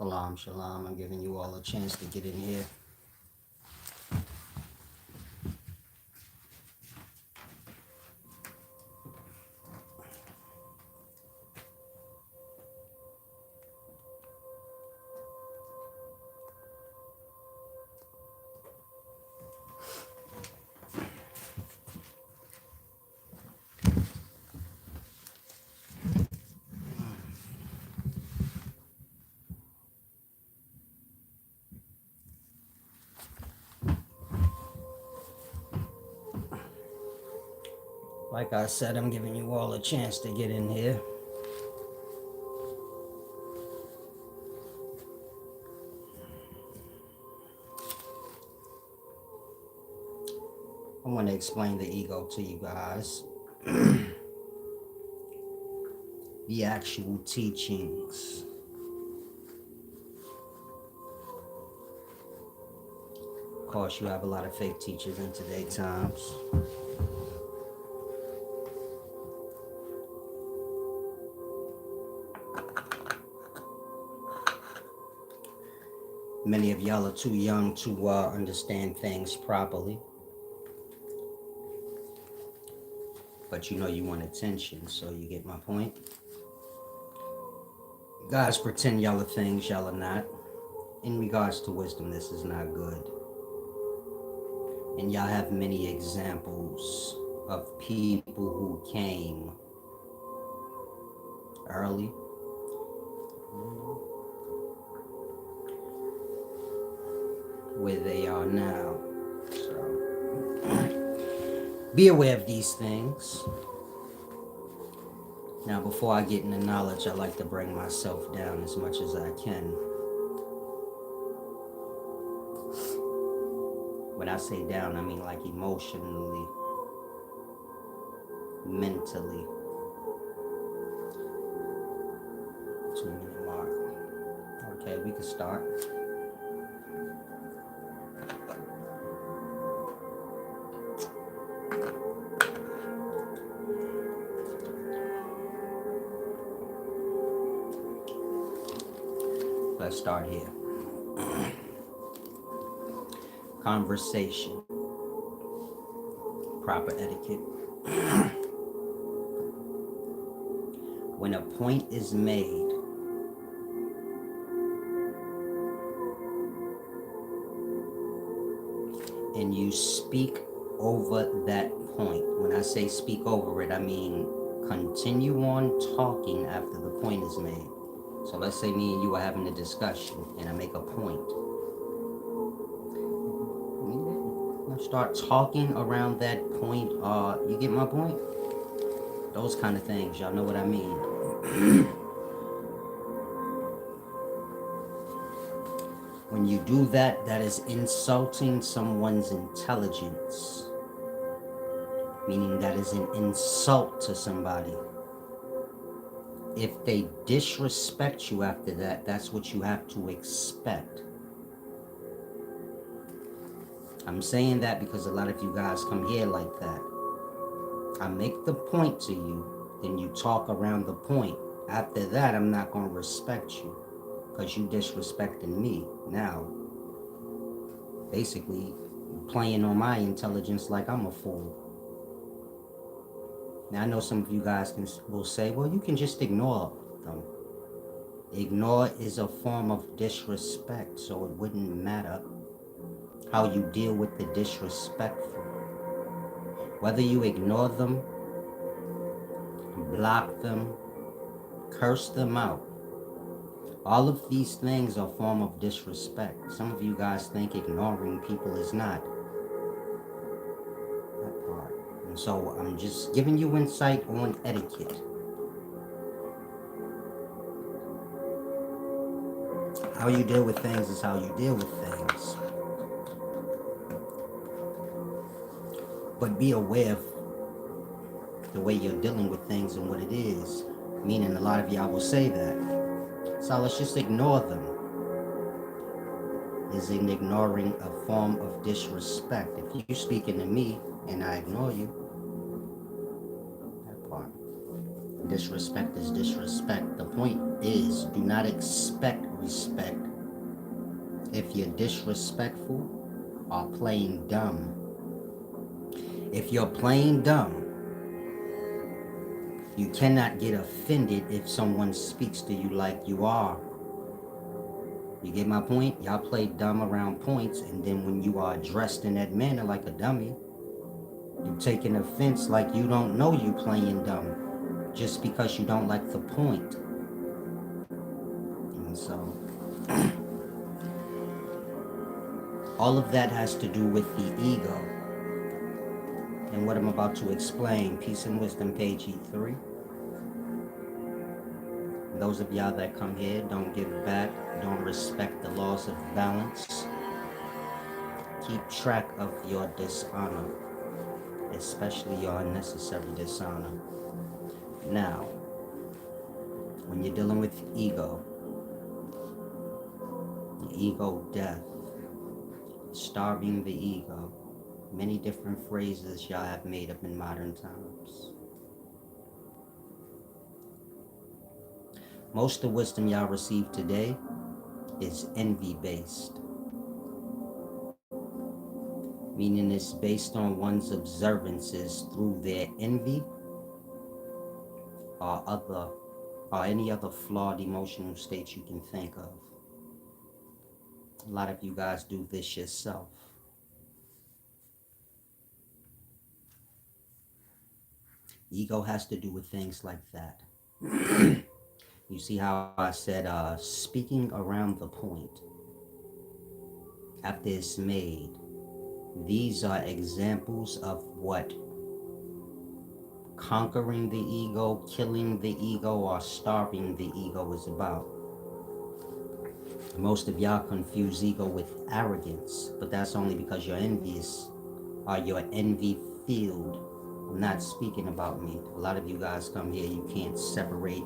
Salam, shalom. I'm giving you all a chance to get in here. Like I said, I'm giving you all a chance to get in here. I want to explain the ego to you guys. The actual teachings. Of course, you have a lot of fake teachers in today's times. Many of y'all are too young to understand things properly. But you know you want attention, so you get my point. Guys pretend y'all are things y'all are not. In regards to wisdom, this is not good. And y'all have many examples of people who came early where they are now. So be aware of these things. Now, before I get into knowledge, I like to bring myself down as much as I can. When I say down, I mean like emotionally, mentally. 2-minute mark. Okay, we can start. Let's start here. Conversation. Proper etiquette. When a point is made, and you speak over that point. When I say speak over it, I mean continue on talking after the point is made. So let's say me and you are having a discussion and I make a point. Start talking around that point. You get my point? Those kind of things. Y'all know what I mean. When you do that, that is insulting someone's intelligence. Meaning that is an insult to somebody. If they disrespect you after that, that's what you have to expect. I'm saying that because a lot of you guys come here like that. I make the point to you, then you talk around the point. After that, I'm not going to respect you because you disrespecting me. Now, basically, playing on my intelligence like I'm a fool. Now, I know some of you guys will say, well, you can just ignore them. Ignore is a form of disrespect, so it wouldn't matter how you deal with the disrespectful. Whether you ignore them, block them, curse them out. All of these things are a form of disrespect. Some of you guys think ignoring people is not. That part. And so I'm just giving you insight on etiquette. How you deal with things is how you deal with things. But be aware of the way you're dealing with things and what it is. Meaning a lot of y'all will say that. So let's just ignore them. Is in ignoring a form of disrespect. If you're speaking to me and I ignore you, that part. Disrespect is disrespect. The point is, do not expect respect if you're disrespectful or playing dumb. If you're playing dumb, you cannot get offended if someone speaks to you like you are. You get my point? Y'all play dumb around points, and then when you are dressed in that manner like a dummy, you take an offense like you don't know you playing dumb just because you don't like the point. And so, all of that has to do with the ego. And what I'm about to explain, Peace and Wisdom, page E3. Those of y'all that come here, don't give back, don't respect the laws of balance. Keep track of your dishonor, especially your unnecessary dishonor. Now, when you're dealing with ego death, starving the ego, many different phrases y'all have made up in modern times. Most of the wisdom y'all receive today is envy-based, meaning it's based on one's observances through their envy or any other flawed emotional states you can think of. A lot of you guys do this yourself. Ego has to do with things like that. You see how I said speaking around the point after it's made. These are examples of what conquering the ego, killing the ego, or starving the ego is about. Most of y'all confuse ego with arrogance, but that's only because you're envious or you're envy filled. I'm not speaking about me. A lot of you guys come here, you can't separate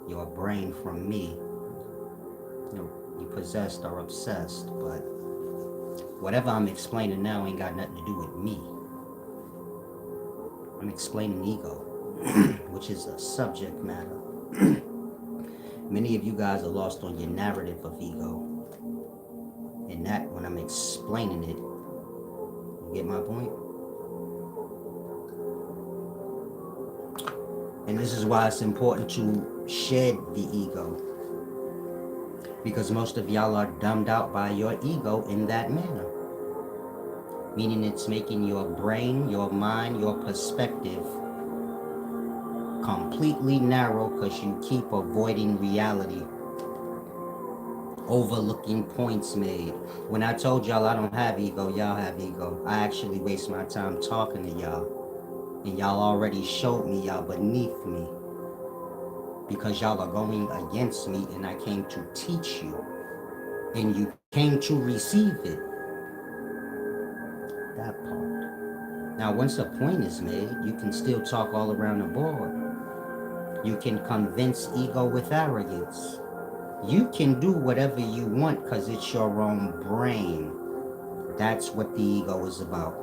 your brain from me. You possessed or obsessed, but whatever I'm explaining now ain't got nothing to do with me. I'm explaining ego, which is a subject matter. Many of you guys are lost on your narrative of ego. And that, when I'm explaining it, you get my point? And this is why it's important to shed the ego. Because most of y'all are dumbed out by your ego in that manner. Meaning it's making your brain, your mind, your perspective completely narrow because you keep avoiding reality. Overlooking points made. When I told y'all I don't have ego, y'all have ego. I actually waste my time talking to y'all. And y'all already showed me y'all beneath me. Because y'all are going against me and I came to teach you. And you came to receive it. That part. Now, once a point is made, you can still talk all around the board. You can convince ego with arrogance. You can do whatever you want because it's your own brain. That's what the ego is about.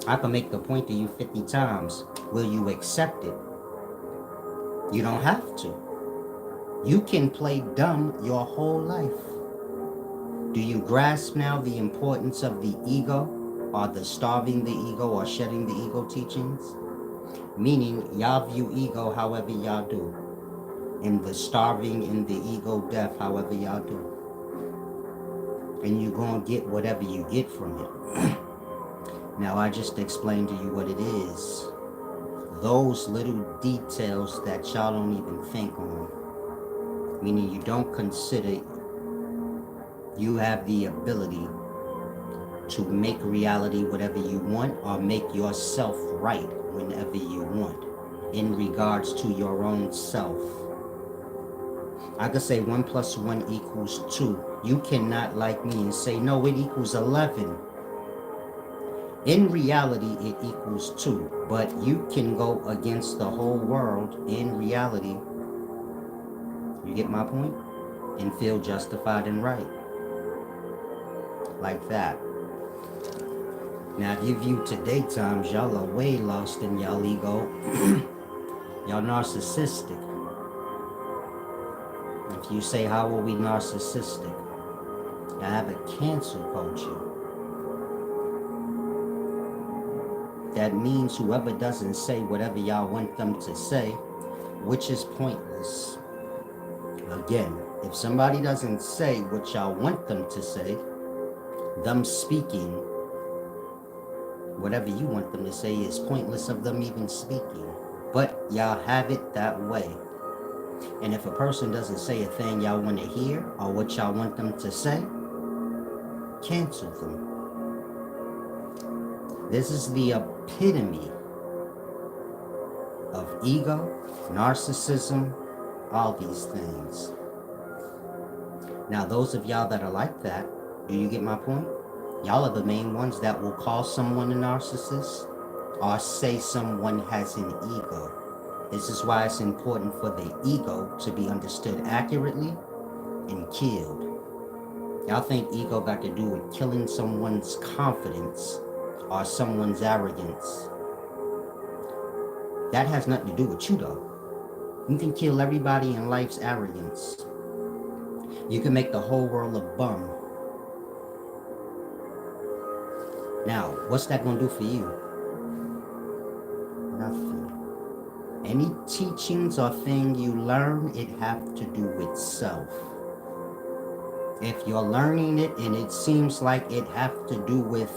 I can make the point to you 50 times. Will you accept it? You don't have to. You can play dumb your whole life. Do you grasp now the importance of the ego, or the starving the ego, or shedding the ego teachings? Meaning, y'all view ego however y'all do. And the starving and the ego death however y'all do. And you're going to get whatever you get from it. Now, I just explained to you what it is. Those little details that y'all don't even think on. Meaning you don't consider you have the ability to make reality whatever you want or make yourself right whenever you want in regards to your own self. I could say 1 + 1 = 2. You cannot like me and say, no, it equals 11. In reality, it equals 2. But you can go against the whole world in reality. You get my point? And feel justified and right. Like that. Now, if you view today times, y'all are way lost in y'all ego. Y'all narcissistic. If you say, how are we narcissistic? Y'all have a cancel culture. That means whoever doesn't say whatever y'all want them to say, which is pointless. Again, if somebody doesn't say what y'all want them to say, them speaking whatever you want them to say is pointless of them even speaking. But y'all have it that way. And if a person doesn't say a thing y'all want to hear or what y'all want them to say, cancel them. This is the epitome of ego, narcissism, all these things. Now, those of y'all that are like that, do you get my point? Y'all are the main ones that will call someone a narcissist or say someone has an ego. This is why it's important for the ego to be understood accurately and killed. Y'all think ego got to do with killing someone's confidence or someone's arrogance. That has nothing to do with you though. You can kill everybody in life's arrogance. You can make the whole world a bum. Now, what's that going to do for you? Nothing. Any teachings or thing you learn, it have to do with self. If you're learning it and it seems like it have to do with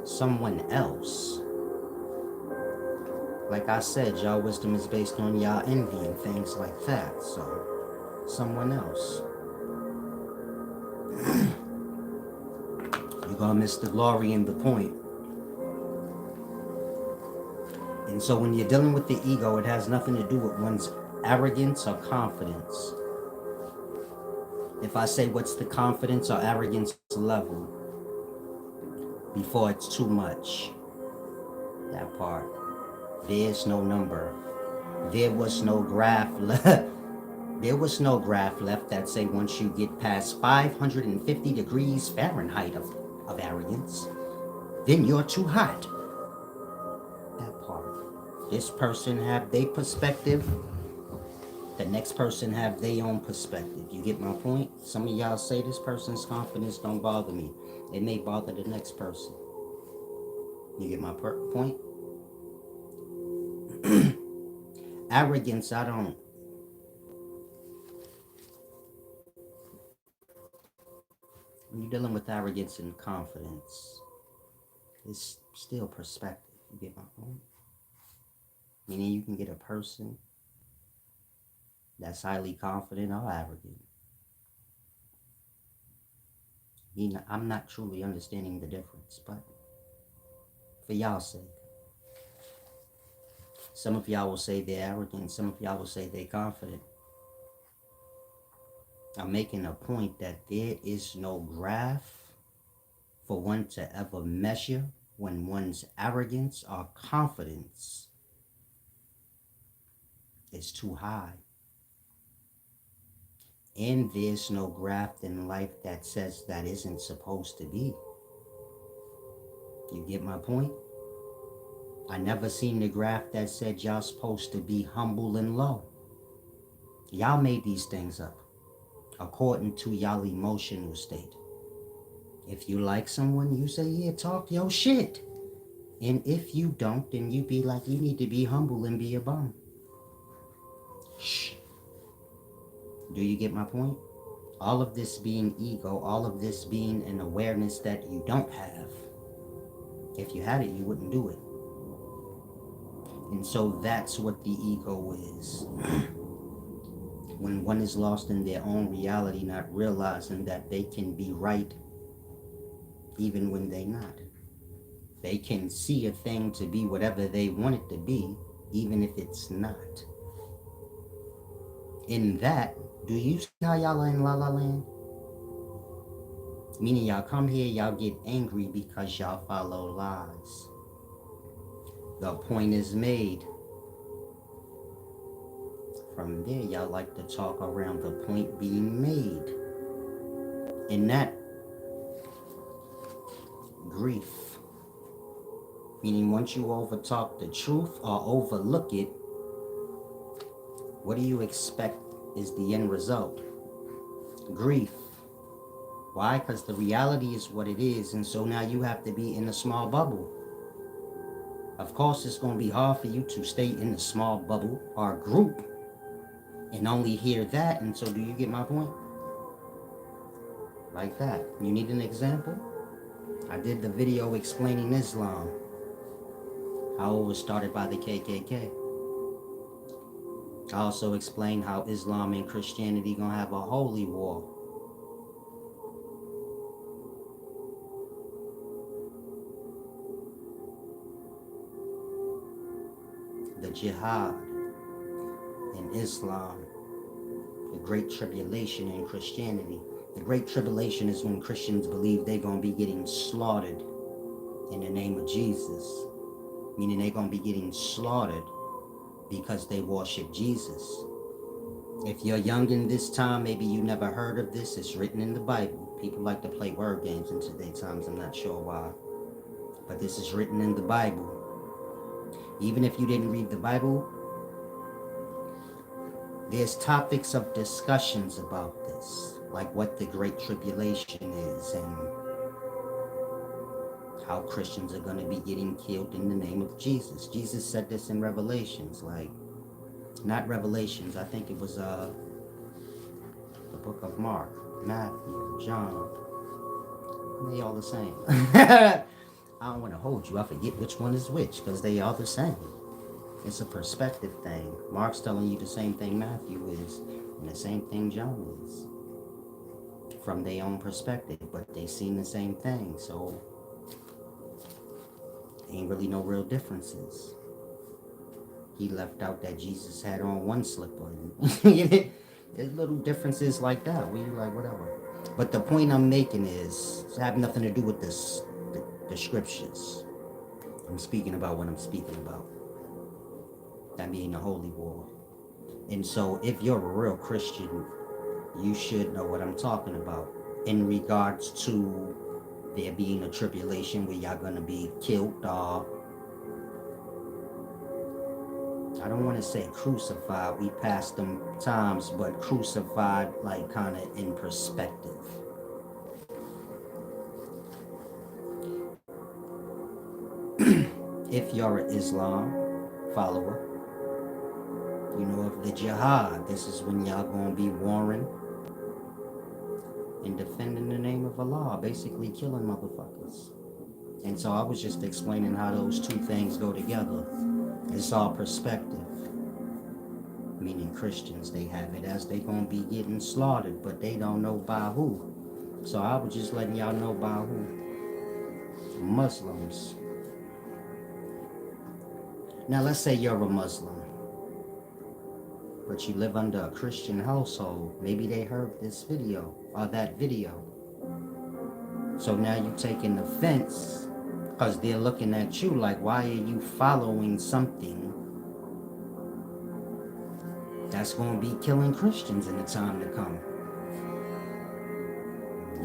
someone else, like I said, y'all wisdom is based on y'all envy and things like that. So, someone else. You're gonna miss the glory and the point. And so when you're dealing with the ego, it has nothing to do with one's arrogance or confidence. If I say what's the confidence or arrogance level before it's too much, that part. There's no number. There was no graph left. There was no graph left that say once you get past 550 degrees Fahrenheit of arrogance, then you're too hot. That part. This person have their perspective. The next person have their own perspective. You get my point? Some of y'all say this person's confidence don't bother me. It may bother the next person. You get my point? Arrogance, I don't. When you're dealing with arrogance and confidence, it's still perspective. You get my point? Meaning you can get a person that's highly confident or arrogant. I'm not truly understanding the difference, but for y'all's sake, some of y'all will say they're arrogant, some of y'all will say they're confident. I'm making a point that there is no graph for one to ever measure when one's arrogance or confidence is too high. And there's no graph in life that says that isn't supposed to be. You get my point? I never seen the graph that said y'all supposed to be humble and low. Y'all made these things up according to y'all emotional state. If you like someone, you say, yeah, talk your shit. And if you don't, then you be like, you need to be humble and be a bum. Shh. Do you get my point? All of this being ego, all of this being an awareness that you don't have. If you had it, you wouldn't do it. And so that's what the ego is. When one is lost in their own reality, not realizing that they can be right even when they're not. They can see a thing to be whatever they want it to be, even if it's not. In that, do you see how y'all are in La La Land? Meaning y'all come here, y'all get angry because y'all follow lies. The point is made. From there, y'all like to talk around the point being made. In that grief, Meaning once you overtalk the truth or overlook it, what do you expect is the end result? Grief. Why? Because the reality is what it is, and so now you have to be in a small bubble. Of course, it's going to be hard for you to stay in a small bubble or group and only hear that, and so do you get my point? Like that. You need an example? I did the video explaining Islam, how it was started by the KKK. I also explained how Islam and Christianity gonna have a holy war. The jihad in Islam, the Great Tribulation in Christianity. The Great Tribulation is when Christians believe they're gonna be getting slaughtered in the name of Jesus. Meaning they're gonna be getting slaughtered because they worship Jesus. If you're young in this time, maybe you never heard of this. It's written in the Bible. People like to play word games in today's times. I'm not sure why. But this is written in the Bible. Even if you didn't read the Bible, there's topics of discussions about this. Like what the Great Tribulation is and how Christians are going to be getting killed in the name of Jesus. Jesus said this in Revelations. Like, not Revelations. I think it was the book of Mark, Matthew, John. They all the same. I don't want to hold you. I forget which one is which because they are the same. It's a perspective thing. Mark's telling you the same thing Matthew is and the same thing John is from their own perspective, but they seen the same thing. So ain't really no real differences. He left out that Jesus had on one slipper. There's little differences like that. We like whatever. But the point I'm making is it's have nothing to do with this, the scriptures. I'm speaking about what I'm speaking about. That being the holy war. And so if you're a real Christian, you should know what I'm talking about in regards to there being a tribulation where y'all gonna be killed or I don't want to say crucified, we passed them times, but crucified like kind of in perspective. If you're an Islam follower, you know of the jihad. This is when y'all gonna be warring and defending the name of Allah, basically killing motherfuckers. And so I was just explaining how those two things go together. It's all perspective. Meaning Christians, they have it as they gonna be getting slaughtered, but they don't know by who. So I was just letting y'all know by who. Muslims. Now let's say you're a Muslim, but you live under a Christian household. Maybe they heard this video or that video. So now you're taking offense because they're looking at you like, why are you following something that's going to be killing Christians in the time to come?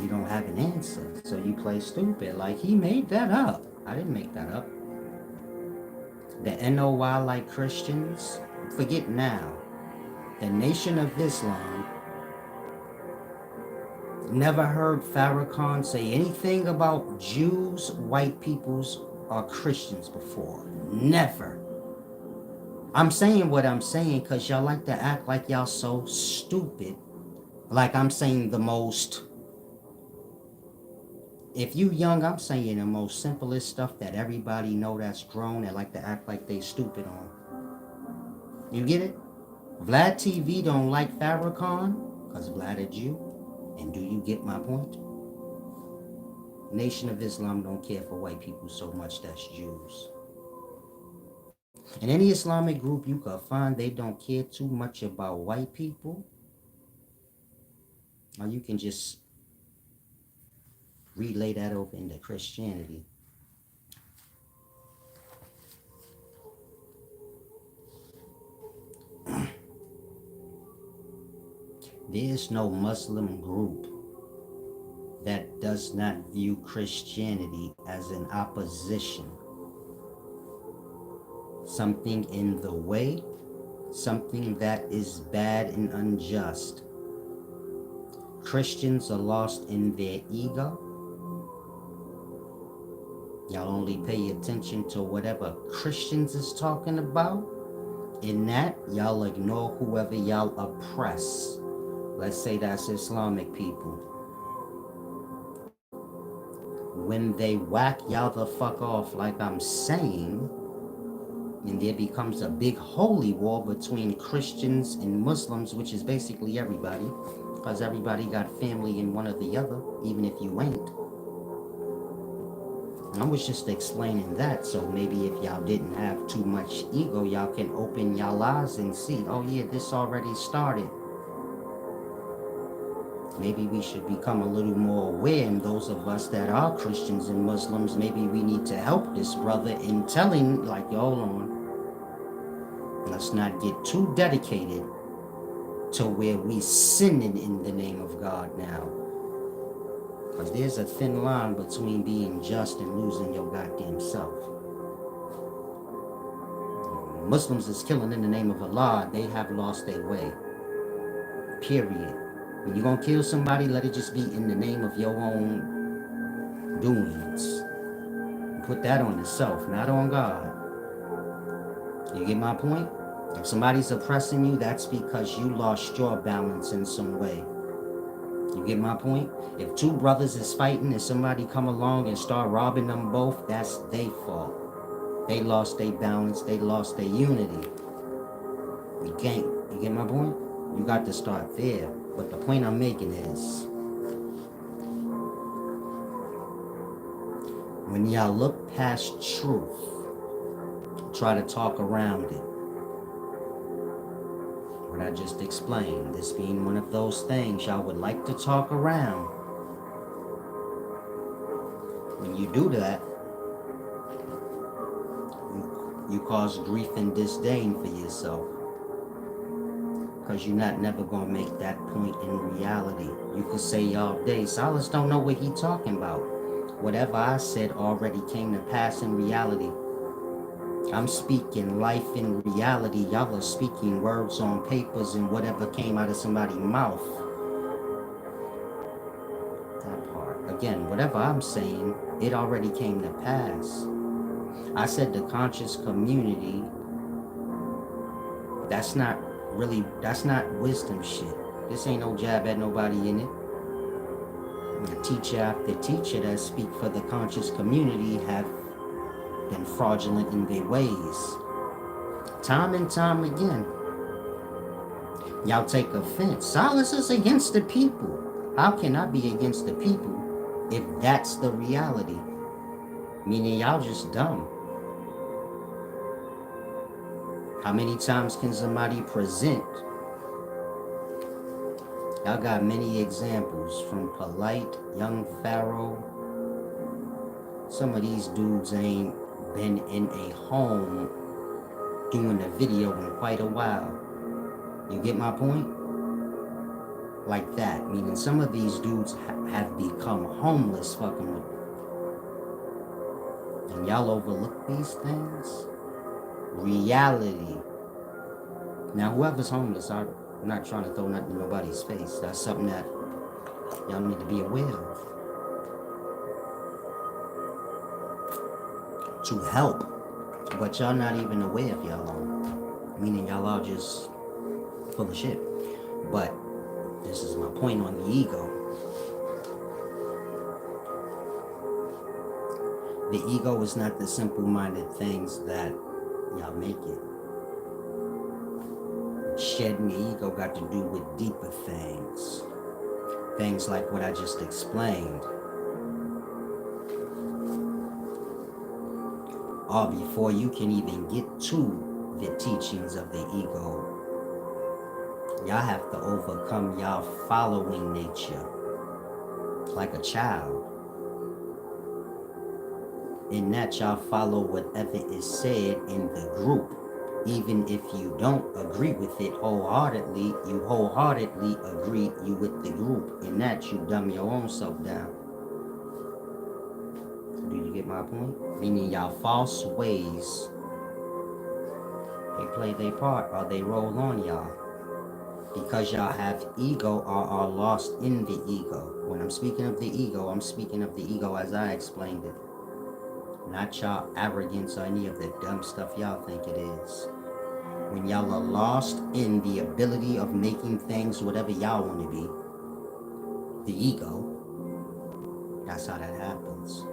You don't have an answer, so you play stupid. Like, he made that up. I didn't make that up. The NOI like Christians, forget now. The Nation of Islam never heard Farrakhan say anything about Jews, white peoples, or Christians before. Never. I'm saying what I'm saying because y'all like to act like y'all so stupid. Like I'm saying the most... If you young, I'm saying the most simplest stuff that everybody know that's grown that like to act like they stupid on. You get it? Vlad TV don't like Farrakhan because Vlad a Jew. And do you get my point? Nation of Islam don't care for white people so much that's Jews. In any Islamic group you can find, they don't care too much about white people. Or you can just relay that over into Christianity. There's no Muslim group that does not view Christianity as an opposition something in the way, something that is bad and unjust. Christians are lost in their ego. Y'all only pay attention to whatever Christians is talking about. In that, y'all ignore whoever y'all oppress. Let's say that's Islamic people. When they whack y'all the fuck off, like I'm saying, and there becomes a big holy war between Christians and Muslims, which is basically everybody, because everybody got family in one or the other, even if you ain't. I was just explaining that, so maybe if y'all didn't have too much ego, y'all can open y'all eyes and see, oh yeah, this already started. Maybe we should become a little more aware, and those of us that are Christians and Muslims, maybe we need to help this brother in telling, like, yo, hold on, let's not get too dedicated to where we sinning in the name of God now. Because there's a thin line between being just and losing your goddamn self. Muslims is killing in the name of Allah. They have lost their way. Period. When you're going to kill somebody, let it just be in the name of your own doings. Put that on yourself, not on God. You get my point? If somebody's oppressing you, that's because you lost your balance in some way. You get my point? If two brothers is fighting and somebody come along and start robbing them both, that's their fault. They lost their balance. They lost their unity. You can't. You get my point? You got to start there. But the point I'm making is, when y'all look past truth, try to talk around it. What I just explained, this being one of those things y'all would like to talk around. When you do that, you cause grief and disdain for yourself. Because you're not never going to make that point in reality. You could say all day, Silas don't know what he talking about. Whatever I said already came to pass in reality. I'm speaking life in reality. Y'all are speaking words on papers and whatever came out of somebody's mouth. That part. Again, whatever I'm saying, it already came to pass. I said the conscious community, that's not wisdom shit. This ain't no jab at nobody in it. The teacher after teacher that speak for the conscious community have been fraudulent in their ways. Time and time again. Y'all take offense. Silence is against the people. How can I be against the people if that's the reality? Meaning y'all just dumb. How many times can somebody present? Y'all got many examples from Polite, Young Pharaoh. Some of these dudes ain't been in a home doing a video in quite a while. You get my point? Like that. Meaning some of these dudes have become homeless fucking with. And y'all overlook these things? Reality. Now whoever's homeless, I'm not trying to throw nothing in nobody's face. That's something that y'all need to be aware of. To help. But y'all not even aware of y'all own. Meaning y'all are just full of shit. But this is my point on the ego. The ego is not the simple-minded things that y'all make it. Shedding the ego got to do with deeper things. Things like what I just explained. Or before you can even get to the teachings of the ego, y'all have to overcome y'all following nature. Like a child. In that y'all follow whatever is said in the group. Even if you don't agree with it wholeheartedly, you wholeheartedly agree you with the group. In that you dumb your own self down. Do you get my point? Meaning y'all false ways They play their part or they roll on y'all. Because y'all have ego or are lost in the ego. When I'm speaking of the ego, I'm speaking of the ego as I explained it. Not y'all arrogance or any of the dumb stuff y'all think it is. When y'all are lost in the ability of making things whatever y'all want to be, the ego, that's how that happens.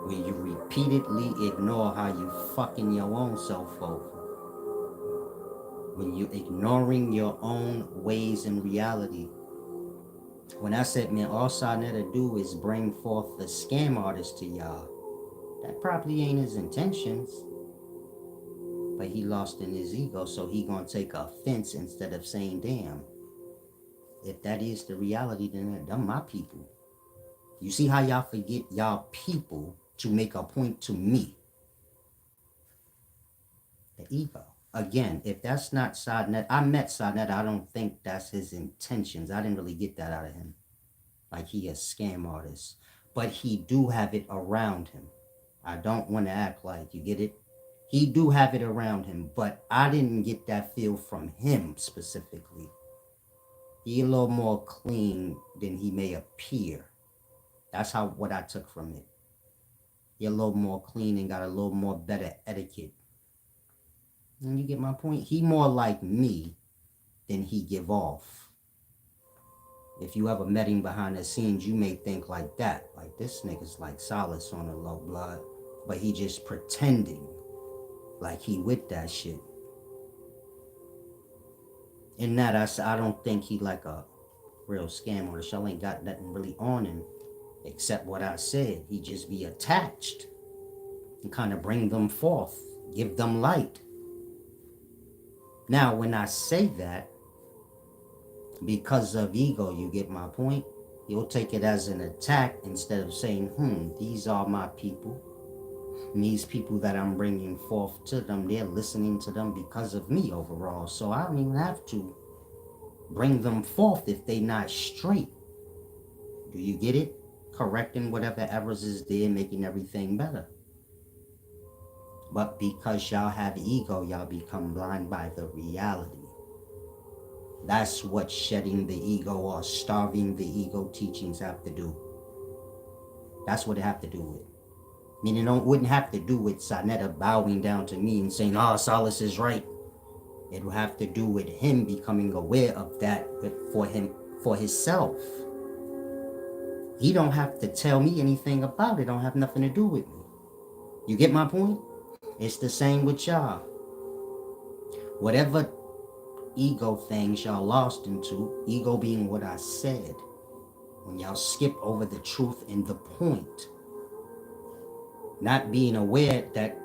When you repeatedly ignore how you fucking your own self over. When you ignoring your own ways in reality. When I said, man, all Sarnetta do is bring forth the scam artist to y'all, that probably ain't his intentions. But he lost in his ego, so he gonna take offense instead of saying, damn, if that is the reality, then them my people. You see how y'all forget y'all people to make a point to me. The ego. Again, if that's not Sarnetta, I met Sarnetta, I don't think that's his intentions. I didn't really get that out of him. Like he a scam artist. But he do have it around him. I don't want to act like, you get it? He do have it around him, but I didn't get that feel from him specifically. He a little more clean than he may appear. That's how what I took from it. He a little more clean and got a little more better etiquette. And you get my point? He more like me than he give off. If you ever met him behind the scenes, you may think like that. Like this nigga's like Solace on the low blood, but he just pretending like he with that shit. In that, I don't think he like a real scam artist. Y'all ain't got nothing really on him except what I said. He just be attached and kind of bring them forth, give them light. Now, when I say that, because of ego, you get my point? You'll take it as an attack instead of saying, these are my people. And these people that I'm bringing forth to them, they're listening to them because of me overall. So I don't even have to bring them forth if they not straight. Do you get it? Correcting whatever errors is there, making everything better. But because y'all have ego, y'all become blind by the reality. That's what shedding the ego or starving the ego teachings have to do. That's what it have to do with. Meaning it wouldn't have to do with Sarnetta bowing down to me and saying, Solace is right. It would have to do with him becoming aware of that for him, for himself. He don't have to tell me anything about it. Don't have nothing to do with me. You get my point? It's the same with y'all. Whatever ego things y'all lost into, ego being what I said, when y'all skip over the truth and the point, not being aware that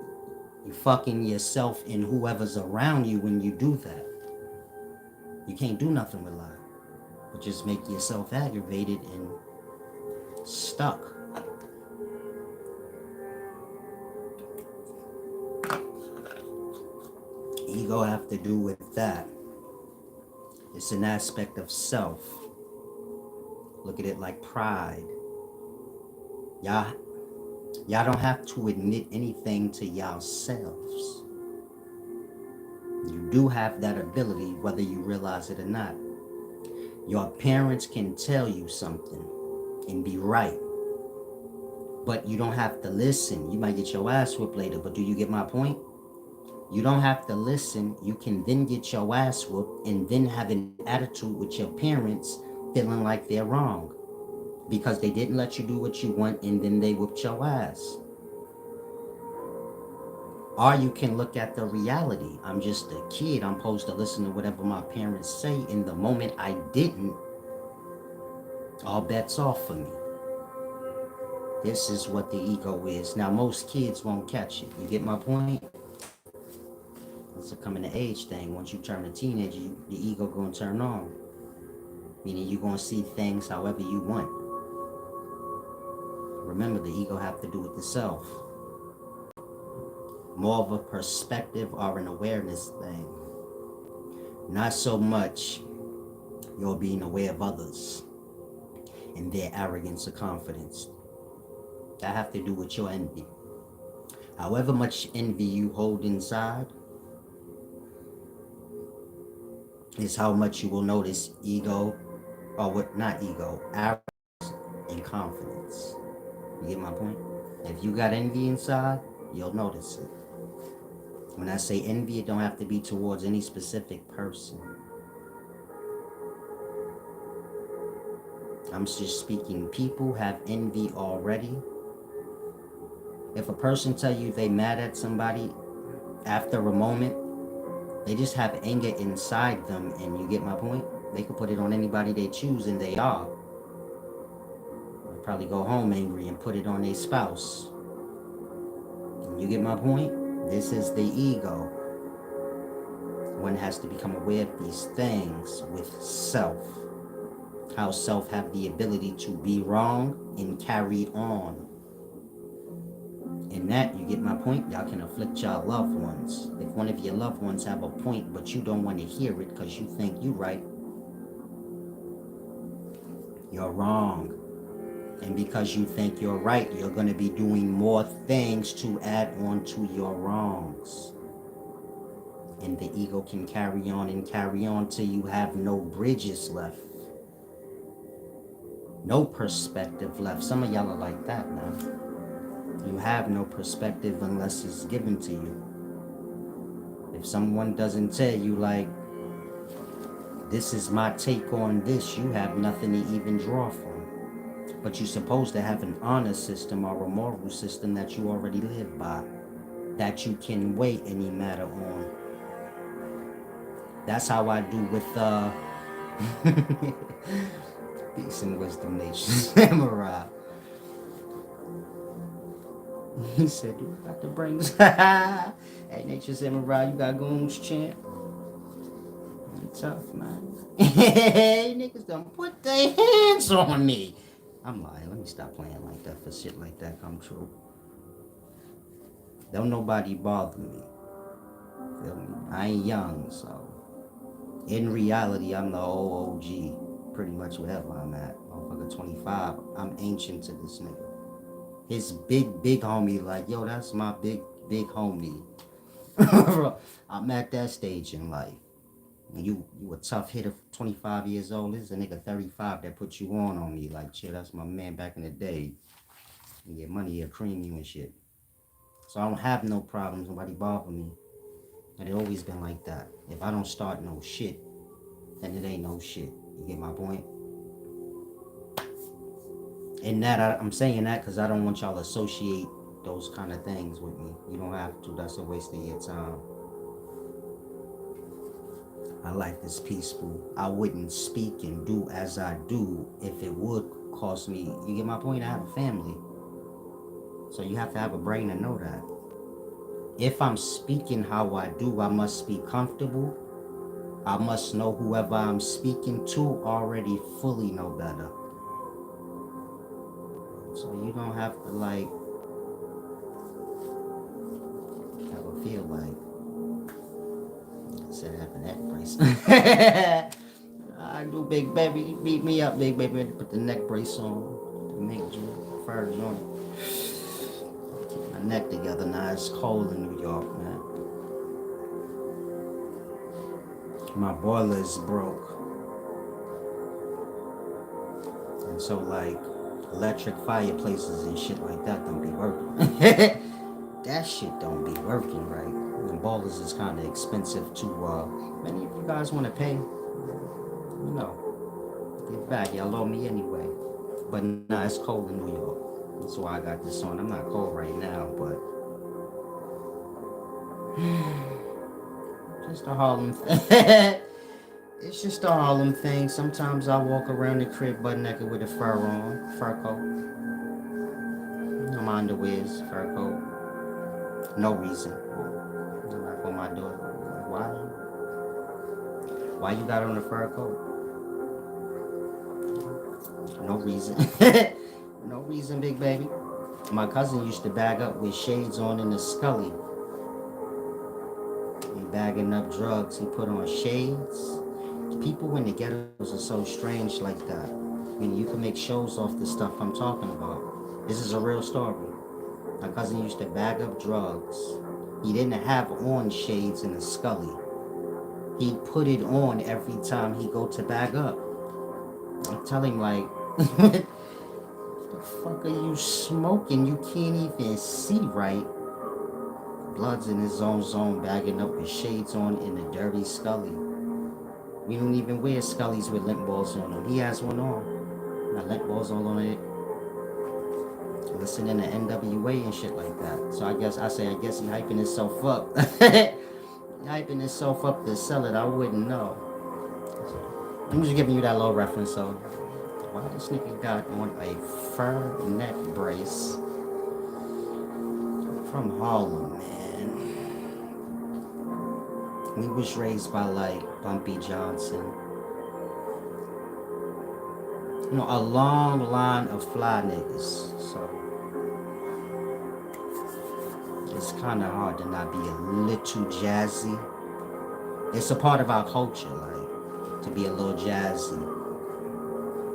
you're fucking yourself and whoever's around you when you do that. You can't do nothing with life, but just make yourself aggravated and stuck. Ego have to do with that. It's an aspect of self. Look at it like pride. Y'all don't have to admit anything to yourselves. You do have that ability, whether you realize it or not. Your parents can tell you something and be right, but you don't have to listen. You might get your ass whooped later, but do you get my point? You don't have to listen. You can then get your ass whooped and then have an attitude with your parents feeling like they're wrong because they didn't let you do what you want and then they whooped your ass. Or you can look at the reality. I'm just a kid. I'm supposed to listen to whatever my parents say. In the moment I didn't, all bets off for me. This is what the ego is. Now, most kids won't catch it. You get my point? It's a coming of age thing. Once you turn a teenager, the ego gonna turn on. Meaning you're gonna see things however you want. Remember, the ego have to do with the self. More of a perspective or an awareness thing. Not so much you're being aware of others and their arrogance or confidence. That have to do with your envy. However much envy you hold inside, is how much you will notice ego, or what, not ego, arrogance and confidence. You get my point? If you got envy inside, you'll notice it. When I say envy, it don't have to be towards any specific person. I'm just speaking, people have envy already. If a person tell you they mad at somebody, after a moment, they just have anger inside them, and you get my point? They could put it on anybody they choose, and they are. They'll probably go home angry and put it on their spouse. You get my point? This is the ego. One has to become aware of these things with self. How self have the ability to be wrong and carry on. In that, you get my point? Y'all can afflict y'all loved ones. If one of your loved ones have a point, but you don't want to hear it because you think you right, you're wrong. And because you think you're right, you're going to be doing more things to add on to your wrongs. And the ego can carry on till you have no bridges left. No perspective left. Some of y'all are like that now. You have no perspective unless it's given to you. If someone doesn't tell you, like, this is my take on this, you have nothing to even draw from. But you're supposed to have an honor system or a moral system that you already live by, that you can weigh any matter on. That's how I do with peace and wisdom, Nature Samurai. He said, you got the brains. Hey, Nature Samurai, you got goons, champ. You tough, man. Hey, niggas done put their hands on me. I'm lying. Let me stop playing like that for shit like that come true. Don't nobody bother me. Feel me? I ain't young, so. In reality, I'm the old OG. Pretty much wherever I'm at. Motherfucker 25. I'm ancient to this nigga. His big homie, like, yo, that's my big homie. I'm at that stage in life. You a tough hitter, 25 years old. This is a nigga 35 that put you on me. Like, shit, that's my man back in the day. You get money, he'll cream you and shit. So I don't have no problems. Nobody bother me. And it always been like that. If I don't start no shit, then it ain't no shit. You get my point? And that, I'm saying that because I don't want y'all to associate those kind of things with me. You don't have to. That's a waste of your time. My life is peaceful. I wouldn't speak and do as I do if it would cost me. You get my point? I have a family. So you have to have a brain to know that. If I'm speaking how I do, I must be comfortable. I must know whoever I'm speaking to already fully know better. So you don't have to, like, have a feel like, I said, have a neck brace. I do, big baby. Beat me up, big baby. Put the neck brace on. The neck furs on it. Keep my neck together. Now it's cold in New York, man. My boiler is broke. And so, like, electric fireplaces and shit like that don't be working. That shit don't be working right. And boilers is kind of expensive to, many of you guys want to pay, you know, get back. Y'all owe me anyway. But nah, it's cold in New York. That's why I got this on. I'm not cold right now, but just a Harlem thing. It's just a Harlem thing. Sometimes I walk around the crib butt naked with a fur on, fur coat. My underwear's fur coat. No reason. I'm not on my door. Why? Why you got on a fur coat? No reason. No reason, big baby. My cousin used to bag up with shades on in the scully. He bagging up drugs. He put on shades. People in the ghettos are so strange like that. I mean, you can make shows off the stuff I'm talking about. This is a real story. My cousin used to bag up drugs. He didn't have on shades in the scully. He put it on every time he go to bag up. I tell him like, what the fuck are you smoking? You can't even see right. Blood's in his own zone, bagging up with shades on in a dirty Scully. We don't even wear Scullies with lint balls on them. He has one on. Got lint balls all on it. Listening to NWA and shit like that. So I guess he hyping himself up. Hyping himself up to sell it. I wouldn't know. I'm just giving you that little reference. So why this nigga got on a fur neck brace from Harlem, man? We was raised by like Bumpy Johnson. You know, a long line of fly niggas. So it's kind of hard to not be a little jazzy. It's a part of our culture, like, to be a little jazzy.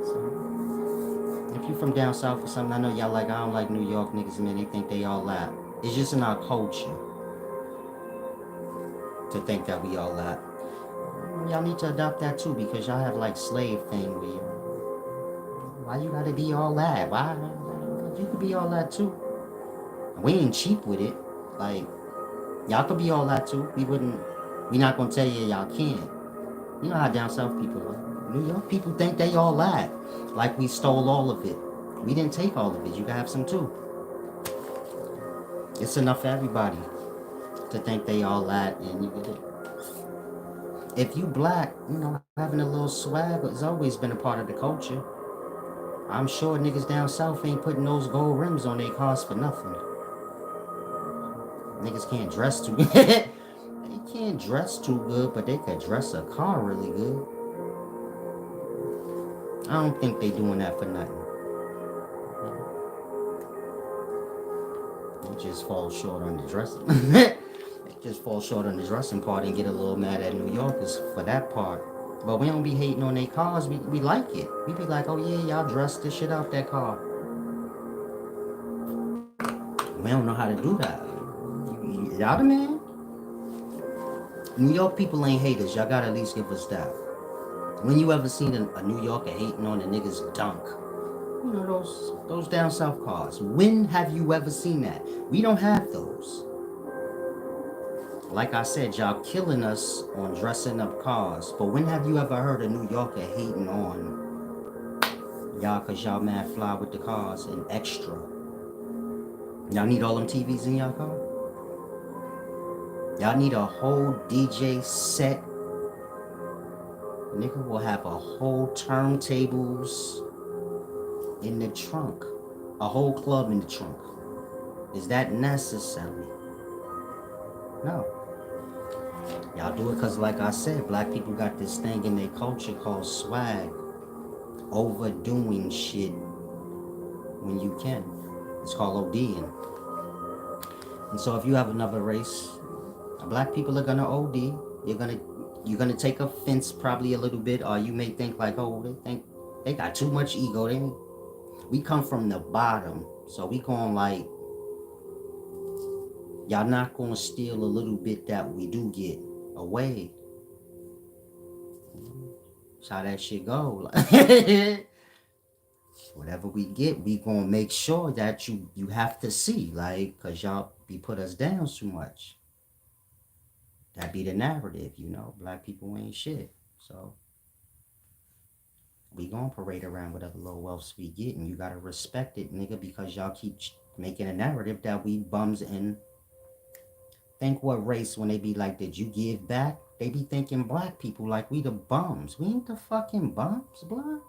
So, if you from down south or something, I know y'all like, I don't like New York niggas, man. They think they all that. It's just in our culture to think that we all that. Y'all need to adopt that too, because y'all have like slave thing where you, why you gotta be all that? Why? You could be all that too. We ain't cheap with it. Like, y'all could be all that too. We not gonna tell you y'all can't. You know how down south people are. New York people think they all that. Like we stole all of it. We didn't take all of it. You can have some too. It's enough for everybody to think they all that, and you get it. If you black, you know, having a little swag has always been a part of the culture. I'm sure niggas down south ain't putting those gold rims on their cars for nothing. Niggas can't dress too good. They can't dress too good, but they could dress a car really good. I don't think they doing that for nothing. They just fall short on the dressing. They just fall short on the dressing part and get a little mad at New Yorkers for that part. But we don't be hating on their cars. We like it. We be like, oh yeah, y'all dress the shit out that car. We don't know how to do that. Y'all the man. New York people ain't haters. Y'all gotta at least give us that. When you ever seen a New Yorker hating on a nigga's dunk? You know, those down south cars. When have you ever seen that? We don't have those. Like I said, y'all killing us on dressing up cars. But when have you ever heard a New Yorker hating on y'all cause y'all mad fly with the cars and extra? Y'all need all them TVs in y'all car? Y'all need a whole DJ set. Nigga will have a whole turntables in the trunk. A whole club in the trunk. Is that necessary? No. Y'all do it because, like I said, black people got this thing in their culture called swag. Overdoing shit when you can. It's called ODing. And so if you have another race, black people are gonna OD. You're gonna take offense probably a little bit, or you may think like, oh, they think they got too much ego. We come from the bottom, so we going like, y'all not gonna steal a little bit that we do get away. That's how that shit go. Whatever we get, we gonna make sure that you have to see, like, cause y'all be put us down too much. That be the narrative, you know. Black people ain't shit, so we gonna parade around whatever little wealth we get, and you gotta respect it, nigga, because y'all keep making a narrative that we bums and think what race when they be like, did you give back? They be thinking black people like we the bums. We ain't the fucking bums, blood.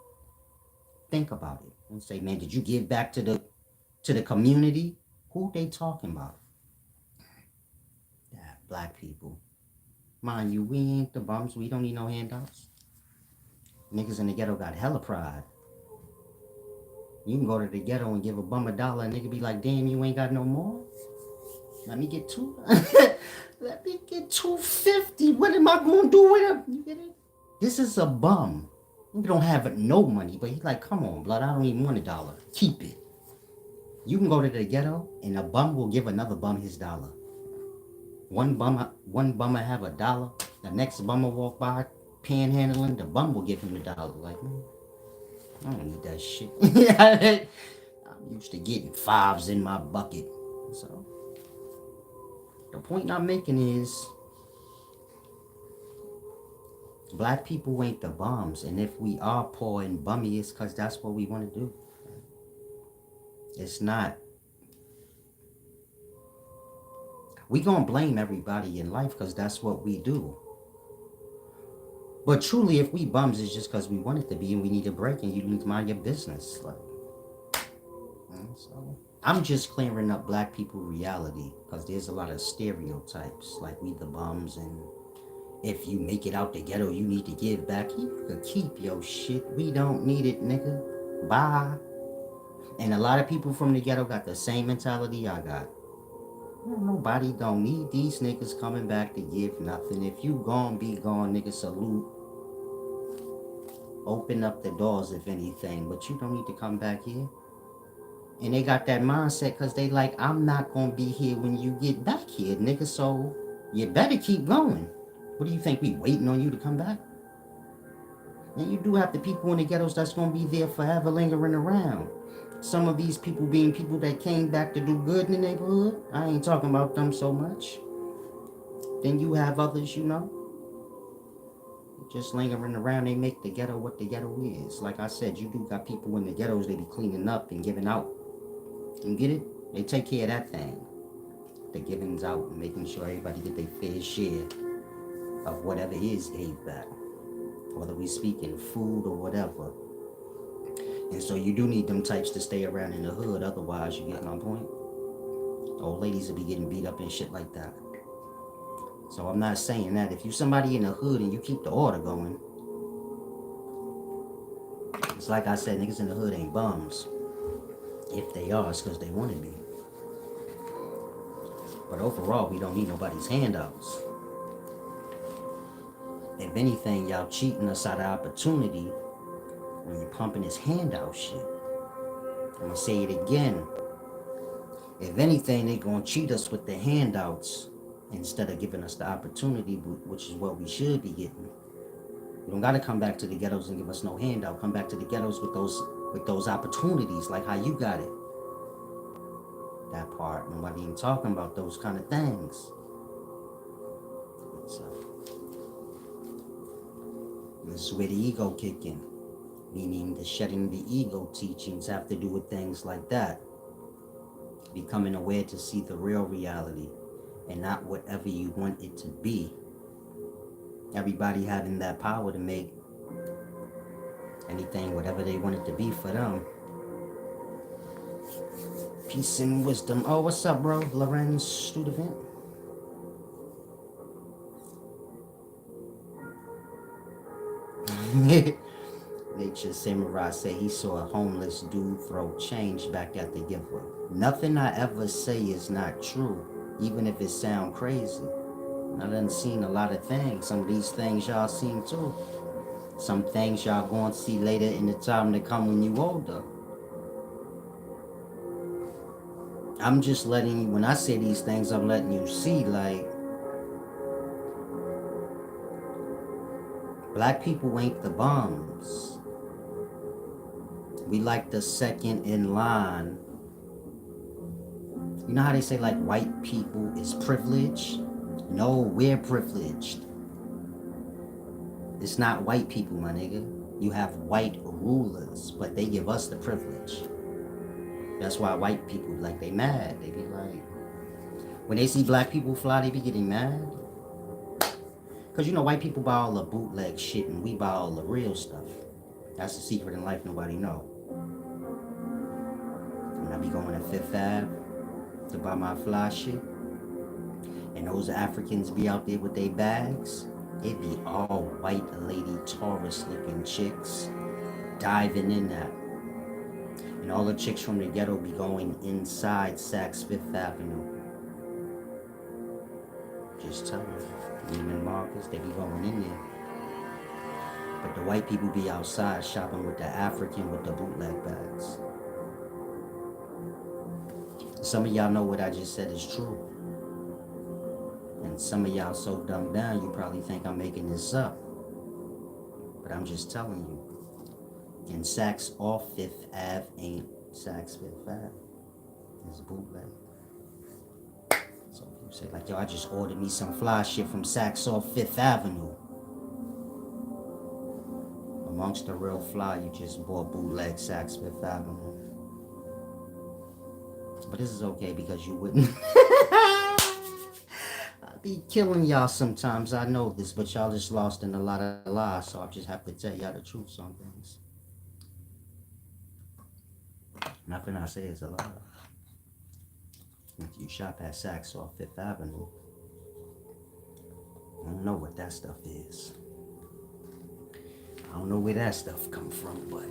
Think about it and say, man, did you give back to the community? Who they talking about? Yeah, black people. Mind you, we ain't the bums. We don't need no handouts. Niggas in the ghetto got hella pride. You can go to the ghetto and give a bum $1, and nigga be like, damn, you ain't got no more? Let me get let me get $250. What am I gonna do with him? You get it? This is a bum. You don't have no money, but he's like, come on, blood, I don't even want $1. Keep it. You can go to the ghetto, and a bum will give another bum his $1. One bummer have $1. The next bummer walk by panhandling. The bum will give him $1. Like, man, I don't need that shit. I'm used to getting fives in my bucket. So the point I'm making is black people ain't the bums, and if we are poor and bummy, it's because that's what we want to do. It's not. We gonna blame everybody in life because that's what we do. But truly, if we bums, it's just because we want it to be, and we need a break, and you need to mind your business. Like, so I'm just clearing up black people reality because there's a lot of stereotypes, like we the bums, and if you make it out the ghetto, you need to give back. You can keep your shit. We don't need it, nigga. Bye. And a lot of people from the ghetto got the same mentality I got. Nobody don't need these niggas coming back to give nothing. If you gone, be gone, nigga. Salute. Open up the doors, if anything, but you don't need to come back here. And they got that mindset because they like, I'm not gonna be here when you get back here, nigga. So you better keep going. What do you think? We waiting on you to come back? And you do have the people in the ghettos that's gonna be there forever, lingering around. Some of these people being people that came back to do good in the neighborhood. I ain't talking about them so much. Then you have others, just lingering around. They make the ghetto what the ghetto is. Like I said, you do got people in the ghettos, they be cleaning up and giving out. You get it? They take care of that thing. The givings out and making sure everybody get their fair share of whatever is gave back. Whether we speak in food or whatever. And so you do need them types to stay around in the hood, otherwise you get my point. Old ladies will be getting beat up and shit like that. So I'm not saying that. If you somebody in the hood and you keep the order going, it's like I said, niggas in the hood ain't bums. If they are, it's because they want to be. But overall, we don't need nobody's handouts. If anything, y'all cheating us out of opportunity when you're pumping this handout shit. I'm gonna say it again. If anything, they gonna cheat us with the handouts instead of giving us the opportunity, which is what we should be getting. You don't gotta come back to the ghettos and give us no handout. Come back to the ghettos with those opportunities, like how you got it. That part, nobody ain't talking about those kind of things. So this is where the ego kick in. Meaning the shedding the ego teachings have to do with things like that. Becoming aware to see the real reality and not whatever you want it to be. Everybody having that power to make anything whatever they want it to be for them. Peace and wisdom. Oh, what's up, bro? Lorenz Studevant. Nature Samurai said he saw a homeless dude throw change back at the giver. Nothing I ever say is not true, even if it sound crazy. I done seen a lot of things. Some of these things y'all seen too. Some things y'all gonna see later in the time to come when you older. I'm just letting you, when I say these things, I'm letting you see, like, black people ain't the bums. We like the second in line. You know how they say, like, white people is privileged? No, we're privileged. It's not white people, my nigga. You have white rulers, but they give us the privilege. That's why white people, like, they mad. They be like, when they see black people fly, they be getting mad. Because, white people buy all the bootleg shit and we buy all the real stuff. That's the secret in life nobody know. When I be going to Fifth Ave to buy my fly shit, and those Africans be out there with their bags, it be all white lady Taurus looking chicks diving in that. And all the chicks from the ghetto be going inside Saks Fifth Avenue. Just tell them. Neiman Marcus, they be going in there. But the white people be outside shopping with the African with the bootleg bags. Some of y'all know what I just said is true. And some of y'all so dumbed down, you probably think I'm making this up. But I'm just telling you. And Saks off Fifth Ave ain't Saks Fifth Ave. It's bootleg. So if you say like, yo, I just ordered me some fly shit from Saks off Fifth Avenue. Amongst the real fly, you just bought bootleg Saks Fifth Avenue. But this is okay because you wouldn't. I be killing y'all sometimes, I know this, but y'all just lost in a lot of lies, so I just have to tell y'all the truth on things. Nothing I say is a lie. If you shop at Saks off Fifth Avenue, I don't know what that stuff is. I don't know where that stuff come from, but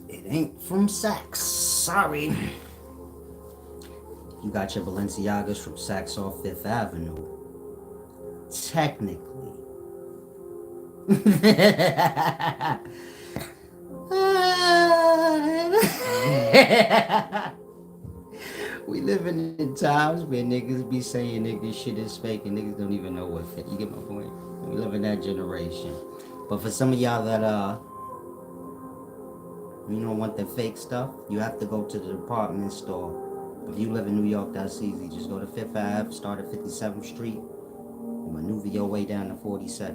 it ain't from Saks. Sorry. You got your Balenciagas from Saks off Fifth Avenue. Technically. We living in times where niggas be saying niggas shit is fake and niggas don't even know what fit. You get my point? We live in that generation. But for some of y'all that you don't want the fake stuff, you have to go to the department store. If you live in New York, that's easy. Just go to Fifth Ave, start at 57th Street, and maneuver your way down to 46.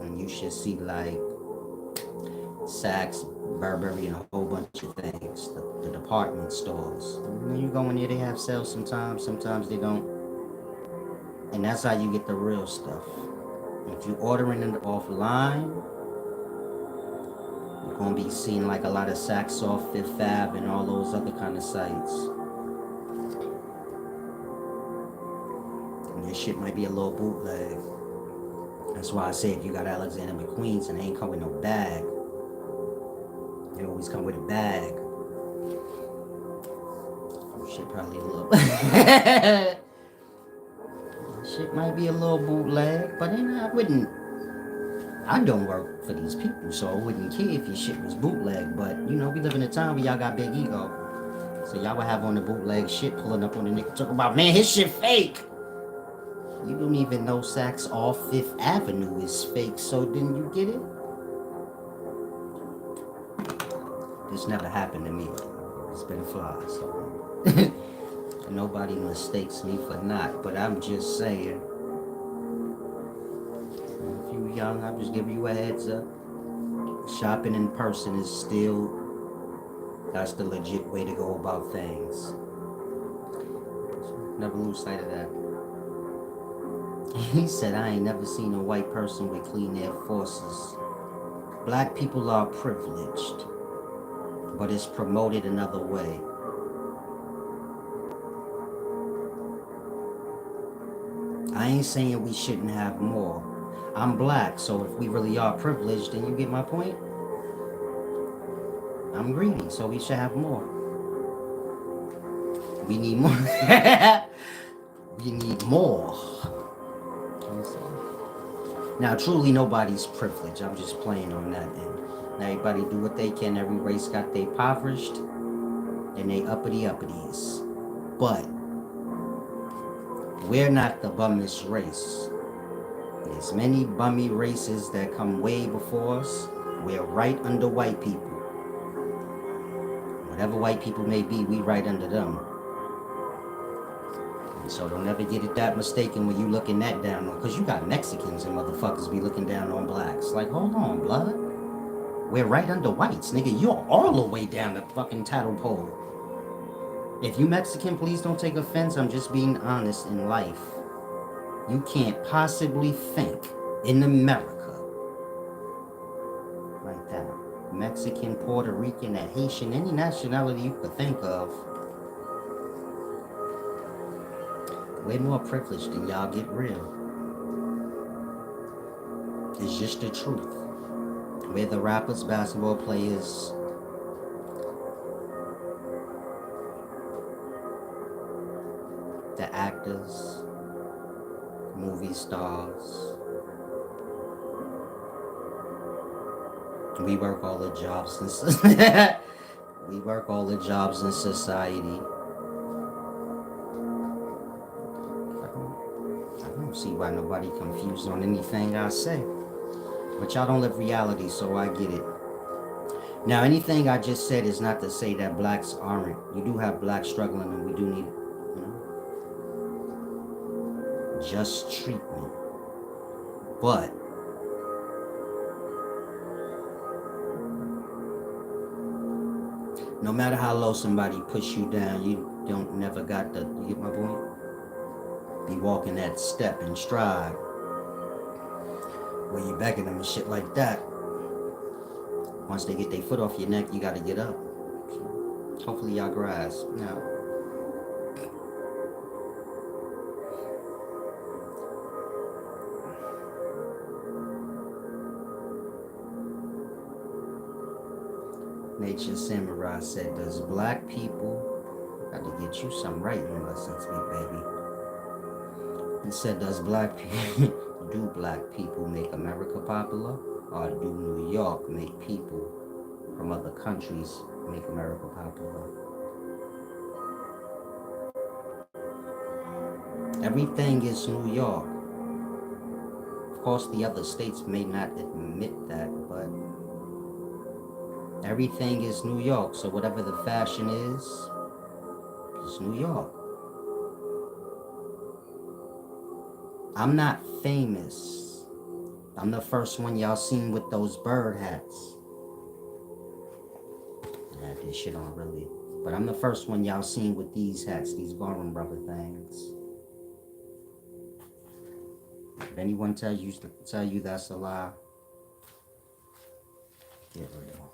And you should see like Saks, Burberry, and a whole bunch of things. The department stores. When you go in there, they have sales sometimes. Sometimes they don't. And that's how you get the real stuff. If you're ordering it offline, you're going to be seeing like a lot of Saks off Fifth Ave and all those other kind of sites. And your shit might be a little bootleg. That's why I say if you got Alexander McQueen's and they ain't come with no bag, they always come with a bag. Shit probably a little... Shit might be a little bootleg, but then I don't work for these people, so I wouldn't care if your shit was bootleg. But, you know, we live in a time where y'all got big ego. So y'all would have on the bootleg shit, pulling up on the nigga talking about, man, his shit fake. You don't even know Saks off Fifth Avenue is fake, so didn't you get it? This never happened to me. It's been a fly, so... Nobody mistakes me for not, but I'm just saying. If you young, I'm just giving you a heads up. Shopping in person is still, that's the legit way to go about things. Never lose sight of that. He said, I ain't never seen a white person with clean air forces. Black people are privileged, but it's promoted another way. I ain't saying we shouldn't have more. I'm black, so if we really are privileged, then you get my point? I'm greedy, so we should have more. We need more. We need more. Now, truly, nobody's privileged. I'm just playing on that end. Everybody do what they can. Every race got they impoverished and they uppity-uppities. But we're not the bummish race. There's many bummy races that come way before us. We're right under white people. Whatever white people may be, we right under them. And so don't ever get it that mistaken when you looking that down on, because you got Mexicans and motherfuckers be looking down on blacks. Like, hold on, blood. We're right under whites, nigga. You're all the way down the fucking tattle pole. If you Mexican, please don't take offense. I'm just being honest in life. You can't possibly think in America like that. Mexican, Puerto Rican, and Haitian, any nationality you could think of. Way more privileged than y'all get real. It's just the truth. We're the rappers, basketball players, the actors, movie stars. We work all the jobs in society. We work all the jobs in society. see why nobody confused on anything I say. But y'all don't live reality, so I get it. Now, anything I just said is not to say that blacks aren't. You do have blacks struggling, and we do need, just treatment. But no matter how low somebody push you down, you don't never got the, you get my point? Be walking that step and stride where you begging them and shit like that. Once they get their foot off your neck, you gotta get up. So hopefully y'all grasp. Now, Nature Samurai said, does black people, got to get you some writing lessons, big baby. He said, does black people, do black people make America popular? Or do New York make people from other countries make America popular? Everything is New York. Of course, the other states may not admit that, but everything is New York. So whatever the fashion is, it's New York. I'm not famous. I'm the first one y'all seen with those bird hats. I had this shit on really. But I'm the first one y'all seen with these hats, these Gorham Brother things. If anyone tell you that's a lie, get real.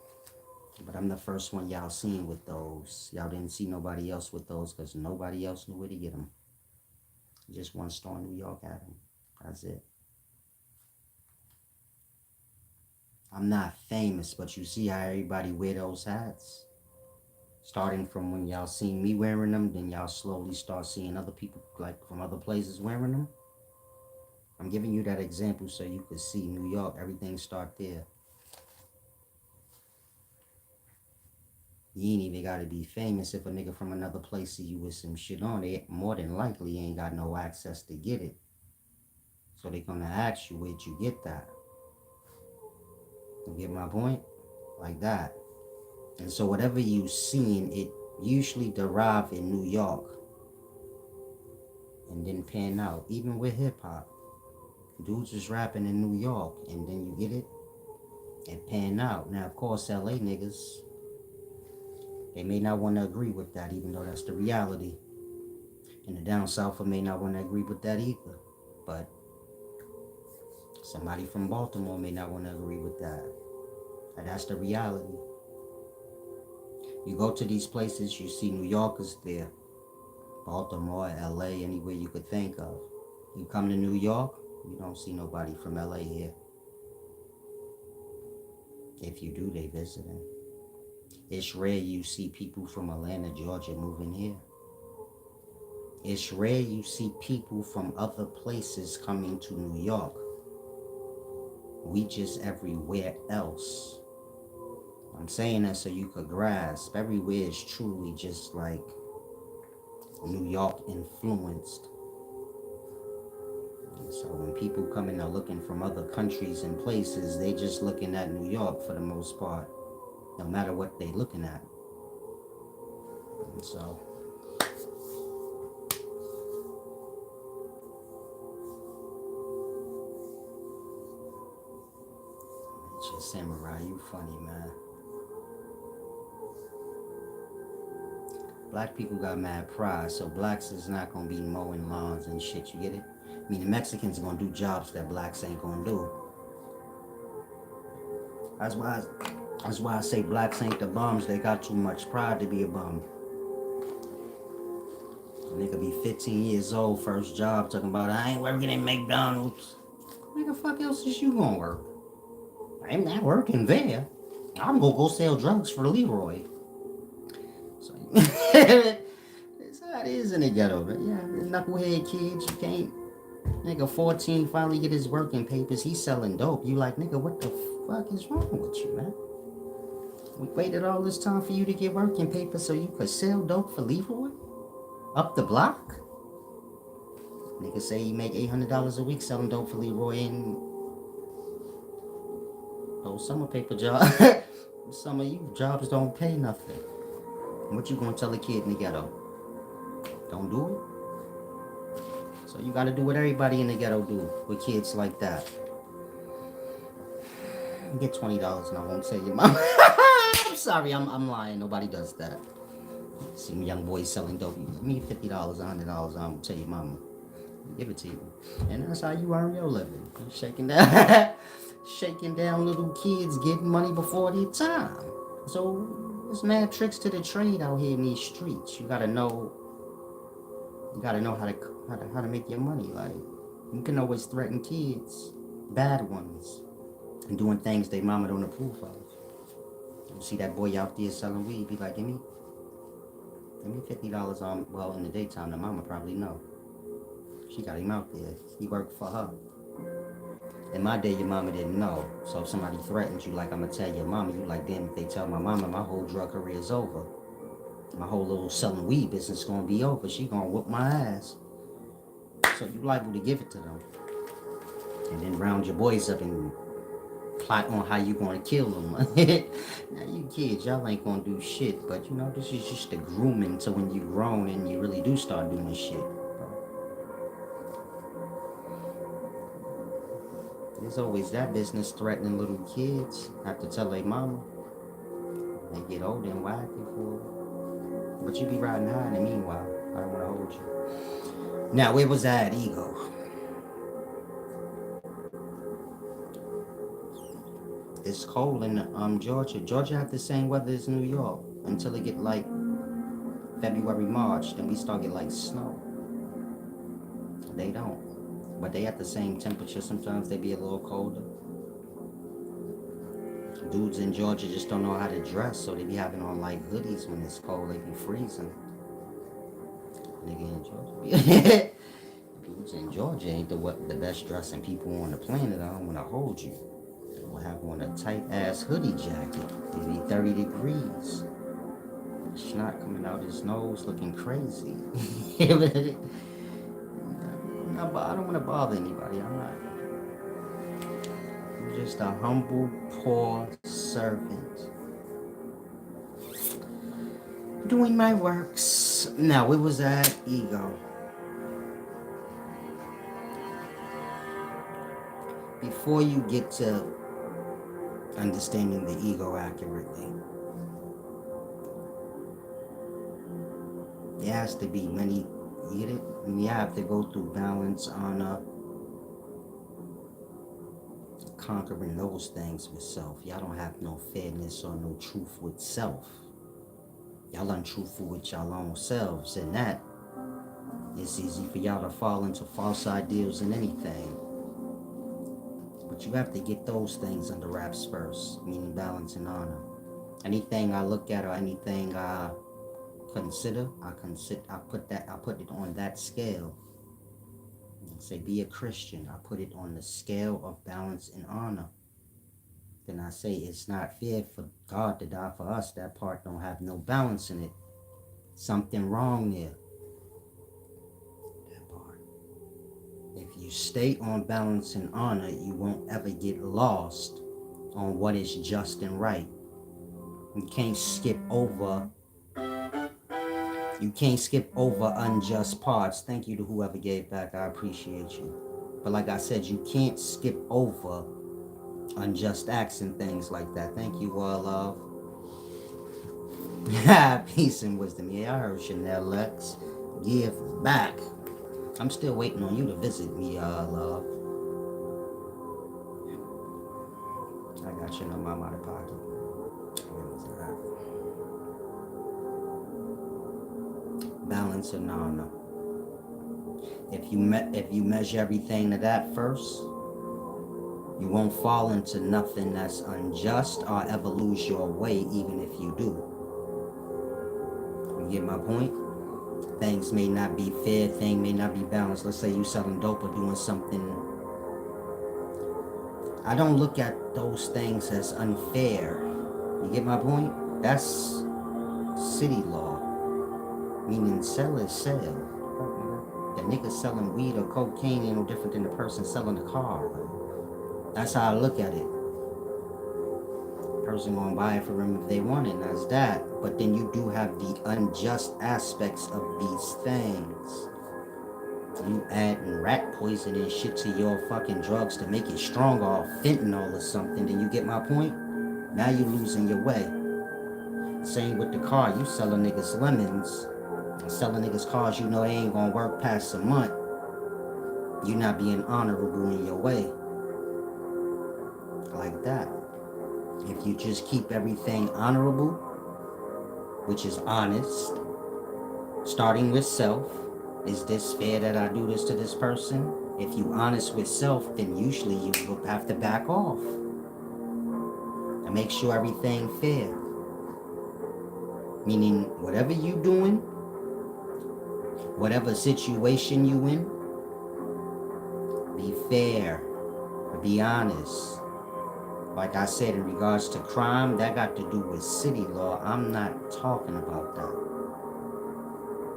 But I'm the first one y'all seen with those. Y'all didn't see nobody else with those because nobody else knew where to get them. Just one store in New York had them. That's it. I'm not famous, but you see how everybody wear those hats? Starting from when y'all seen me wearing them, then y'all slowly start seeing other people like from other places wearing them. I'm giving you that example so you could see New York, everything start there. You ain't even gotta be famous. If a nigga from another place see you with some shit on, they more than likely ain't got no access to get it. So they gonna ask you, where'd you get that? You get my point? Like that. And so whatever you seen, it usually derive in New York and then pan out. Even with hip hop, dudes is rapping in New York and then you get it and pan out. Now, of course, LA niggas, they may not want to agree with that, even though that's the reality. And the down south may not want to agree with that either. But somebody from Baltimore may not want to agree with that. And that's the reality. You go to these places, you see New Yorkers there. Baltimore, LA, anywhere you could think of. You come to New York, you don't see nobody from LA here. If you do, they visiting. It's rare you see people from Atlanta, Georgia moving here. It's rare you see people from other places coming to New York. We just everywhere else. I'm saying that so you could grasp. Everywhere is truly just like New York influenced. And so when people come in, they're looking from other countries and places, they just looking at New York for the most part, no matter what they looking at. And so it's just Samurai, you funny, man. Black people got mad pride, so blacks is not gonna be mowing lawns and shit, you get it? I mean, the Mexicans are gonna do jobs that blacks ain't gonna do. That's why I say blacks ain't the bums. They got too much pride to be a bum. A nigga be 15 years old, first job, talking about, I ain't working at McDonald's. Where the fuck else is you gonna work? I'm not working there. I'm gonna go sell drugs for Leroy. So, that's how it is in the ghetto, but yeah, knucklehead kids, you can't. Nigga 14 finally get his working papers, he's selling dope. You like, nigga, what the fuck is wrong with you, man? We waited all this time for you to get working papers so you could sell dope for Leroy? Up the block? Niggas say he make $800 a week selling dope for Leroy and those summer paper jobs. Some of you jobs don't pay nothing. What you gonna tell a kid in the ghetto? Don't do it? So you gotta do what everybody in the ghetto do with kids like that. Get $20 and I won't tell your mom. I'm sorry, I'm lying. Nobody does that. See young boys selling dope. Give me $50, $100. I'm gonna tell your mama. Give it to you. And that's how you earn your living. Shaking down, shaking down little kids getting money before their time. So there's mad tricks to the trade out here in these streets. You gotta know. You gotta know how to make your money. Like you can always threaten kids, bad ones, and doing things they mama don't approve of. You see that boy out there selling weed, be like, give me $50 on. Well, in the daytime, the mama probably know. She got him out there. He worked for her. In my day, your mama didn't know. So if somebody threatens you, like I'm gonna tell your mama, you like, damn, if they tell my mama, my whole drug career is over. My whole little selling weed business gonna be over. She gonna whoop my ass. So you liable to give it to them. And then round your boys up and plot on how you gonna kill them. Now you kids, y'all ain't gonna do shit. But you know, this is just the grooming to when you grown and you really do start doing shit. There's always that business threatening little kids. Have to tell their mama. They get older and wacky for it. But you be riding high in the meanwhile. I don't want to hold you. Now, where was that ego? It's cold in Georgia. Georgia have the same weather as New York until it get like February, March. Then we start get like snow. They don't. But they at the same temperature. Sometimes they be a little colder. Dudes in Georgia just don't know how to dress, so they be having on like hoodies when it's cold. They be freezing. Nigga in Georgia. Dudes in Georgia ain't the best dressing people on the planet. I don't want to hold you. We'll have on a tight ass hoodie jacket. It be 30 degrees. Snot coming out his nose, looking crazy. I don't want to bother anybody. I'm just a humble, poor servant. Doing my works. Now, it was that ego. Before you get to understanding the ego accurately, there has to be many, you get it? You have to go through balance, honor, conquering those things with self. Y'all don't have no fairness or no truth with self. Y'all untruthful with y'all own selves, and that it's easy for y'all to fall into false ideals and anything. But you have to get those things under wraps first, meaning balance and honor. Anything I look at or anything I consider, I put it on that scale. And say, be a Christian. I put it on the scale of balance and honor. Then I say it's not fair for God to die for us. That part don't have no balance in it. Something wrong there. That part. If you stay on balance and honor, you won't ever get lost on what is just and right. You can't skip over unjust parts. Thank you to whoever gave back. I appreciate you. But like I said, you can't skip over unjust acts and things like that. Thank you, love. Peace and wisdom. Yeah, I heard Chanel Lex. Give back. I'm still waiting on you to visit me, love. I got you, no mom out of pocket. Balance and honor. If you measure everything to that first, you won't fall into nothing that's unjust or ever lose your way, even if you do. You get my point? Things may not be fair, things may not be balanced. Let's say you selling dope or doing something. I don't look at those things as unfair. You get my point? That's city law. Meaning sell is sell. The nigga selling weed or cocaine ain't no different than the person selling a car. That's how I look at it. Person gonna buy it for them if they want it, and that's that. But then you do have the unjust aspects of these things. You adding rat poison and shit to your fucking drugs to make it stronger, or fentanyl or something, then you get my point? Now you losing your way. Same with the car. You selling niggas lemons, selling niggas cars you know they ain't gonna work past a month. You not being honorable in your way. Like that. If you just keep everything honorable, which is honest, starting with self, is this fair that I do this to this person? If you honest with self, then usually you will have to back off and make sure everything fair. Meaning whatever you doing, whatever situation you in, be fair, be honest. Like I said, in regards to crime, that got to do with city law. I'm not talking about that.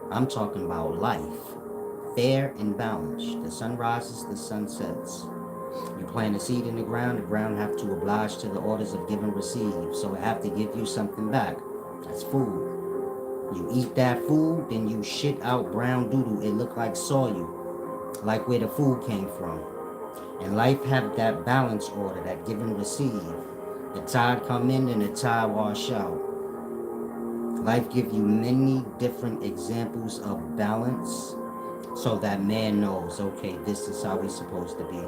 I'm talking about life. Fair and balanced. The sun rises, the sun sets. You plant a seed in the ground have to oblige to the orders of give and receive. So it have to give you something back. That's food. You eat that food, then you shit out brown doodle. It look like soil, like where the food came from. And life have that balance order, that give and receive. The tide come in and the tide wash out. Life give you many different examples of balance so that man knows, okay, this is how we're supposed to be.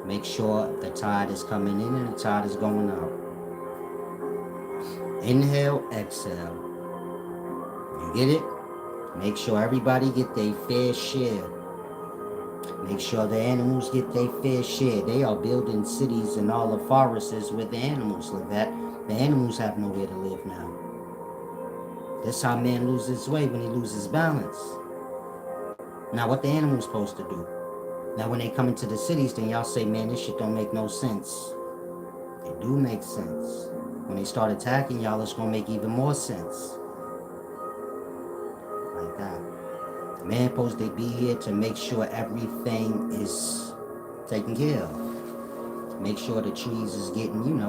Make sure the tide is coming in and the tide is going out. Inhale, exhale. You get it? Make sure everybody get their fair share. Make sure the animals get their fair share. They are building cities and all the forests where the animals live at. The animals have nowhere to live now. That's how man loses his way when he loses balance. Now, what the animals supposed to do? Now, when they come into the cities, then y'all say, man, this shit don't make no sense. It do make sense. When they start attacking y'all, it's gonna make even more sense. Like that. Man supposed to be here to make sure everything is taken care of. Make sure the trees is getting,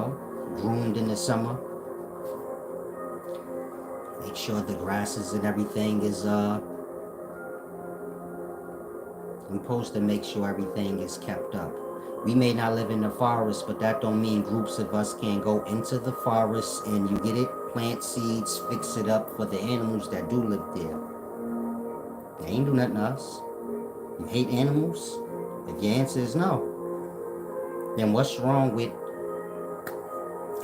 groomed in the summer. Make sure the grasses and everything is we're supposed to make sure everything is kept up. We may not live in the forest, but that don't mean groups of us can't go into the forest and you get it, plant seeds, fix it up for the animals that do live there. They ain't do nothing to us. You hate animals? If your answer is no, then what's wrong with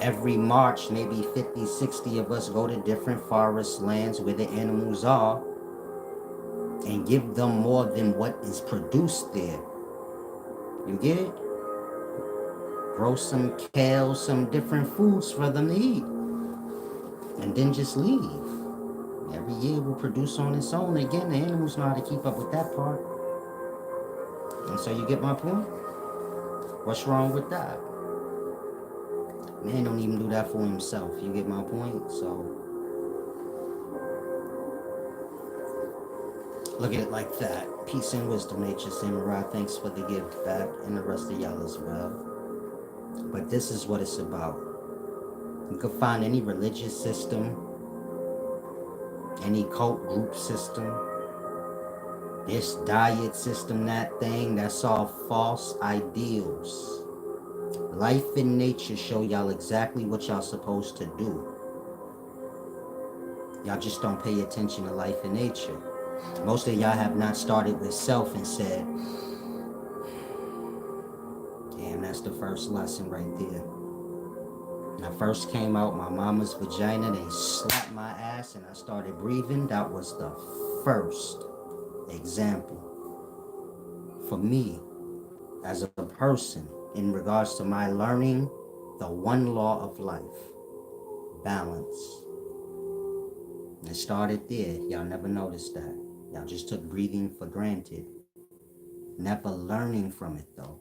every March, maybe 50, 60 of us go to different forest lands where the animals are and give them more than what is produced there. You get it? Grow some kale, some different foods for them to eat. And then just leave. Every year will produce on its own. Again, the animals know how to keep up with that part. And so you get my point? What's wrong with that? Man don't even do that for himself. You get my point? So look at it like that. Peace and wisdom, nature, samurai. Thanks for the gift back, and the rest of y'all as well. But this is what it's about. You can find any religious system, any cult group system, this diet system, that thing, that's all false ideals. Life and nature show y'all exactly what y'all supposed to do. Y'all just don't pay attention to life and nature. Most of y'all have not started with self and said, damn, that's the first lesson right there. When I first came out my mama's vagina, they slapped my ass and I started breathing. That was the first example for me as a person in regards to my learning the one law of life, balance. It started there. Y'all never noticed that. Y'all just took breathing for granted. Never learning from it though.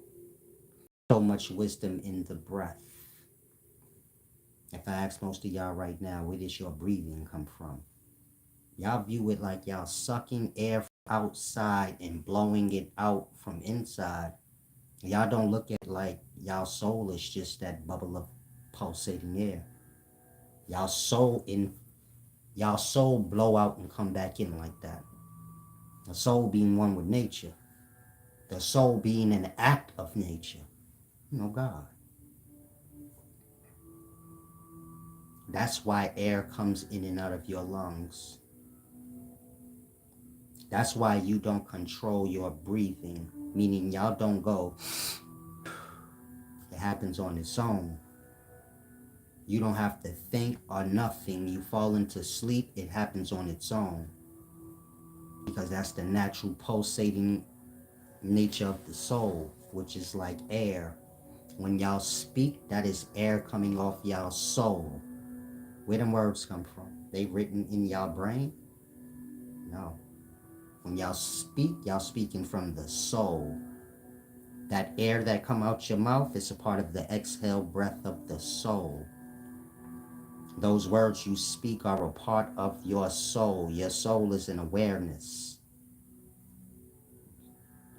So much wisdom in the breath. If I ask most of y'all right now, where does your breathing come from? Y'all view it like y'all sucking air outside and blowing it out from inside, y'all don't look at like y'all soul is just that bubble of pulsating air. Y'all soul in y'all soul blow out and come back in like that. The soul being one with nature. The soul being an act of nature. God. That's why air comes in and out of your lungs. That's why you don't control your breathing, meaning y'all don't go, it happens on its own. You don't have to think or nothing. You fall into sleep, it happens on its own. Because that's the natural pulsating nature of the soul, which is like air. When y'all speak, that is air coming off y'all soul. Where them words come from? They written in y'all brain? No. When y'all speaking from the soul. That air that come out your mouth is a part of the exhale breath of the soul. Those words you speak are a part of your soul. Your soul is an awareness,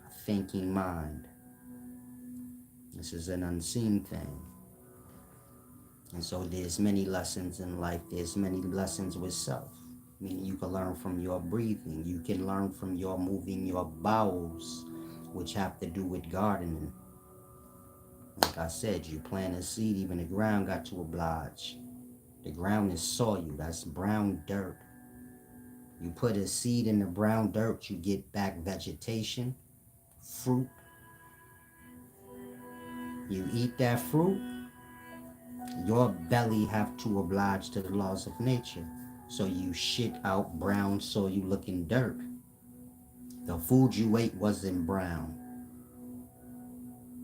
a thinking mind. This is an unseen thing. And so there's many lessons in life. There's many lessons with self. Meaning you can learn from your breathing. You can learn from your moving your bowels, which have to do with gardening. Like I said, you plant a seed, even the ground got to oblige. The ground is soil. That's brown dirt. You put a seed in the brown dirt, you get back vegetation, fruit. You eat that fruit, your belly have to oblige to the laws of nature. So you shit out brown soil looking dirt. The food you ate wasn't brown,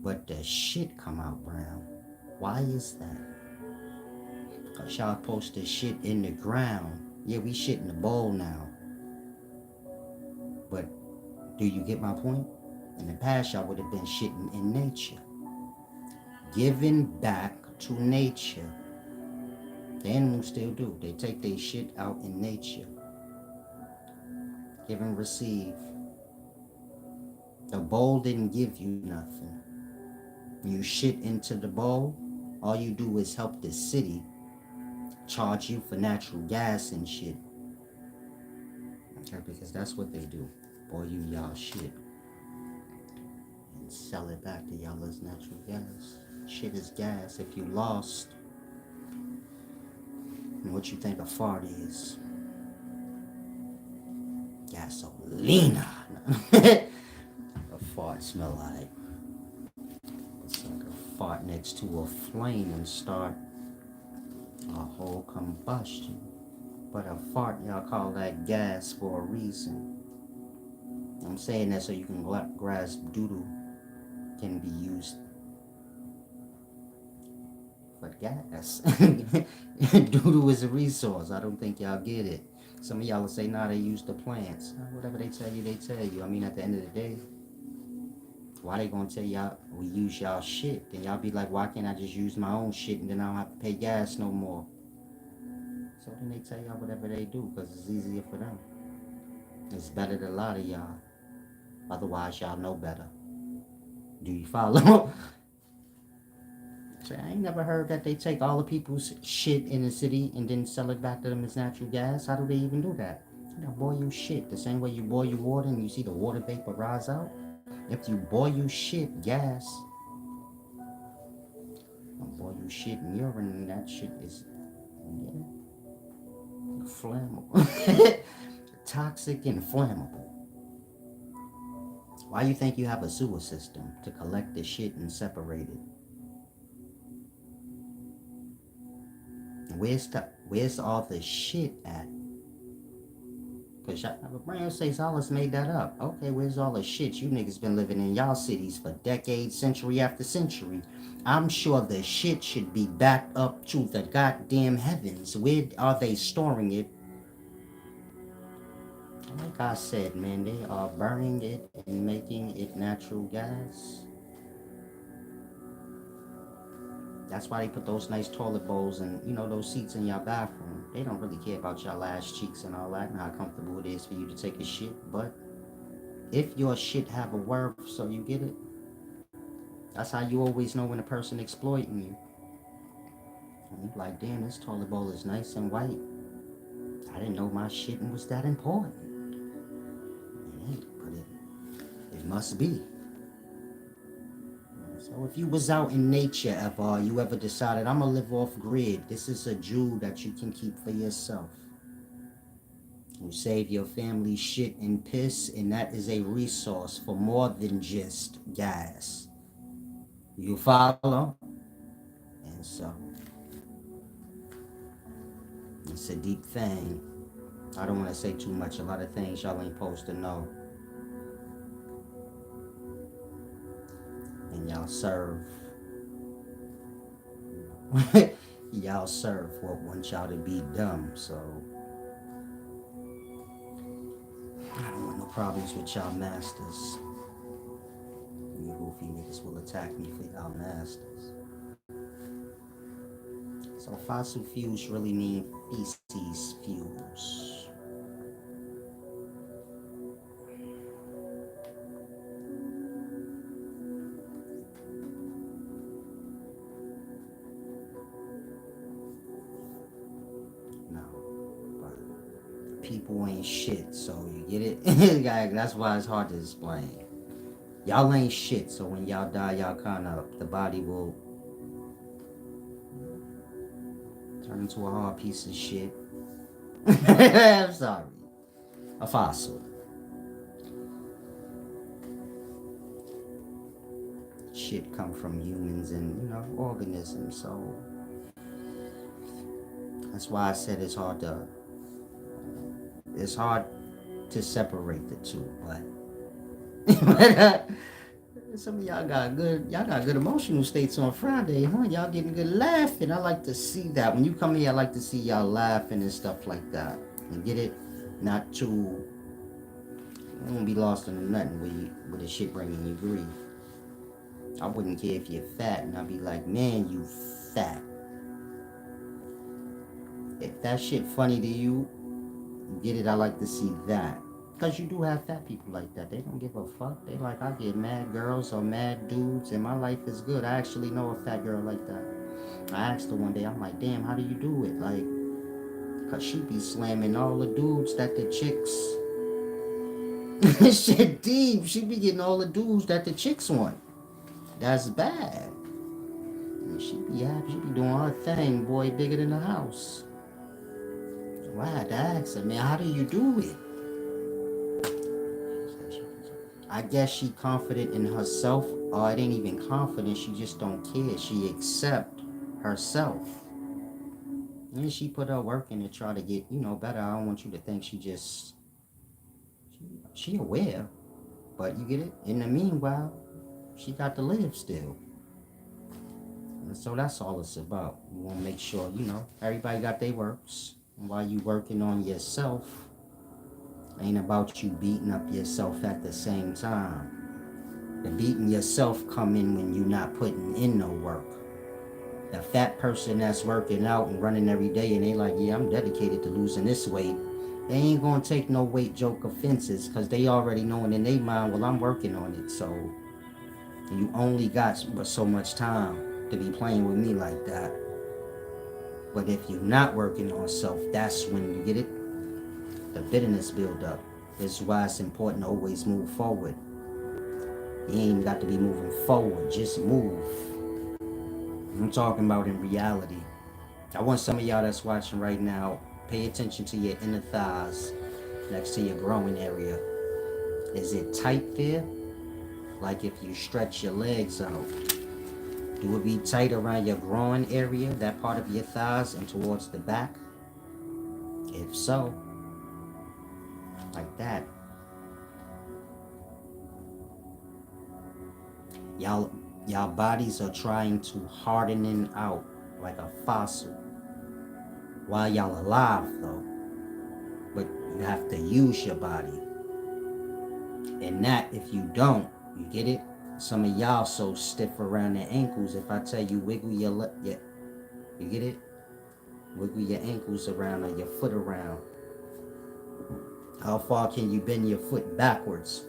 but the shit come out brown. Why is that? Because y'all supposed to shit in the ground. Yeah, we shit in the bowl now. But do you get my point? In the past, y'all would have been shitting in nature. Giving back to nature. The animals still do. They take their shit out in nature. Give and receive. The bowl didn't give you nothing. You shit into the bowl, all you do is help the city charge you for natural gas and shit. Okay, because that's what they do. Boil you y'all shit and sell it back to y'all as natural gas. Shit is gas. If you lost, and what you think a fart is? Gasolina. A fart smell like. It's like a fart next to a flame and start a whole combustion. But a fart, y'all call that gas for a reason. I'm saying that so you can grasp doodle can be used for gas. Doodle is a resource. I don't think y'all get it. Some of y'all will say, nah, they use the plants. Whatever they tell you, they tell you. I mean, at the end of the day, why they gonna tell y'all we use y'all shit? Then y'all be like, why can't I just use my own shit and then I don't have to pay gas no more? So then they tell y'all whatever they do because it's easier for them. It's better than a lot of y'all. Otherwise, y'all know better. Do you follow? So I ain't never heard that they take all the people's shit in the city and then sell it back to them as natural gas. How do they even do that? You know, boil your shit the same way you boil your water and you see the water vapor rise out. If you boil your shit, gas, boil your shit and urine, that shit is flammable. Toxic and flammable. Why you think you have a sewer system? To collect the shit and separate it. Where's all the shit at? Because Brand says Hollis made that up. Okay, where's all the shit you niggas been living in y'all cities for decades, century after century? I'm sure the shit should be backed up to the goddamn heavens. Where are they storing it? Like I said, man, they are burning it and making it natural gas. That's why they put those nice toilet bowls and, those seats in your bathroom. They don't really care about your ass cheeks and all that and how comfortable it is for you to take a shit, but if your shit have a worth, so you get it. That's how you always know when a person exploiting you. And you like, damn, this toilet bowl is nice and white. I didn't know my shit was that important. It ain't, but it must be. So if you was out in nature ever, you ever decided I'm gonna live off grid, this is a jewel that you can keep for yourself. You save your family shit and piss, and that is a resource for more than just gas. You follow? And so it's a deep thing. I don't want to say too much. A lot of things y'all ain't supposed to know. And y'all serve. Y'all serve what wants y'all to be dumb. So I don't want no problems with y'all masters. You goofy niggas will attack me for y'all masters. So fossil fuels really mean feces fuels. No, but people ain't shit, so you get it? That's why it's hard to explain. Y'all ain't shit, so when y'all die, y'all kind of, the body will turn into a hard piece of shit. I'm sorry. A fossil. Shit come from humans and, organisms, so that's why I said it's hard to separate the two, but some of y'all got good emotional states on Friday, huh? Y'all getting good laughing. I like to see that. When you come here, I like to see y'all laughing and stuff like that. You get it? Not too. You won't be lost in nothing with the shit bringing you grief. I wouldn't care if you're fat, and I'd be like, man, you fat. If that shit funny to you, get it? I like to see that. Because you do have fat people like that. They don't give a fuck. They like, I get mad girls or mad dudes, and my life is good. I actually know a fat girl like that. I asked her one day, I'm like, damn, how do you do it? Like, because she be slamming all the dudes that the chicks. Shit deep. She be getting all the dudes that the chicks want. That's bad. And she be happy. She be doing her thing, boy, bigger than the house. So I had to ask her, man, how do you do it? I guess she confident in herself, or it ain't even confident. She just don't care. She accept herself, and she put her work in to try to get better. I don't want you to think she aware, but you get it. In the meanwhile, she got to live still, and so that's all it's about. You want to make sure everybody got their works, and while you working on yourself, ain't about you beating up yourself at the same time. The beating yourself come in when you not putting in no work. The fat person that's working out and running every day and they like, yeah, I'm dedicated to losing this weight. They ain't gonna take no weight joke offenses because they already knowing in their mind, well, I'm working on it. So you only got so much time to be playing with me like that. But if you're not working on self, that's when you get it. The bitterness build up. This is why it's important to always move forward. You ain't got to be moving forward, just move. I'm talking about in reality. I want some of y'all that's watching right now, pay attention to your inner thighs next to your growing area. Is it tight there? Like if you stretch your legs out, do it be tight around your growing area, that part of your thighs and towards the back? If so, like that. Y'all y'all bodies are trying to hardening out like a fossil. While y'all alive though. But you have to use your body. And that if you don't, you get it? Some of y'all so stiff around the ankles. If I tell you wiggle you get it? Wiggle your ankles around or your foot around. How far can you bend your foot backwards?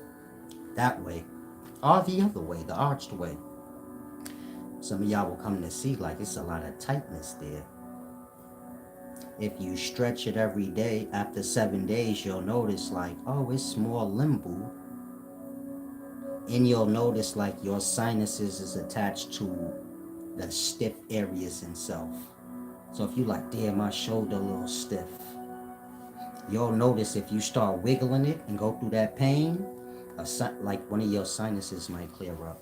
that way, or the other way, the arched way. Some of y'all will come to see like it's a lot of tightness there. If you stretch it every day, after 7 days, you'll notice like, oh, it's more limbo. And you'll notice like your sinuses is attached to the stiff areas in self. So if you like, damn, my shoulder a little stiff, you'll notice if you start wiggling it and go through that pain, like one of your sinuses might clear up.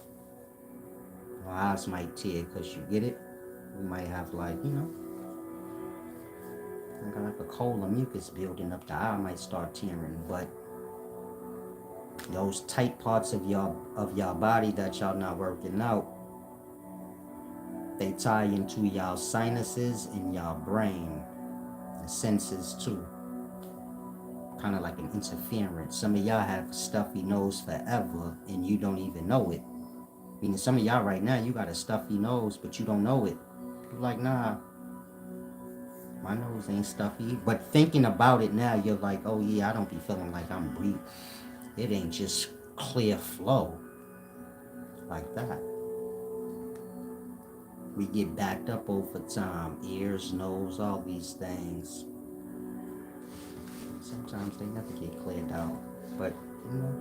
Your eyes might tear because you get it. You might have like, like a cold or mucus building up. The eye might start tearing, but those tight parts of your body that y'all not working out, they tie into y'all sinuses and y'all brain, the senses too. Kind of like an interference. Some of y'all have stuffy nose forever and you don't even know it. Meaning some of y'all right now, you got a stuffy nose, but you don't know it. You're like, nah, my nose ain't stuffy. But thinking about it now, you're like, oh yeah, I don't be feeling like I'm breathing. It ain't just clear flow like that. We get backed up over time. Ears, nose, all these things. Sometimes they never get cleared out. But,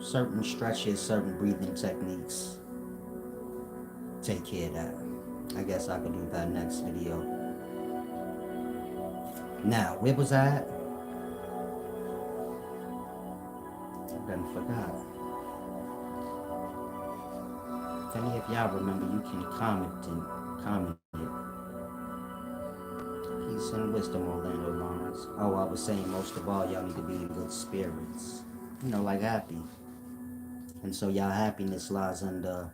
certain stretches, certain breathing techniques take care of that. I guess I could do that next video. Now, where was I at? I done forgot. If any of y'all remember, you can comment it. Peace and wisdom, Orlando Lawrence. Oh, I was saying most of all, y'all need to be in good spirits. Like happy. And so y'all happiness lies under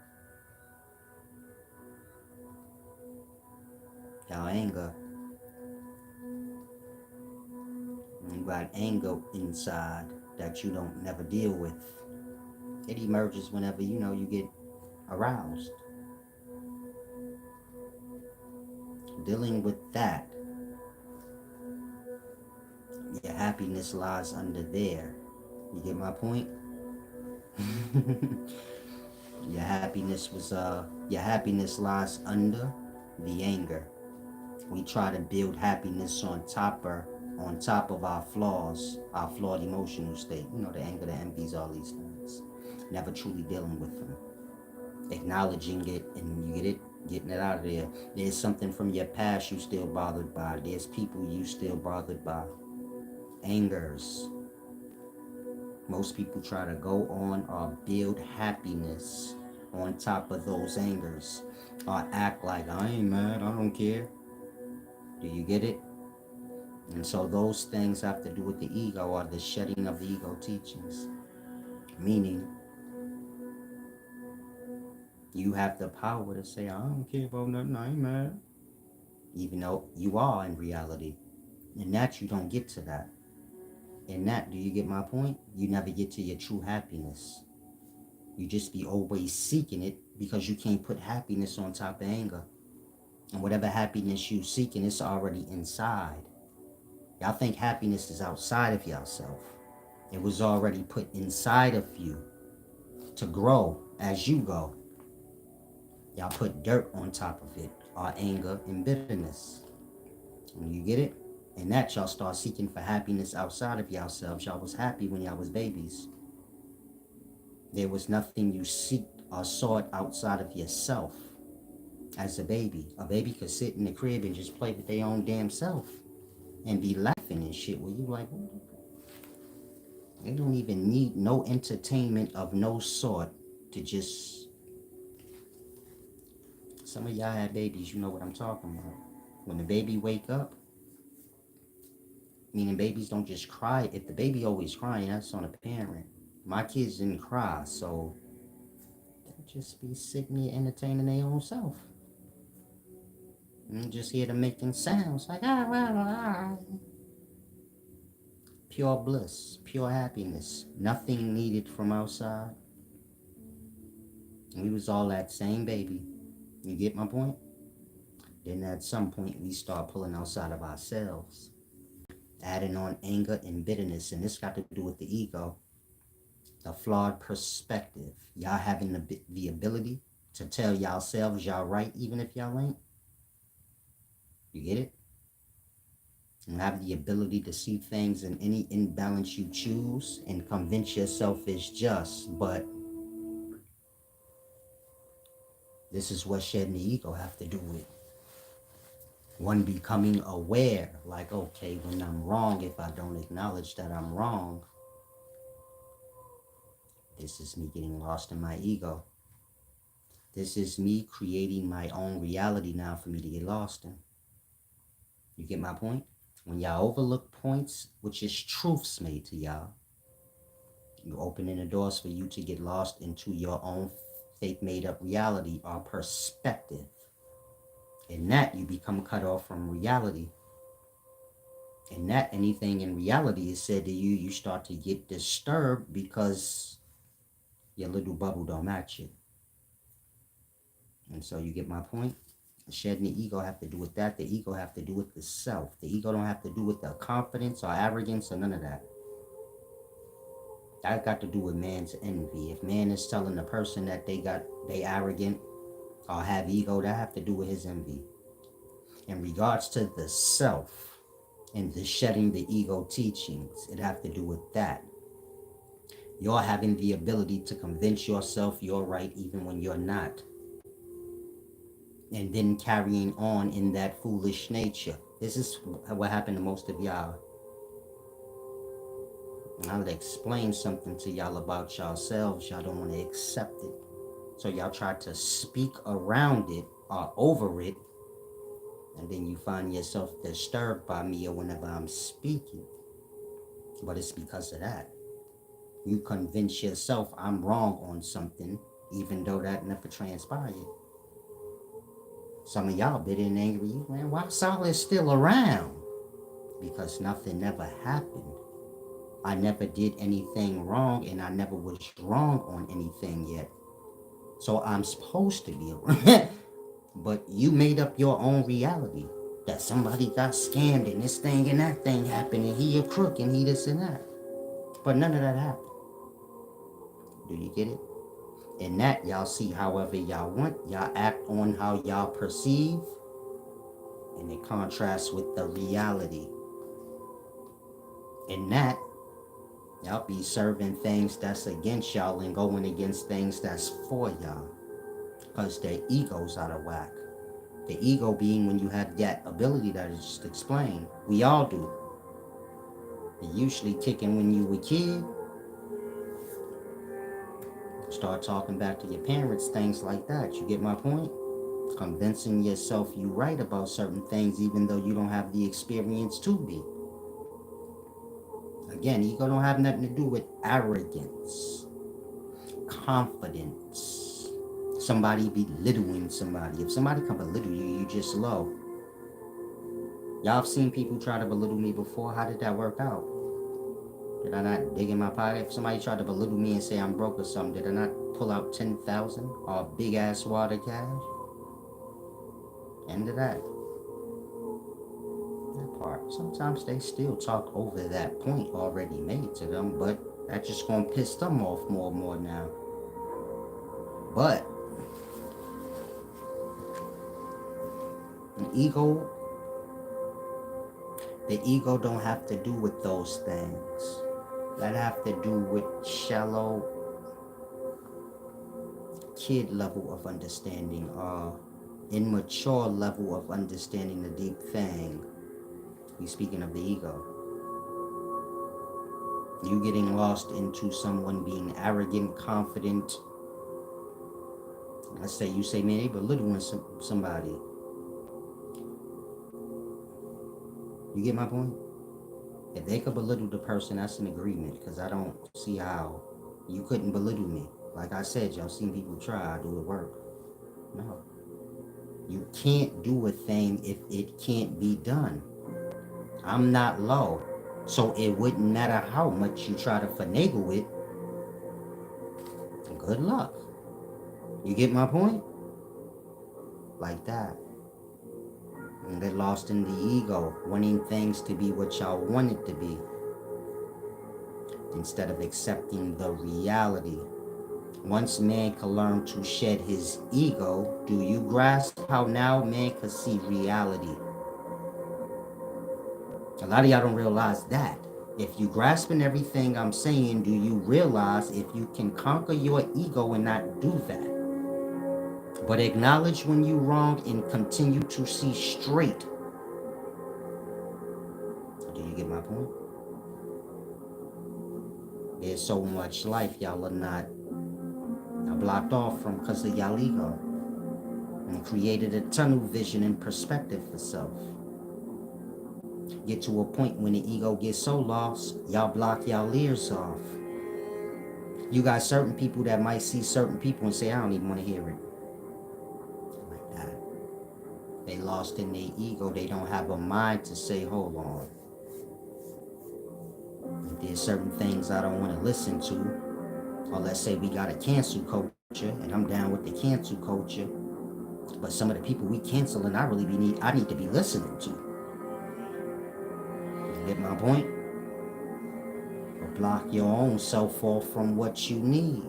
y'all anger. And you got anger inside that you don't never deal with. It emerges whenever you get aroused. Dealing with that, your happiness lies under there. You get my point? Your happiness lies under the anger. We try to build happiness on top of our flaws, our flawed emotional state. The anger, the envies, all these things. Never truly dealing with them. Acknowledging it, and you get it, getting it out of there. There's something from your past you still bothered by. There's people you still bothered by. Angers. Most people try to go on or build happiness on top of those angers, or act like, I ain't mad, I don't care. Do you get it? And so those things have to do with the ego, or the shedding of the ego teachings. Meaning, you have the power to say, I don't care about nothing, I ain't mad. Even though you are in reality. And that you don't get to that. And that, do you get my point? You never get to your true happiness. You just be always seeking it because you can't put happiness on top of anger. And whatever happiness you seeking, it's already inside. Y'all think happiness is outside of yourself. It was already put inside of you to grow as you go. Y'all put dirt on top of it, or anger and bitterness. And you get it? And that y'all start seeking for happiness outside of yourselves. Y'all was happy when y'all was babies. There was nothing you seeked or sought outside of yourself as a baby. A baby could sit in the crib and just play with their own damn self and be laughing and shit. Where you like, they don't even need no entertainment of no sort to just... Some of y'all had babies, you know what I'm talking about. When the baby wake up, meaning babies don't just cry. If the baby always crying, that's on a parent. My kids didn't cry, so they'll just be sitting here entertaining their own self. And you just hear them making sounds like, ah, ah, ah. Pure bliss, pure happiness. Nothing needed from outside. We was all that same baby. You get my point? Then at some point we start pulling outside of ourselves, adding on anger and bitterness, and this got to do with the ego. The flawed perspective. Y'all having the ability to tell y'allselves y'all right even if y'all ain't. You get it? And have the ability to see things in any imbalance you choose and convince yourself it's just. But this is what shedding the ego have to do with. One becoming aware, like, okay, when I'm wrong, if I don't acknowledge that I'm wrong, this is me getting lost in my ego. This is me creating my own reality now for me to get lost in. You get my point? When y'all overlook points, which is truths made to y'all, you're opening the doors for you to get lost into your own fake made up reality or perspective. In that, you become cut off from reality. In that, anything in reality is said to you, you start to get disturbed because your little bubble don't match it. And so you get my point? Shedding the ego have to do with that. The ego have to do with the self. The ego don't have to do with the confidence or arrogance or none of that. That got to do with man's envy. If man is telling the person that they arrogant or have ego, that have to do with his envy. In regards to the self and the shedding the ego teachings, it have to do with that. You're having the ability to convince yourself you're right even when you're not. And then carrying on in that foolish nature. This is what happened to most of y'all. And I'll explain something to y'all about yourselves. Y'all don't want to accept it. So y'all try to speak around it or over it. And then you find yourself disturbed by me or whenever I'm speaking. But it's because of that. You convince yourself I'm wrong on something, even though that never transpired. Some of y'all bitter and angry. Man, why Solid still around? Because nothing never happened. I never did anything wrong, and I never was wrong on anything yet. So I'm supposed to be around. But you made up your own reality. That somebody got scammed and this thing and that thing happened and he a crook and he this and that. But none of that happened. Do you get it? In that, y'all see however y'all want. Y'all act on how y'all perceive. And it contrasts with the reality. In that, y'all be serving things that's against y'all and going against things that's for y'all. Because their ego's out of whack. The ego being when you have that ability that I just explained. We all do. It usually kicking when you were a kid. Start talking back to your parents, things like that. You get my point? Convincing yourself you right about certain things even though you don't have the experience to be. Again, ego don't have nothing to do with arrogance, confidence, somebody belittling somebody. If somebody can belittle you, you just low. Y'all have seen people try to belittle me before. How did that work out? Did I not dig in my pocket? If somebody tried to belittle me and say I'm broke or something, did I not pull out 10,000 or a big ass wad of cash? End of that. That part. Sometimes they still talk over that point already made to them, but that's just gonna piss them off more and more now. But the ego don't have to do with those things. That have to do with shallow kid level of understanding or immature level of understanding the deep thing. We speaking of the ego. You getting lost into someone being arrogant, confident. Let's say you say, man, they belittling somebody. You get my point? If they could belittle the person, that's an agreement. Because I don't see how you couldn't belittle me. Like I said, y'all seen people try, do it work. No. You can't do a thing if it can't be done. I'm not low. So it wouldn't matter how much you try to finagle it. Good luck. You get my point? Like that. And get lost in the ego, wanting things to be what y'all want it to be. instead of accepting the reality. Once man can learn to shed his ego, do you grasp how now man can see reality? A lot of y'all don't realize that. If you grasping everything I'm saying, do you realize if you can conquer your ego and not do that, but acknowledge when you wrong and continue to see straight? Do you get my point? There's so much life y'all are not blocked off from because of y'all ego, and created a tunnel vision and perspective for self. Get to a point when the ego gets so lost, y'all block y'all ears off. You got certain people that might see certain people and say, I don't even want to hear it. Like that. They lost in their ego. They don't have a mind to say, hold on. There's certain things I don't want to listen to. Or let's say we got a cancel culture, and I'm down with the cancel culture. But some of the people we canceling, I need to be listening to. You get my point? Or block your own self off from what you need.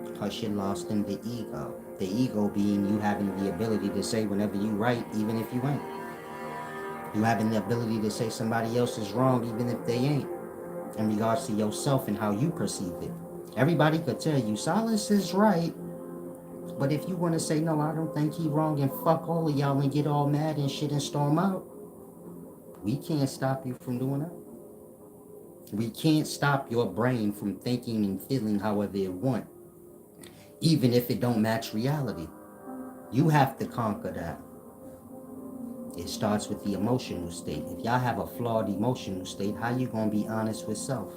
Because you're lost in the ego. The ego being you having the ability to say whenever you right, even if you ain't. You having the ability to say somebody else is wrong, even if they ain't. In regards to yourself and how you perceive it. Everybody could tell you, Silas is right. But if you want to say, no, I don't think he wrong, and fuck all of y'all and get all mad and shit and storm out, we can't stop you from doing that. We can't stop your brain from thinking and feeling however it want, even if it don't match reality. You have to conquer that. It starts with the emotional state. If y'all have a flawed emotional state, how you gonna be honest with self?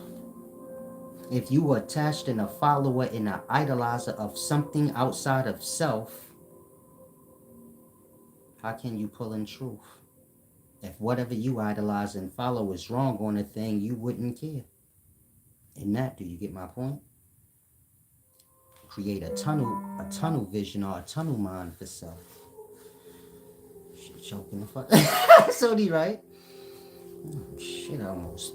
If you are attached and a follower and an idolizer of something outside of self, how can you pull in truth? If whatever you idolize and follow is wrong on a thing, you wouldn't care. And that, do you get my point? Create a tunnel vision or a tunnel mind for self. Shit, choking the fuck. Sody, right? Oh, shit, I almost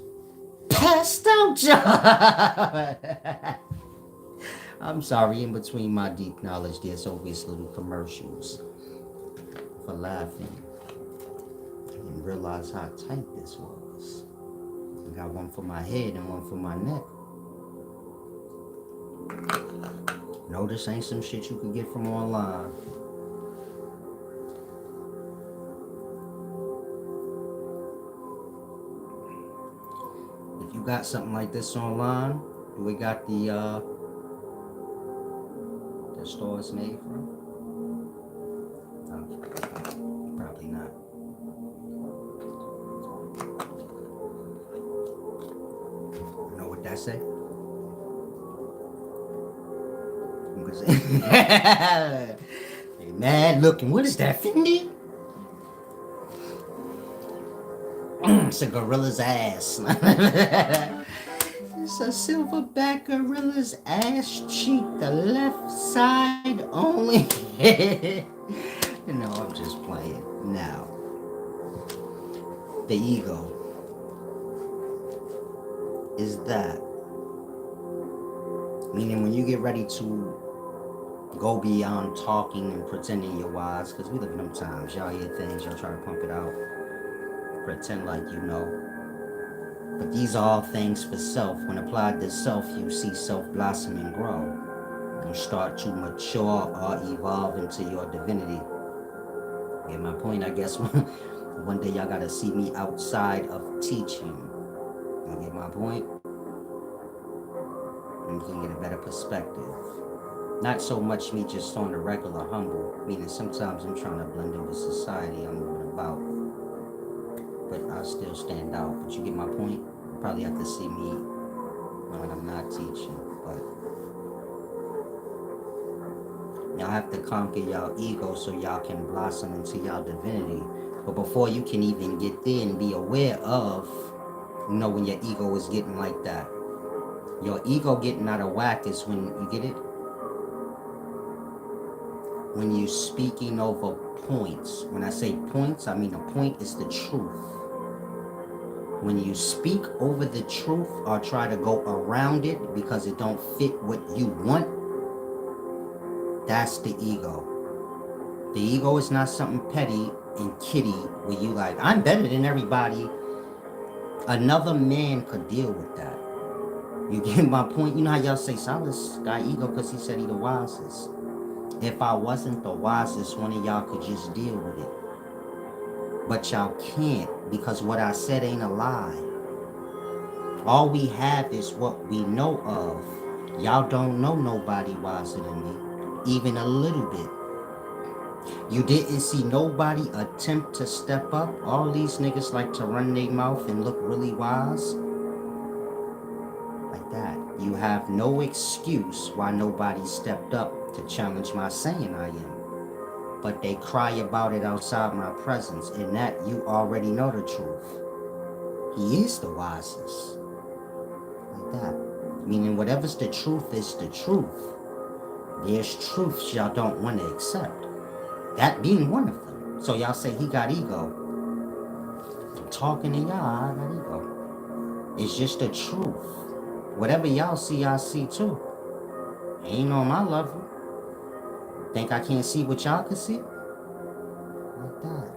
passed out, John. I'm sorry, in between my deep knowledge, there's always little commercials for laughing. I didn't realize how tight this was. I got one for my head and one for my neck. No, this ain't some shit you can get from online. If you got something like this online, do we got the store it's made from? Probably not. You know what that say? Hey, mad looking. What is that, Fendi? It's a gorilla's ass. It's a silverback gorilla's ass cheek, the left side only. No, I'm just playing. Now, the ego is that. Meaning when you get ready to go beyond talking and pretending you're wise, because we live in them times. Y'all hear things, y'all try to pump it out. Pretend like you know. But these are all things for self. When applied to self, you see self blossom and grow. You start to mature or evolve into your divinity. Get my point? I guess one day y'all gotta see me outside of teaching. You get my point? And you can get a better perspective. Not so much me just on the regular humble, meaning sometimes I'm trying to blend in with society I'm moving about. But I still stand out. But you get my point? You probably have to see me when I'm not teaching. But y'all have to conquer y'all ego so y'all can blossom into y'all divinity. But before you can even get there and be aware of, when your ego is getting like that. Your ego getting out of whack is when, you get it? When you're speaking over points. When I say points, I mean a point is the truth. When you speak over the truth or try to go around it because it don't fit what you want, that's the ego. The ego is not something petty and kitty where you like, I'm better than everybody. Another man could deal with that. You get my point? You know how y'all say Silas got ego because he said he the wisest. If I wasn't the wisest, one of y'all could just deal with it. But y'all can't because what I said ain't a lie. All we have is what we know of. Y'all don't know nobody wiser than me, even a little bit. You didn't see nobody attempt to step up. All these niggas like to run their mouth and look really wise. Like that. You have no excuse why nobody stepped up to challenge my saying I am. But they cry about it outside my presence. In that, you already know the truth. He is the wisest. Like that. Meaning whatever's the truth is the truth. There's truths y'all don't want to accept. That being one of them. So y'all say he got ego. I'm talking to y'all, I got ego. It's just the truth. Whatever y'all see, I see too. Ain't on my level. Think I can't see what y'all can see? Like that.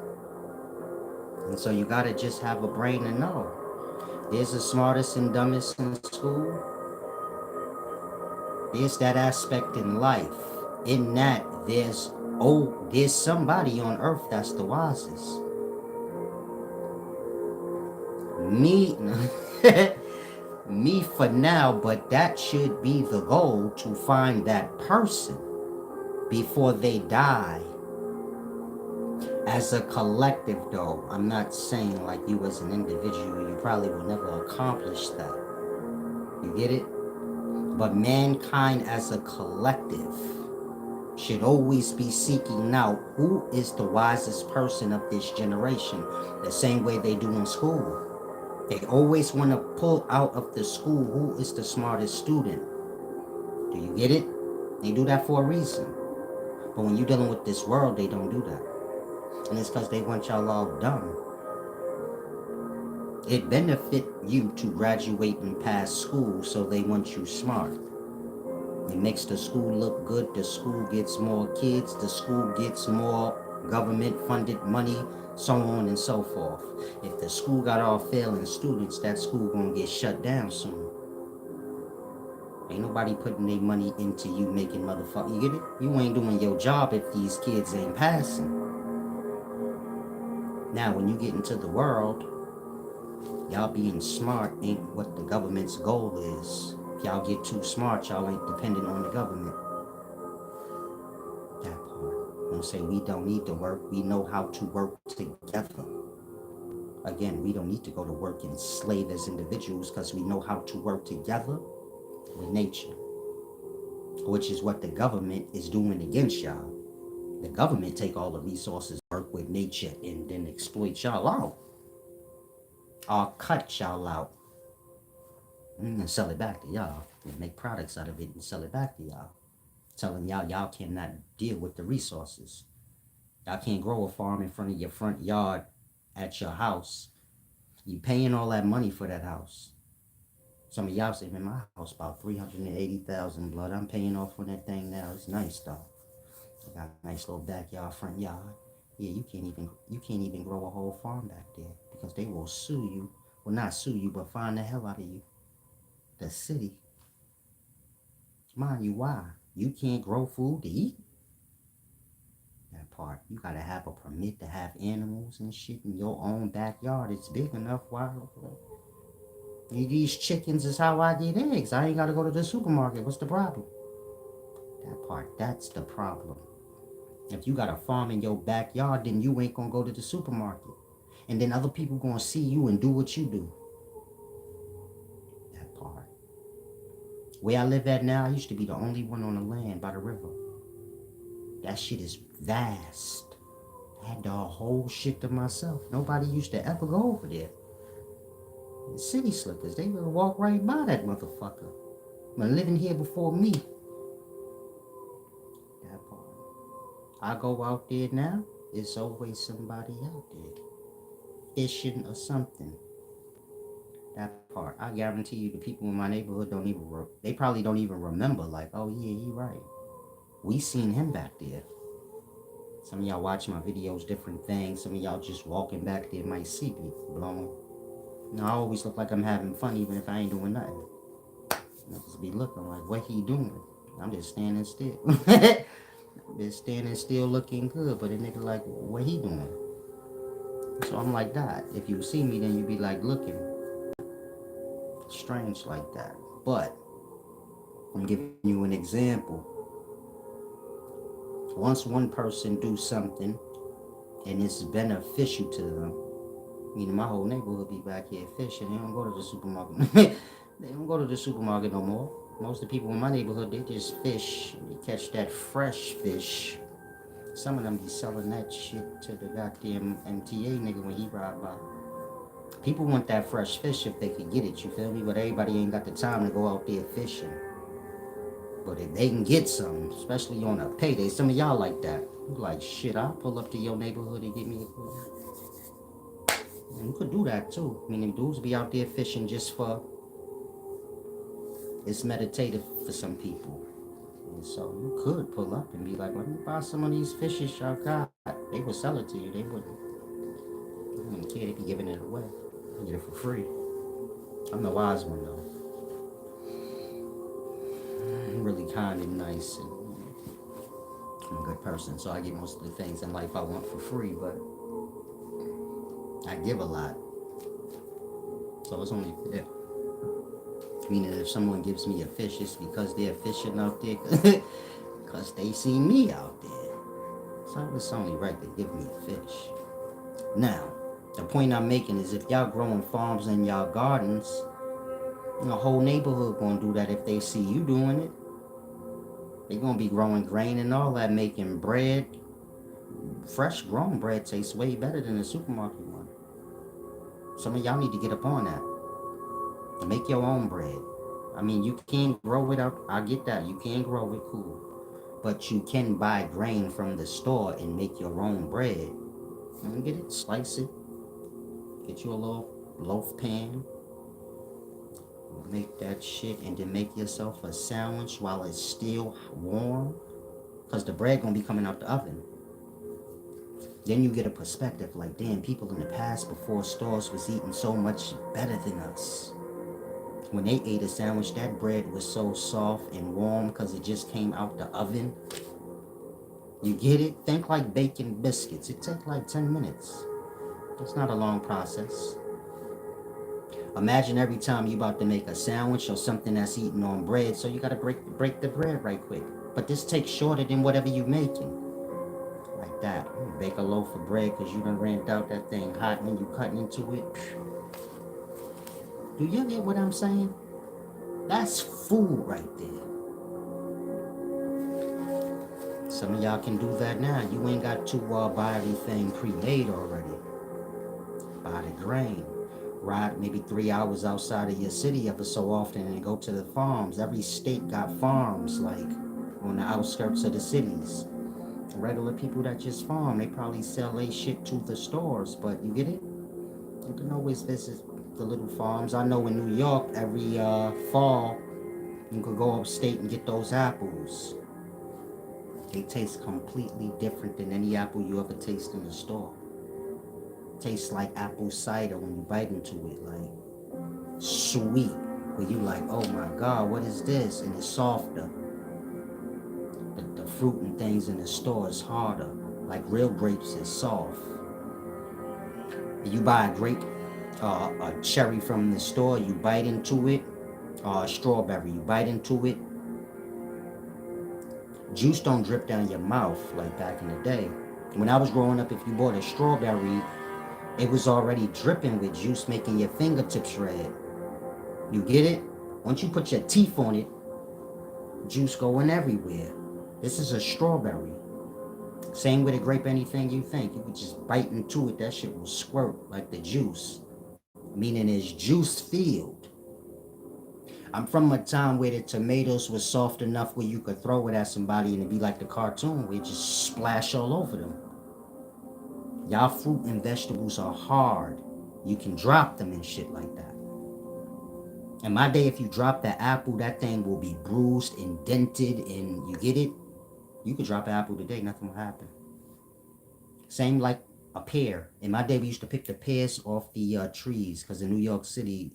And so you gotta just have a brain to know. There's the smartest and dumbest in school. There's that aspect in life. In that, there's somebody on earth that's the wisest. Me, me for now, but that should be the goal to find that person before they die. As a collective, though, I'm not saying like you as an individual, you probably will never accomplish that. You get it? But mankind as a collective should always be seeking out who is the wisest person of this generation, the same way they do in school. They always want to pull out of the school who is the smartest student. Do you get it? They do that for a reason. But when you're dealing with this world, they don't do that. And it's because they want y'all all dumb. It benefit you to graduate and pass school, so they want you smart. It makes the school look good. The school gets more kids. The school gets more government funded money, so on and so forth. If the school got all failing students, that school gonna get shut down soon. Ain't nobody putting their money into you making motherfucker. You get it? You ain't doing your job if these kids ain't passing. Now, when you get into the world, y'all being smart ain't what the government's goal is. If y'all get too smart, y'all ain't dependent on the government. That part. Don't say we don't need to work. We know how to work together. Again, we don't need to go to work and slave as individuals because we know how to work together with nature, which is what the government is doing against y'all. The government take all the resources, work with nature, and then exploit y'all out. Or cut y'all out and sell it back to y'all. And make products out of it and sell it back to y'all. Telling y'all cannot deal with the resources. Y'all can't grow a farm in front of your front yard at your house. You paying all that money for that house. Some of y'all say, man, my house about 380,000 blood. I'm paying off on that thing now. It's nice though. I got a nice little backyard, front yard. Yeah, you can't even grow a whole farm back there because they will sue you. Well, not sue you, but fine the hell out of you. The city. Mind you, why? You can't grow food to eat. That part. You gotta have a permit to have animals and shit in your own backyard. It's big enough. Why? These chickens is how I get eggs. I ain't gotta go to the supermarket. What's the problem? That part. That's the problem. If you got a farm in your backyard, then you ain't gonna go to the supermarket. And then other people gonna see you and do what you do. That part. Where I live at now, I used to be the only one on the land by the river. That shit is vast. I had the whole shit to myself. Nobody used to ever go over there. The city slickers, they would walk right by that motherfucker. Been living here before me. That part. I go out there now, it's always somebody out there. Fishing or something. That part. I guarantee you, the people in my neighborhood don't even. They probably don't even remember. Like, oh yeah, you right. We seen him back there. Some of y'all watch my videos, different things. Some of y'all just walking back there might see me blowing. You know, I always look like I'm having fun, even if I ain't doing nothing. Niggas be looking like, what he doing? I'm just standing still. Just standing still looking good, but a nigga like, what he doing? So I'm like that. If you see me, then you be like looking strange like that. But I'm giving you an example. Once one person do something and it's beneficial to them, meaning my whole neighborhood be back here fishing. They don't go to the supermarket. They don't go to the supermarket no more. Most of the people in my neighborhood, they just fish. They catch that fresh fish. Some of them be selling that shit to the goddamn MTA nigga when he ride by. People want that fresh fish if they can get it, you feel me? But everybody ain't got the time to go out there fishing. But if they can get some, especially on a payday, some of y'all like that. You like, shit, I'll pull up to your neighborhood and get me a. And you could do that too. Meaning dudes be out there fishing just for, it's meditative for some people. And so you could pull up and be like, let me buy some of these fishes y'all got. They would sell it to you. They wouldn't care. They be giving it away. You get it for free. I'm the wise one though. I'm really kind and nice, and I'm a good person. So I get most of the things in life I want for free, but I give a lot. So it's only fair. Meaning if someone gives me a fish, it's because they're fishing out there, because they see me out there. So it's only right to give me a fish. Now, the point I'm making is if y'all growing farms in y'all gardens, the whole neighborhood gonna do that if they see you doing it. They gonna be growing grain and all that, making bread. Fresh grown bread tastes way better than the supermarket one. Some of y'all need to get up on that. Make your own bread. I mean, you can't grow it out. I get that. You can grow it, cool. But you can buy grain from the store and make your own bread. And get it, slice it, get you a little loaf pan, make that shit, and then make yourself a sandwich while it's still warm. Because the bread gonna be coming out the oven. Then you get a perspective like, damn, people in the past before stores was eating so much better than us. When they ate a sandwich, that bread was so soft and warm because it just came out the oven. You get it? Think like baking biscuits. It takes like 10 minutes. It's not a long process. Imagine every time you about to make a sandwich or something that's eaten on bread, so you gotta break the bread right quick. But this takes shorter than whatever you making. Like that. You bake a loaf of bread because you done ran out that thing hot when you cutting into it. Do you get what I'm saying? That's food right there. Some of y'all can do that now. You ain't got to buy everything pre-made already. Buy the grain. Ride maybe 3 hours outside of your city every so often and go to the farms. Every state got farms like on the outskirts of the cities. Regular people that just farm, they probably sell their shit to the stores, but you get it? You can always visit the little farms. I know in New York, every fall, you can go upstate and get those apples. They taste completely different than any apple you ever taste in the store. Tastes like apple cider when you bite into it, like sweet. Where you like, oh my God, what is this? And it's softer. The fruit and things in the store is harder. Like real grapes is soft. You buy a grape, a cherry from the store, you bite into it, a strawberry, you bite into it. Juice don't drip down your mouth like back in the day. When I was growing up, if you bought a strawberry, it was already dripping with juice, making your fingertips red. You get it? Once you put your teeth on it, juice going everywhere. This is a strawberry. Same with a grape, anything you think. You could just bite into it, that shit will squirt like the juice. Meaning it's juice filled. I'm from a time where the tomatoes was soft enough where you could throw it at somebody and it'd be like the cartoon where it just splash all over them. Y'all fruit and vegetables are hard. You can drop them and shit like that. In my day, if you drop the apple, that thing will be bruised, indented, and you get it. You could drop an apple today, nothing will happen. Same like a pear. In my day, we used to pick the pears off the trees because in New York City,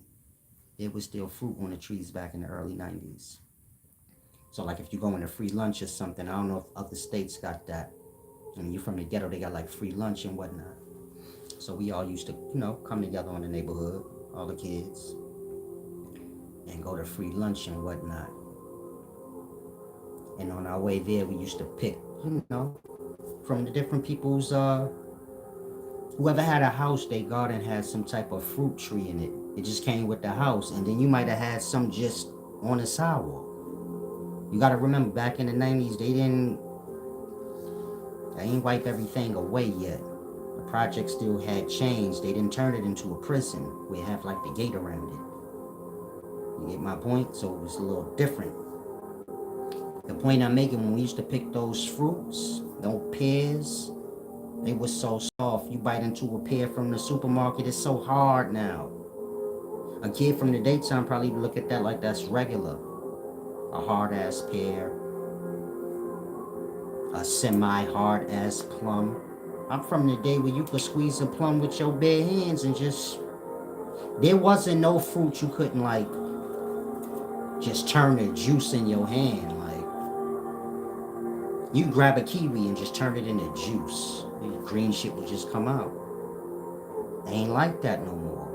there was still fruit on the trees back in the early 90s. So like if you go in a free lunch or something, I don't know if other states got that. I mean, you're from the ghetto, they got like free lunch and whatnot. So we all used to, come together in the neighborhood, all the kids, and go to free lunch and whatnot. And on our way there, we used to pick, from the different people's, whoever had a house, their garden had some type of fruit tree in it. It just came with the house. And then you might have had some just on the sidewalk. You got to remember, back in the 90s, they ain't wipe everything away yet. The project still had changed. They didn't turn it into a prison where it had like the gate around it. You get my point? So it was a little different. The point I'm making, when we used to pick those fruits, those pears, they were so soft. You bite into a pear from the supermarket, it's so hard now. A kid from the daytime probably look at that like that's regular. A hard ass pear, a semi-hard ass plum. I'm from the day where you could squeeze a plum with your bare hands and just, there wasn't no fruit you couldn't like just turn the juice in your hand. Like, you grab a kiwi and just turn it into juice. The green shit would just come out. They ain't like that no more.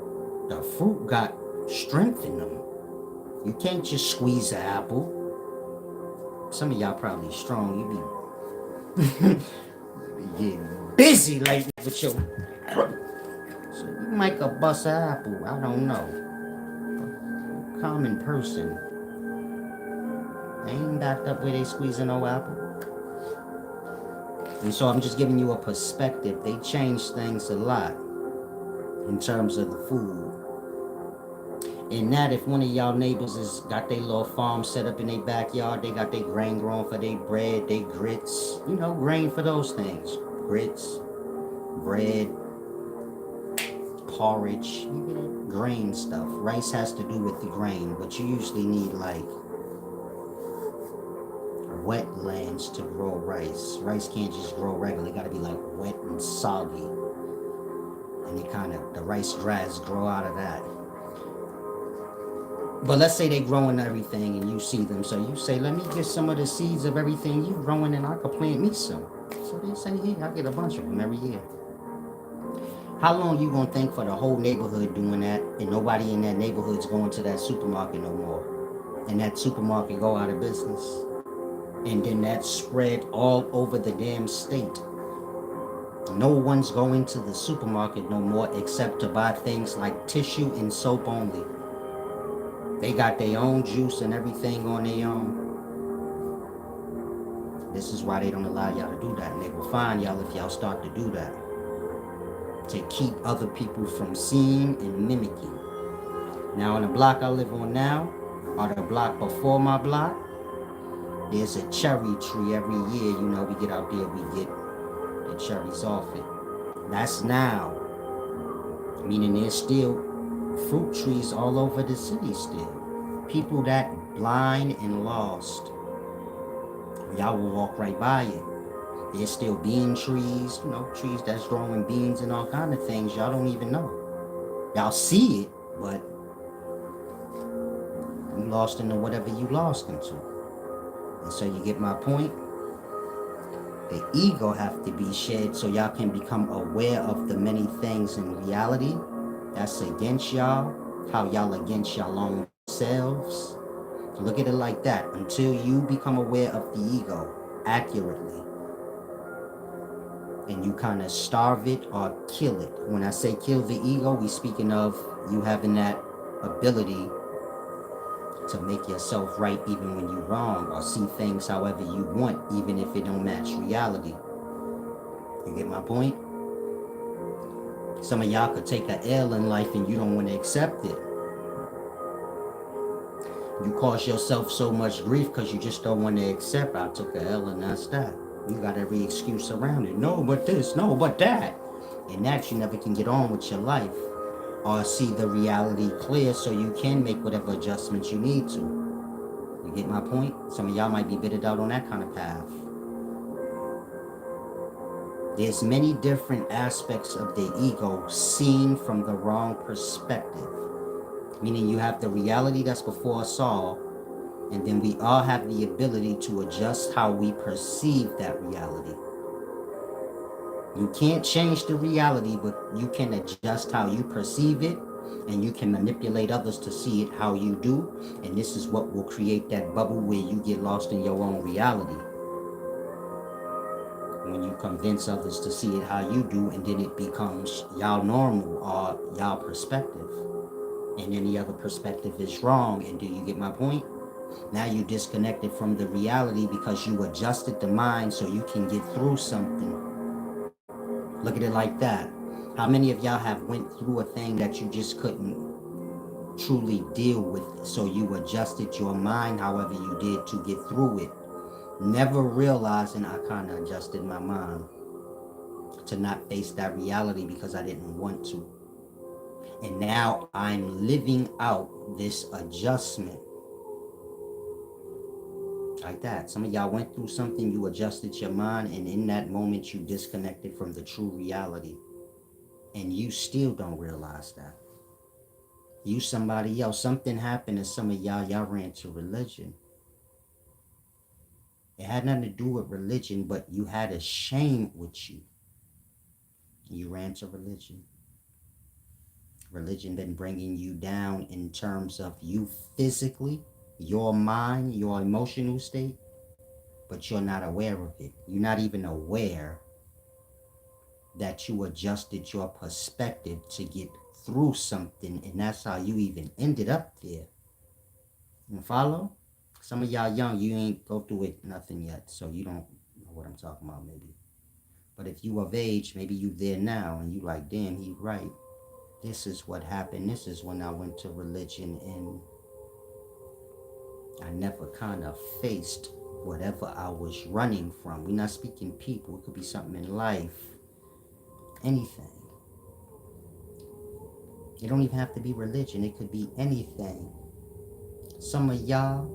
The fruit got strength in them. You can't just squeeze an apple. Some of y'all probably strong. You be getting busy lately with your. So you might could bust an apple. I don't know. A common person. They ain't backed up where they squeezing no apple. And so I'm just giving you a perspective. They changed things a lot in terms of the food. And that if one of y'all neighbors has got their little farm set up in their backyard, they got their grain growing for their bread, their grits, grain for those things. Grits, bread, porridge, grain stuff. Rice has to do with the grain, but you usually need like wetlands to grow rice. Rice can't just grow regular. It gotta be like wet and soggy. And the rice grass grow out of that. But let's say they growing everything and you see them. So you say, let me get some of the seeds of everything you growing and I could plant me some. So they say, hey, I get a bunch of them every year. How long you gonna think for the whole neighborhood doing that and nobody in that neighborhood's going to that supermarket no more? And that supermarket go out of business? And then that spread all over the damn state. No one's going to the supermarket no more except to buy things like tissue and soap only. They got their own juice and everything on their own. This is why they don't allow y'all to do that. And they will find y'all if y'all start to do that. To keep other people from seeing and mimicking. Now on the block I live on now, or the block before my block, there's a cherry tree every year. We get out there, we get the cherries off it. That's now. Meaning there's still fruit trees all over the city still. People that blind and lost, y'all will walk right by it. There's still bean trees, trees that's growing beans and all kind of things y'all don't even know. Y'all see it, but you lost into whatever you lost into. And so you get my point? The ego have to be shed so y'all can become aware of the many things in reality that's against y'all, how y'all against y'all own selves. Look at it like that. Until you become aware of the ego accurately and you kind of starve it or kill it. When I say kill the ego, we speaking of you having that ability to make yourself right even when you're wrong, or see things however you want even if it don't match reality. You get my point? Some of y'all could take an L in life and you don't want to accept it. You cause yourself so much grief because you just don't want to accept, I took an L and that's that. You got every excuse around it. No, but this, no, but that. And that you never can get on with your life. or see the reality clear so you can make whatever adjustments you need to. You get my point? Some of y'all might be bitted out on that kind of path. There's many different aspects of the ego seen from the wrong perspective. Meaning you have the reality that's before us all, and then we all have the ability to adjust how we perceive that reality. You can't change the reality, but you can adjust how you perceive it, and you can manipulate others to see it how you do. And this is what will create that bubble where you get lost in your own reality. When you convince others to see it how you do, and then it becomes y'all normal or y'all perspective. And any other perspective is wrong. And do you get my point? Now you disconnected from the reality because you adjusted the mind so you can get through something. Look at it like that. How many of y'all have went through a thing that you just couldn't truly deal with, so you adjusted your mind however you did to get through it, never realizing I kind of adjusted my mind to not face that reality because I didn't want to. And now I'm living out this adjustment like that. Some of y'all went through something, you adjusted your mind, and in that moment you disconnected from the true reality. And you still don't realize that. You somebody else, something happened to some of y'all ran to religion. It had nothing to do with religion, but you had a shame with you. You ran to religion. Religion been bringing you down in terms of you physically, your mind, your emotional state, but you're not aware of it. You're not even aware that you adjusted your perspective to get through something, and that's how you even ended up there. You follow? Some of y'all young, you ain't go through it nothing yet, so you don't know what I'm talking about maybe. But if you of age, maybe you there now and you like, damn, he right. This is what happened. This is when I went to religion and I never kind of faced whatever I was running from. We're not speaking people. It could be something in life. Anything. It don't even have to be religion. It could be anything. Some of y'all,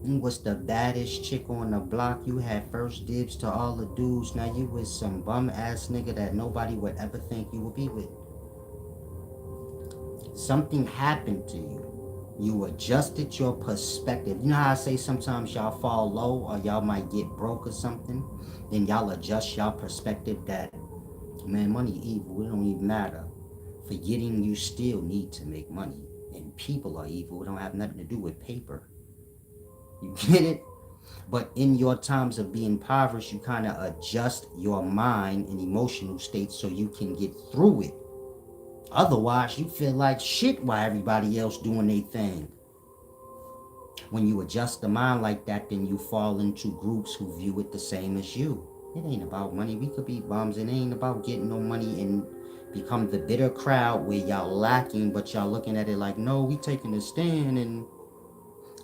you was the baddest chick on the block. You had first dibs to all the dudes. Now you was some bum ass nigga that nobody would ever think you would be with. Something happened to you. You adjusted your perspective. You know how I say sometimes y'all fall low or y'all might get broke or something? Then y'all adjust y'all perspective that, man, money evil. It don't even matter. Forgetting you still need to make money. And people are evil. It don't have nothing to do with paper. You get it? But in your times of being impoverished, you kind of adjust your mind and emotional state so you can get through it. Otherwise, you feel like shit while everybody else doing their thing. When you adjust the mind like that, then you fall into groups who view it the same as you. It ain't about money. We could be bums. It ain't about getting no money and become the bitter crowd where y'all lacking, but y'all looking at it like, no, we taking a stand, and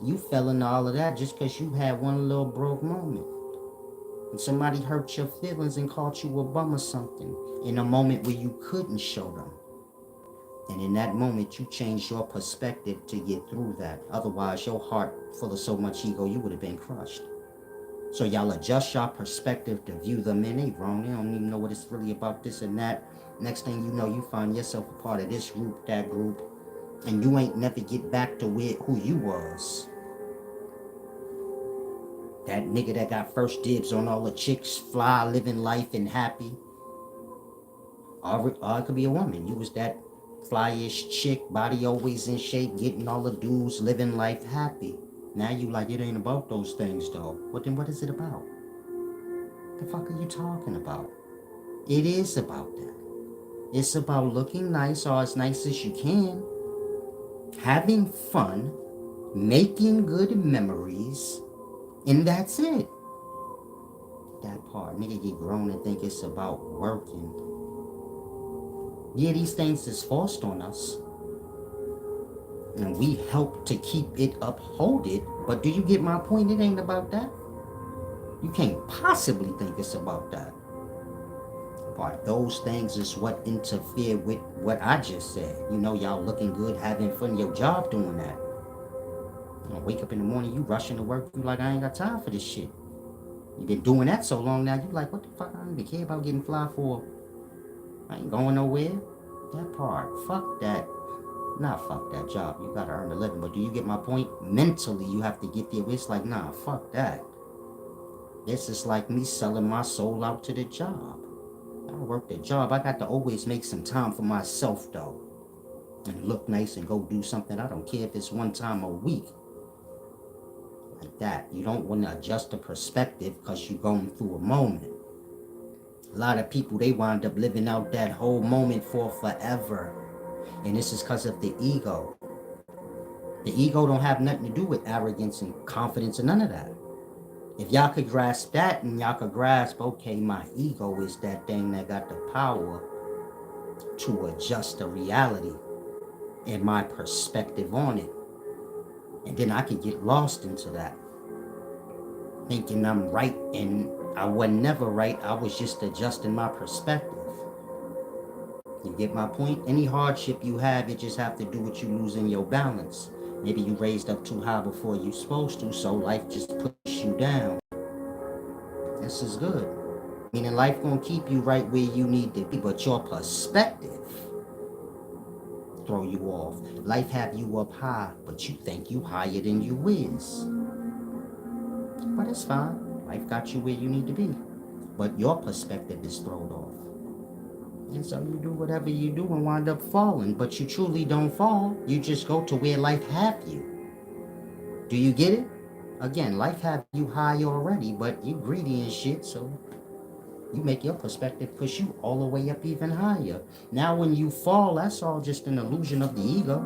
you fell into all of that just because you had one little broke moment. And somebody hurt your feelings and called you a bum or something in a moment where you couldn't show them. And in that moment, you changed your perspective to get through that. Otherwise, your heart full of so much ego, you would have been crushed. So y'all adjust your perspective to view them in. They wrong. They don't even know what it's really about, this and that. Next thing you know, you find yourself a part of this group, that group, and you ain't never get back to who you was. That nigga that got first dibs on all the chicks, fly, living life and happy. Or it could be a woman. You was that flyish chick, body always in shape, getting all the dudes, living life happy. Now you like, it ain't about those things though. But then what is it about? The fuck are you talking about? It is about that. It's about looking nice or as nice as you can, having fun, making good memories, and that's it. That part, nigga get grown and think it's about working. Yeah, these things is forced on us, and we help to keep it uphold it. But do you get my point? It ain't about that. You can't possibly think it's about that. part. Those things is what interfere with what I just said. You know, y'all looking good, having fun, your job doing that. You know, wake up in the morning, you rushing to work, you like, I ain't got time for this shit. You've been doing that so long now, you like, what the fuck, I don't even care about getting fly for. I ain't going nowhere. That part, fuck that. Nah, fuck that job. You gotta earn a living. But do you get my point? Mentally, you have to get there. It's like, nah, fuck that. This is like me selling my soul out to the job. I work the job. I got to always make some time for myself, though. And look nice and go do something. I don't care if it's one time a week. Like that. You don't want to adjust the perspective because you're going through a moment. A lot of people, they wind up living out that whole moment for forever. And this is because of the ego. The ego don't have nothing to do with arrogance and confidence and none of that. If y'all could grasp that and y'all could grasp, okay, my ego is that thing that got the power to adjust the reality and my perspective on it. And then I could get lost into that, thinking I'm right, and I was never right. I was just adjusting my perspective. You get my point? Any hardship you have, it just have to do with you losing your balance. Maybe you raised up too high before you supposed to, so life just pushes you down. This is good. Meaning life gonna keep you right where you need to be, but your perspective throw you off. Life have you up high, but you think you higher than you is. But it's fine. Life got you where you need to be. But your perspective is thrown off. And so you do whatever you do and wind up falling. But you truly don't fall. You just go to where life have you. Do you get it? Again, life have you high already, but you greedy and shit, so you make your perspective push you all the way up even higher. Now when you fall, that's all just an illusion of the ego.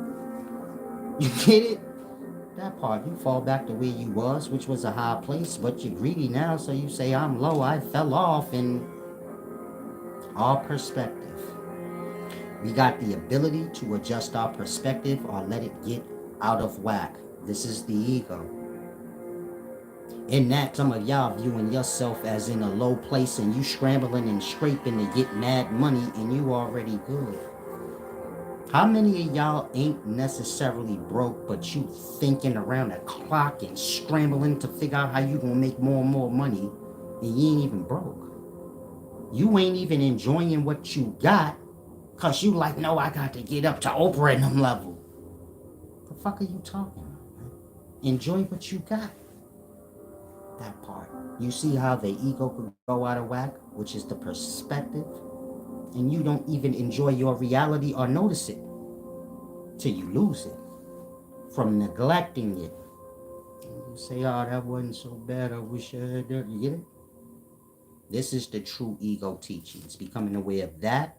You get it? That part, you fall back to where you was, which was a high place, but you're greedy now, so you say, I'm low, I fell off, and our perspective. We got the ability to adjust our perspective or let it get out of whack. This is the ego. In that, some of y'all viewing yourself as in a low place and you scrambling and scraping to get mad money and you already good. How many of y'all ain't necessarily broke, but you thinking around the clock and scrambling to figure out how you gonna make more and more money, and you ain't even broke? You ain't even enjoying what you got, cause you like, no, I got to get up to Oprah and them level. The fuck are you talking about, man? Enjoy what you got. That part. You see how the ego could go out of whack, which is the perspective, and you don't even enjoy your reality or notice it till you lose it from neglecting it. You say, oh, that wasn't so bad, I wish I had that. You get it? This is the true ego teachings, becoming aware of that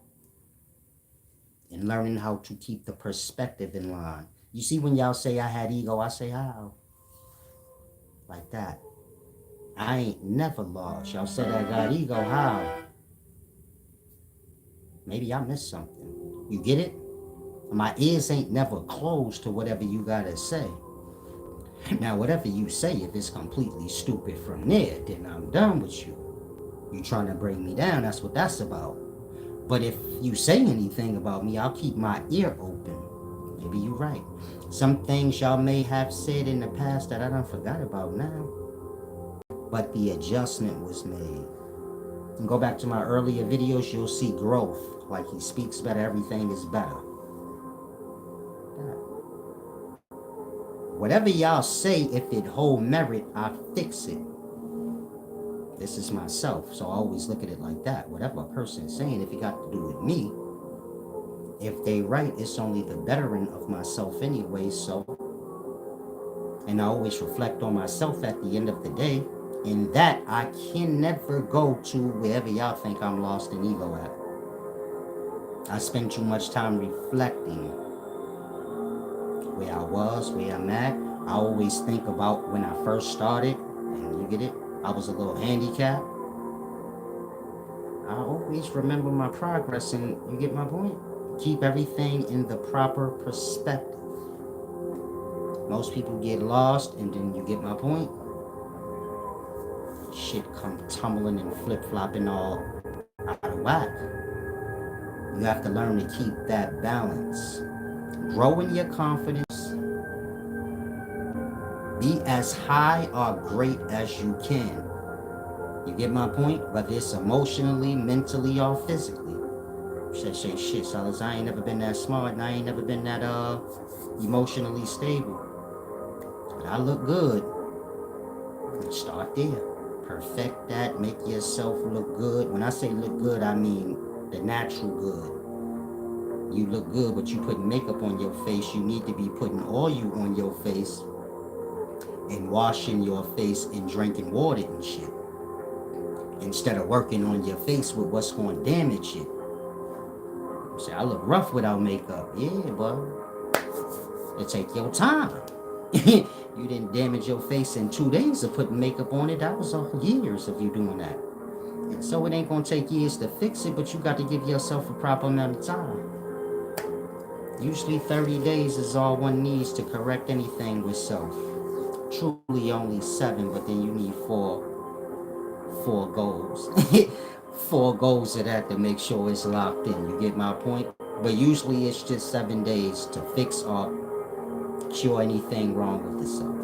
and learning how to keep the perspective in line. You see, when y'all say I had ego, I say how? Like that. I ain't never lost. Y'all said I got ego, how? Maybe I missed something. You get it? My ears ain't never closed to whatever you gotta say. Now, whatever you say, if it's completely stupid from there, then I'm done with you. You trying to bring me down, that's what that's about. But if you say anything about me, I'll keep my ear open. Maybe you're right. Some things y'all may have said in the past that I done forgot about now. But the adjustment was made. And go back to my earlier videos, you'll see growth. Like he speaks better, everything is better. Whatever y'all say, if it hold merit, I fix it. This is myself, so I always look at it like that. Whatever a person's saying, if it got to do with me, if they right, it's only the bettering of myself anyway, so. And I always reflect on myself at the end of the day. In that, I can never go to wherever y'all think I'm lost in ego at. I spend too much time reflecting where I was, where I'm at. I always think about when I first started, and you get it? I was a little handicapped. I always remember my progress, and you get my point? Keep everything in the proper perspective. Most people get lost, and then you get my point? Shit come tumbling and flip-flopping all out of whack. You have to learn to keep that balance. Grow in your confidence. Be as high or great as you can. You get my point? Whether it's emotionally, mentally, or physically. Say shit, fellas, I ain't never been that smart and I ain't never been that emotionally stable. But I look good. Start there. Perfect that. Make yourself look good. When I say look good, I mean the natural good. You look good, but you put makeup on your face. You need to be putting oil on your face and washing your face and drinking water and shit. Instead of working on your face with what's going to damage it. Say, I look rough without makeup. Yeah, but it take your time. You didn't damage your face in 2 days of putting makeup on it. That was years of you doing that. And so it ain't gonna take years to fix it, but you got to give yourself a proper amount of time. Usually 30 days is all one needs to correct anything with self. Truly only 7, but then you need four goals. 4 goals of that to make sure it's locked in. You get my point? But usually it's just 7 days to fix or cure anything wrong with the self.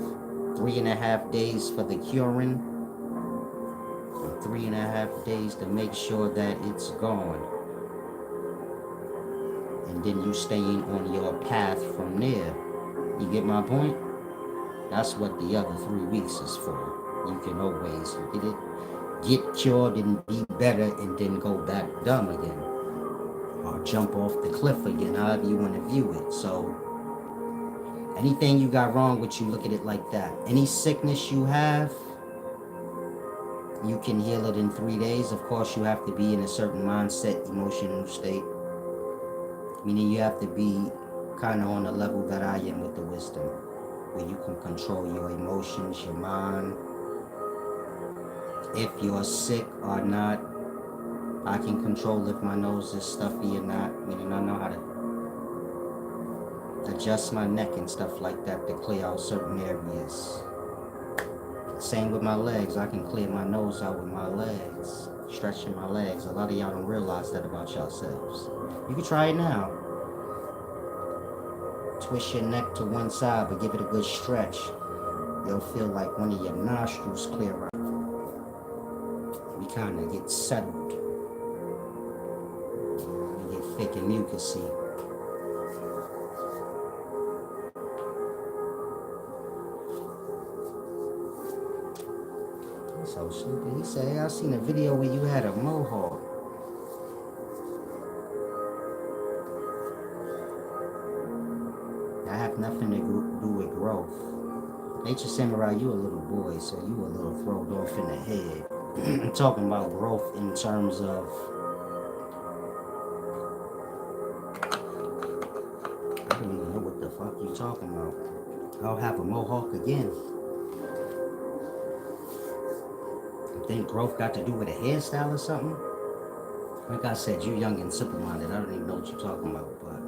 3.5 days for the curing, and 3.5 days to make sure that it's gone. And then you staying on your path from there. You get my point? That's what the other 3 weeks is for. You can always get it, get cured and be better and then go back dumb again. Or jump off the cliff again, however you want to view it. So anything you got wrong with you, look at it like that. Any sickness you have, you can heal it in 3 days. Of course, you have to be in a certain mindset, emotional state. Meaning you have to be kind of on the level that I am with the wisdom, where you can control your emotions, your mind. If you're sick or not, I can control if my nose is stuffy or not. Meaning I know how to adjust my neck and stuff like that to clear out certain areas. Same with my legs. I can clear my nose out with my legs, stretching my legs. A lot of y'all don't realize that about yourselves. You can try it now. Twist your neck to one side, but give it a good stretch. You'll feel like one of your nostrils clear out. We kind of get settled. We get thick and mucusy. So stupid. He said, hey, I seen a video where you had a mohawk. That have nothing to do with growth. Nature Samurai, you a little boy, so you a little thrown off in the head. I'm talking about growth in terms of, I don't even know what the fuck you talking about. I'll have a mohawk again. You think growth got to do with a hairstyle or something? Like I said, you young and simple-minded. I don't even know what you're talking about, but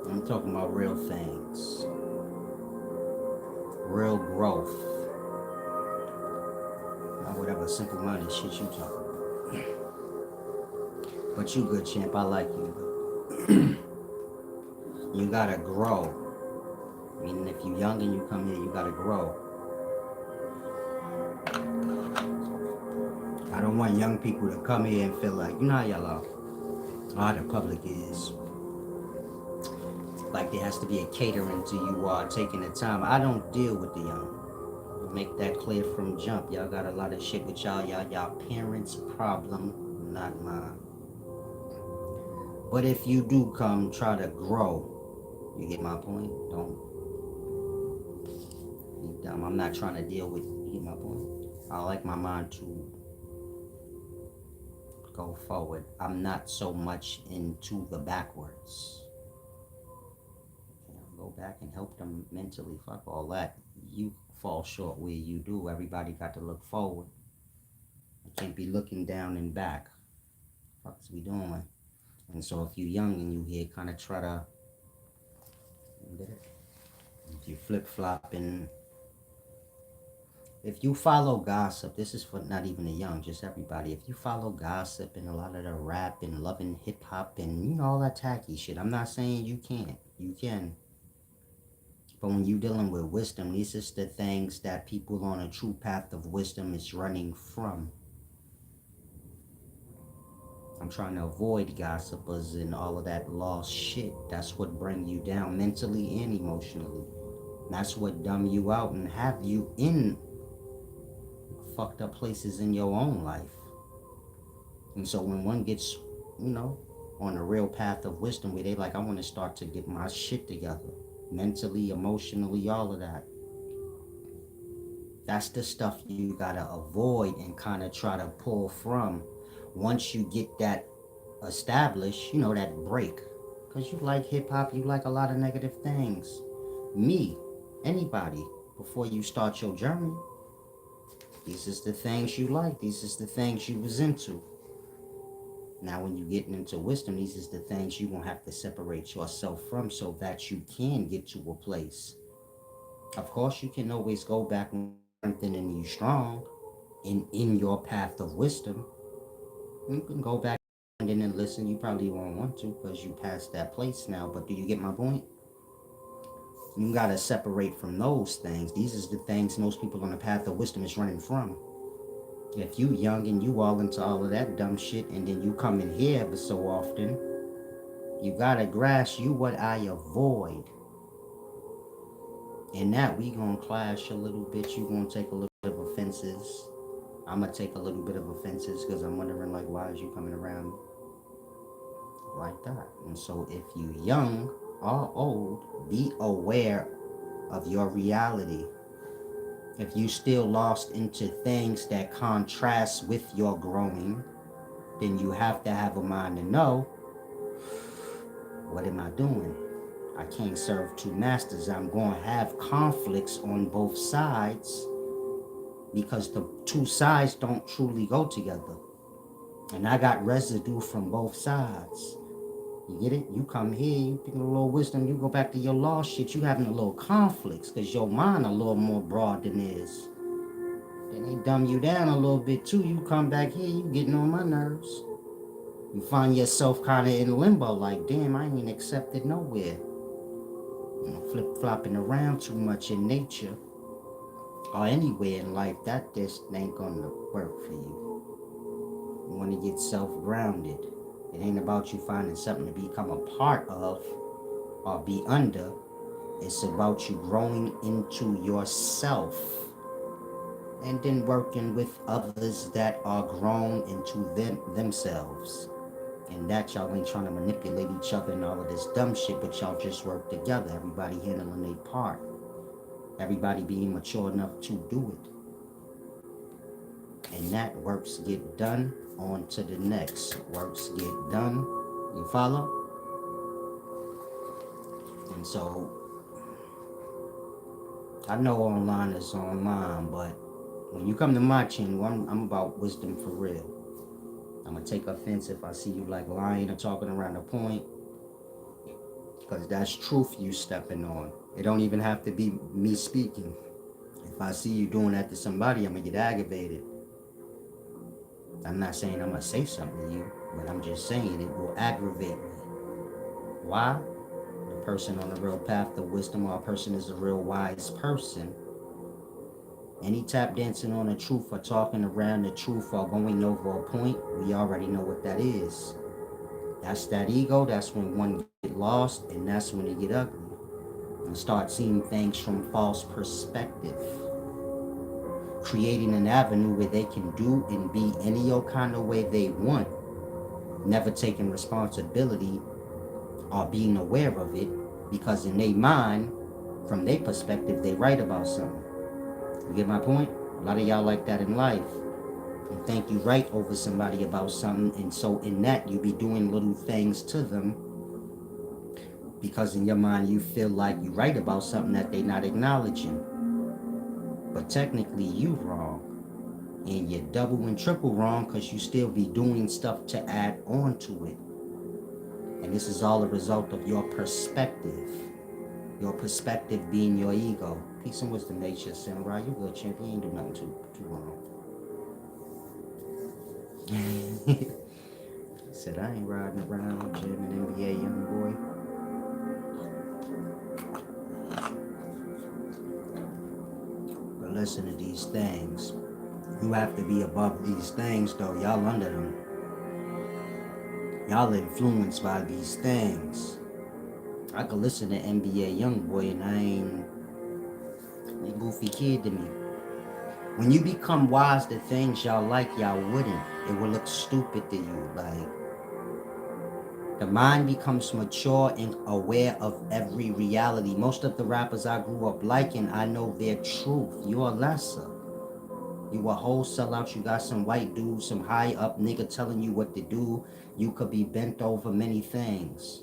I'm talking about real things. Real growth. Not whatever simple-minded shit you talking about. But you good, champ. I like you. You gotta grow. Meaning if you young and you come here, you gotta grow. I don't want young people to come here and feel like, you know how y'all are. How the public is. Like there has to be a catering to you while taking the time. I don't deal with the young. Make that clear from jump. Y'all got a lot of shit with y'all parents' problem, not mine. But if you do come, try to grow. You get my point? Don't be dumb. I'm not trying to deal with, you get my point? I like my mind to go forward. I'm not so much into the backwards. Go back and help them mentally. Fuck all that. You fall short where you do. Everybody got to look forward. You can't be looking down and back. What's we doing? And so if you young and you here, kind of try to, if you flip-flopping, If you follow gossip, this is for not even the young, just everybody. If you follow gossip and a lot of the rap and loving hip hop and all that tacky shit, I'm not saying you can't. You can. But when you dealing with wisdom, these is the things that people on a true path of wisdom is running from. I'm trying to avoid gossipers and all of that lost shit. That's what bring you down mentally and emotionally. That's what dumb you out and have you in fucked up places in your own life. And so when one gets, you know, on a real path of wisdom where they like, I want to start to get my shit together. Mentally, emotionally, all of that. That's the stuff you gotta avoid and kind of try to pull from. Once you get that established, that break. Because you like hip hop, you like a lot of negative things. Me, anybody, before you start your journey, these is the things you like, these is the things you was into. Now when you getting into wisdom, these is the things you gonna have to separate yourself from so that you can get to a place. Of course, you can always go back and strengthening you strong in your path of wisdom. You can go back and then listen. You probably won't want to because you passed that place now. But do you get my point? You gotta separate from those things. These is the things most people on the path of wisdom is running from. If you young and you all into all of that dumb shit and then you come in here every so often, you gotta grasp you what I avoid. And that we gonna clash a little bit. You gonna take a little bit of offenses. I'm gonna take a little bit of offenses because I'm wondering like why is you coming around like that? And so if you young or old, be aware of your reality. If you still lost into things that contrast with your growing, then you have to have a mind to know, what am I doing? I can't serve two masters. I'm going to have conflicts on both sides because the two sides don't truly go together. And I got residue from both sides. You get it? You come here, you pick a little wisdom, you go back to your lost shit, you having a little conflicts because your mind a little more broad than theirs. Then they dumb you down a little bit too. You come back here, you getting on my nerves. You find yourself kind of in limbo, like, damn, I ain't accepted nowhere. Flip-flopping around too much in nature or anywhere in life, that just ain't gonna work for you. You want to get self-grounded. It ain't about you finding something to become a part of or be under. It's about you growing into yourself and then working with others that are grown into themselves. And that y'all ain't trying to manipulate each other and all of this dumb shit, but y'all just work together. Everybody handling their part. Everybody being mature enough to do it. And that works get done, on to the next. Works get done. You follow? And so, I know online is online, but when you come to my channel, I'm about wisdom for real. I'm going to take offense if I see you like lying or talking around the point. Because that's truth you stepping on. It don't even have to be me speaking. If I see you doing that to somebody, I'm going to get aggravated. I'm not saying I'm going to say something to you, but I'm just saying it will aggravate me. Why? The person on the real path of wisdom, or a person is a real wise person. Any tap dancing on the truth or talking around the truth or going over a point, we already know what that is. That's that ego. That's when one get lost, and that's when it get ugly. And start seeing things from false perspective. Creating an avenue where they can do and be any old kind of way they want. Never taking responsibility or being aware of it, because in their mind, from their perspective, they right about something. You get my point? A lot of y'all like that in life. You think you right over somebody about something, and so in that you be doing little things to them because in your mind you feel like you right about something that they not acknowledging. But technically you wrong. And you're double and triple wrong because you still be doing stuff to add on to it. And this is all a result of your perspective. Your perspective being your ego. Peace and wisdom, nature, samurai. You good, champ. You ain't do nothing too wrong. Said I ain't riding around, Jim and NBA young boy. But listen to these things. You have to be above these things, though. Y'all under them. Y'all influenced by these things. I could listen to NBA young boy and I ain't a goofy kid to me. When you become wise to things y'all like, y'all wouldn't. It will look stupid to you. Like, the mind becomes mature and aware of every reality. Most of the rappers I grew up liking, I know their truth. You're lesser. You a whole sellout. You got some white dude, some high up nigga telling you what to do. You could be bent over many things.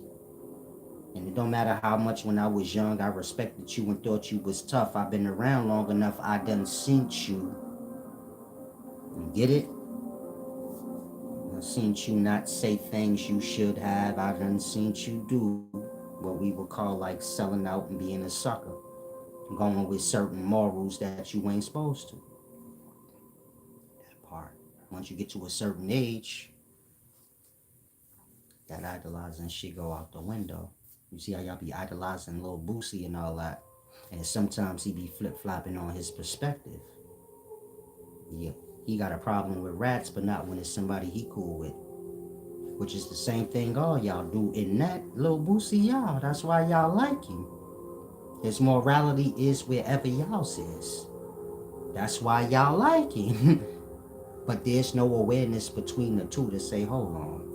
And it don't matter how much when I was young I respected you and thought you was tough. I've been around long enough. I done seen you. You get it? I seen you not say things you should have. I done seen you do what we would call like selling out and being a sucker. Going with certain morals that you ain't supposed to. That part. Once you get to a certain age, that idolizing shit go out the window. You see how y'all be idolizing Lil Boosie and all that. And sometimes he be flip-flopping on his perspective. Yeah, he got a problem with rats, but not when it's somebody he cool with. Which is the same thing all y'all do in that Lil Boosie y'all. That's why y'all like him. His morality is wherever y'all's is. That's why y'all like him. But there's no awareness between the two to say, hold on.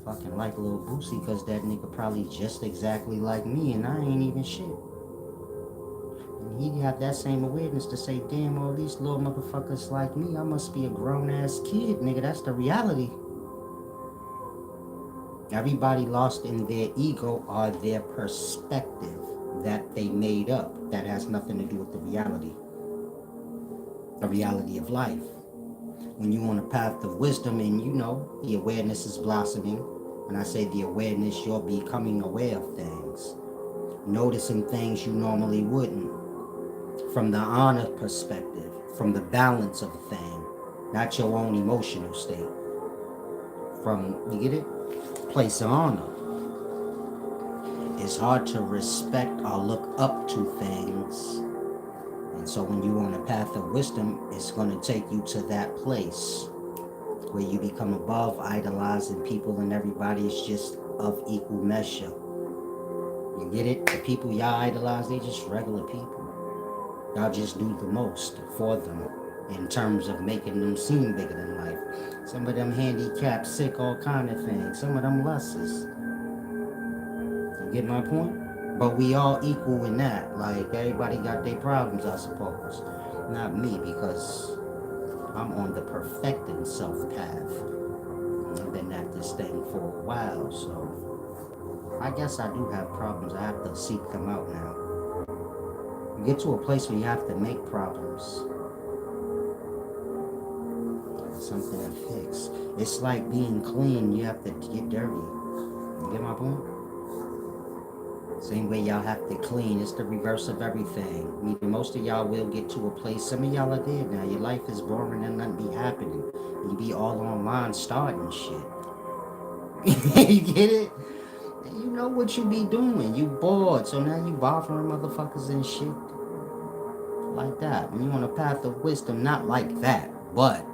I fucking like Lil Boosie because that nigga probably just exactly like me and I ain't even shit. And he have that same awareness to say, damn, all these little motherfuckers like me, I must be a grown ass kid, nigga. That's the reality. Everybody lost in their ego or their perspective that they made up. That has nothing to do with the reality of life. When you're on a path of wisdom and you know the awareness is blossoming, when I say the awareness, you're becoming aware of things, noticing things you normally wouldn't, from the honor perspective, from the balance of a thing, not your own emotional state. From, you get it? Place of honor. It's hard to respect or look up to things. And so when you're on a path of wisdom, it's going to take you to that place where you become above idolizing people and everybody is just of equal measure. You get it? The people y'all idolize, they just regular people. Y'all just do the most for them in terms of making them seem bigger than life. Some of them handicapped, sick, all kind of things. Some of them lessers. You get my point? But we all equal in that. Like, everybody got their problems, I suppose. Not me, because I'm on the perfecting self path. I've been at this thing for a while, so I guess I do have problems. I have to seek them out now. You get to a place where you have to make problems. Something to fix. It's like being clean, you have to get dirty. You get my point? Same way y'all have to clean. It's the reverse of everything. I mean, most of y'all will get to a place. Some of y'all are there now. Your life is boring and nothing be happening. You be all online starting shit. You get it? You know what you be doing. You bored. So now you bothering motherfuckers and shit. Like that. When you on a path of wisdom, not like that. But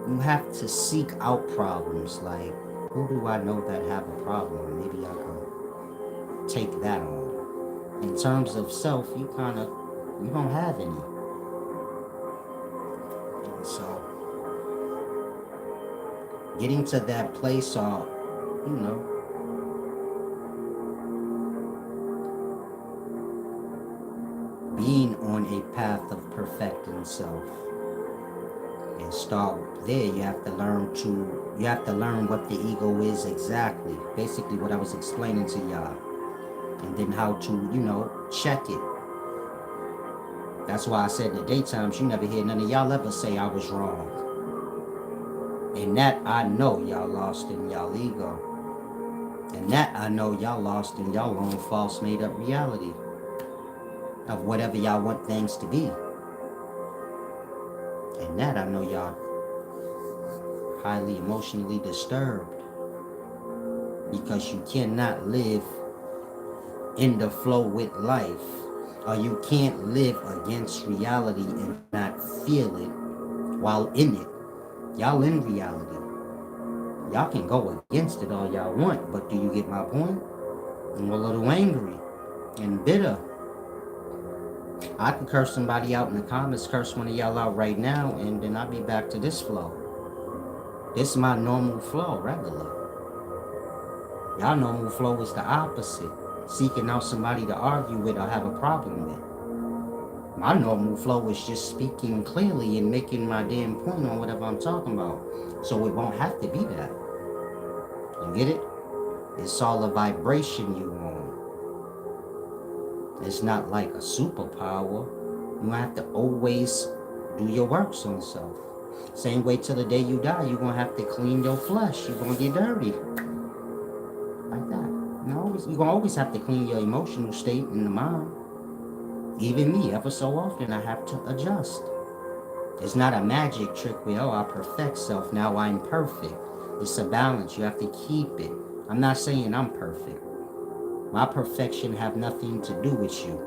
you have to seek out problems. Like, who do I know that have a problem? Maybe I could take that on. In terms of self, you don't have any. And so getting to that place or, being on a path of perfecting self and start there, you have to learn what the ego is exactly. Basically what I was explaining to y'all. And then how to, check it. That's why I said in the daytimes, you never hear none of y'all ever say I was wrong. And that I know y'all lost in y'all ego. And that I know y'all lost in y'all own false made up reality. of whatever y'all want things to be. And that I know y'all highly emotionally disturbed because you cannot live in the flow with life, or you can't live against reality and not feel it while in it. Y'all in reality. Y'all can go against it all y'all want, but do you get my point? I'm a little angry and bitter. I can curse somebody out in the comments, curse one of y'all out right now, and then I'll be back to this flow. This is my normal flow, regular. Y'all normal flow is the opposite. Seeking out somebody to argue with or have a problem with. My normal flow is just speaking clearly and making my damn point on whatever I'm talking about. So it won't have to be that. You get it? It's all a vibration you on. It's not like a superpower. You have to always do your works on self. Same way till the day you die, you're gonna have to clean your flesh. You're gonna get dirty. Like that. You're gonna always have to clean your emotional state in the mind. Even me, ever so often, I have to adjust. It's not a magic trick where, oh, I perfect self, now I'm perfect. It's a balance. You have to keep it. I'm not saying I'm perfect. My perfection have nothing to do with you.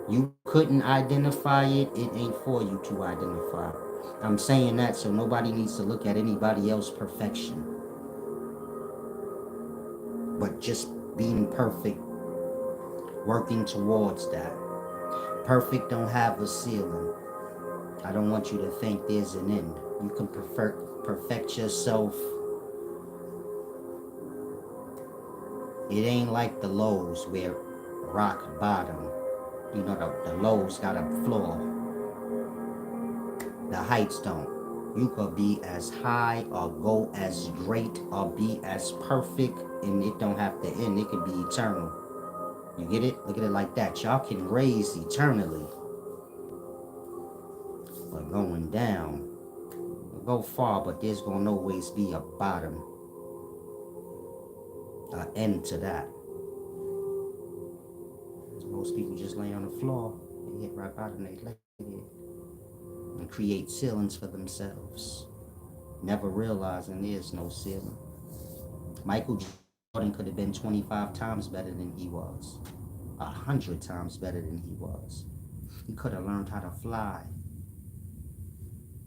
You couldn't identify it, it ain't for you to identify. I'm saying that so nobody needs to look at anybody else's perfection. But just being perfect, working towards that. Perfect don't have a ceiling. I don't want you to think there's an end. You can perfect yourself. It ain't like the lows where rock bottom. You know, the lows got a floor. The heights don't. You could be as high or go as great or be as perfect, and it don't have to end. It could be eternal. You get it? Look at it like that. Y'all can raise eternally. But going down, go far, but there's gonna always be a bottom, an end to that. Most people just lay on the floor and hit right bottom, they lay there and create ceilings for themselves, never realizing there's no ceiling. Michael Jordan could have been 25 times better than he was, 100 times better than he was. He could have learned how to fly.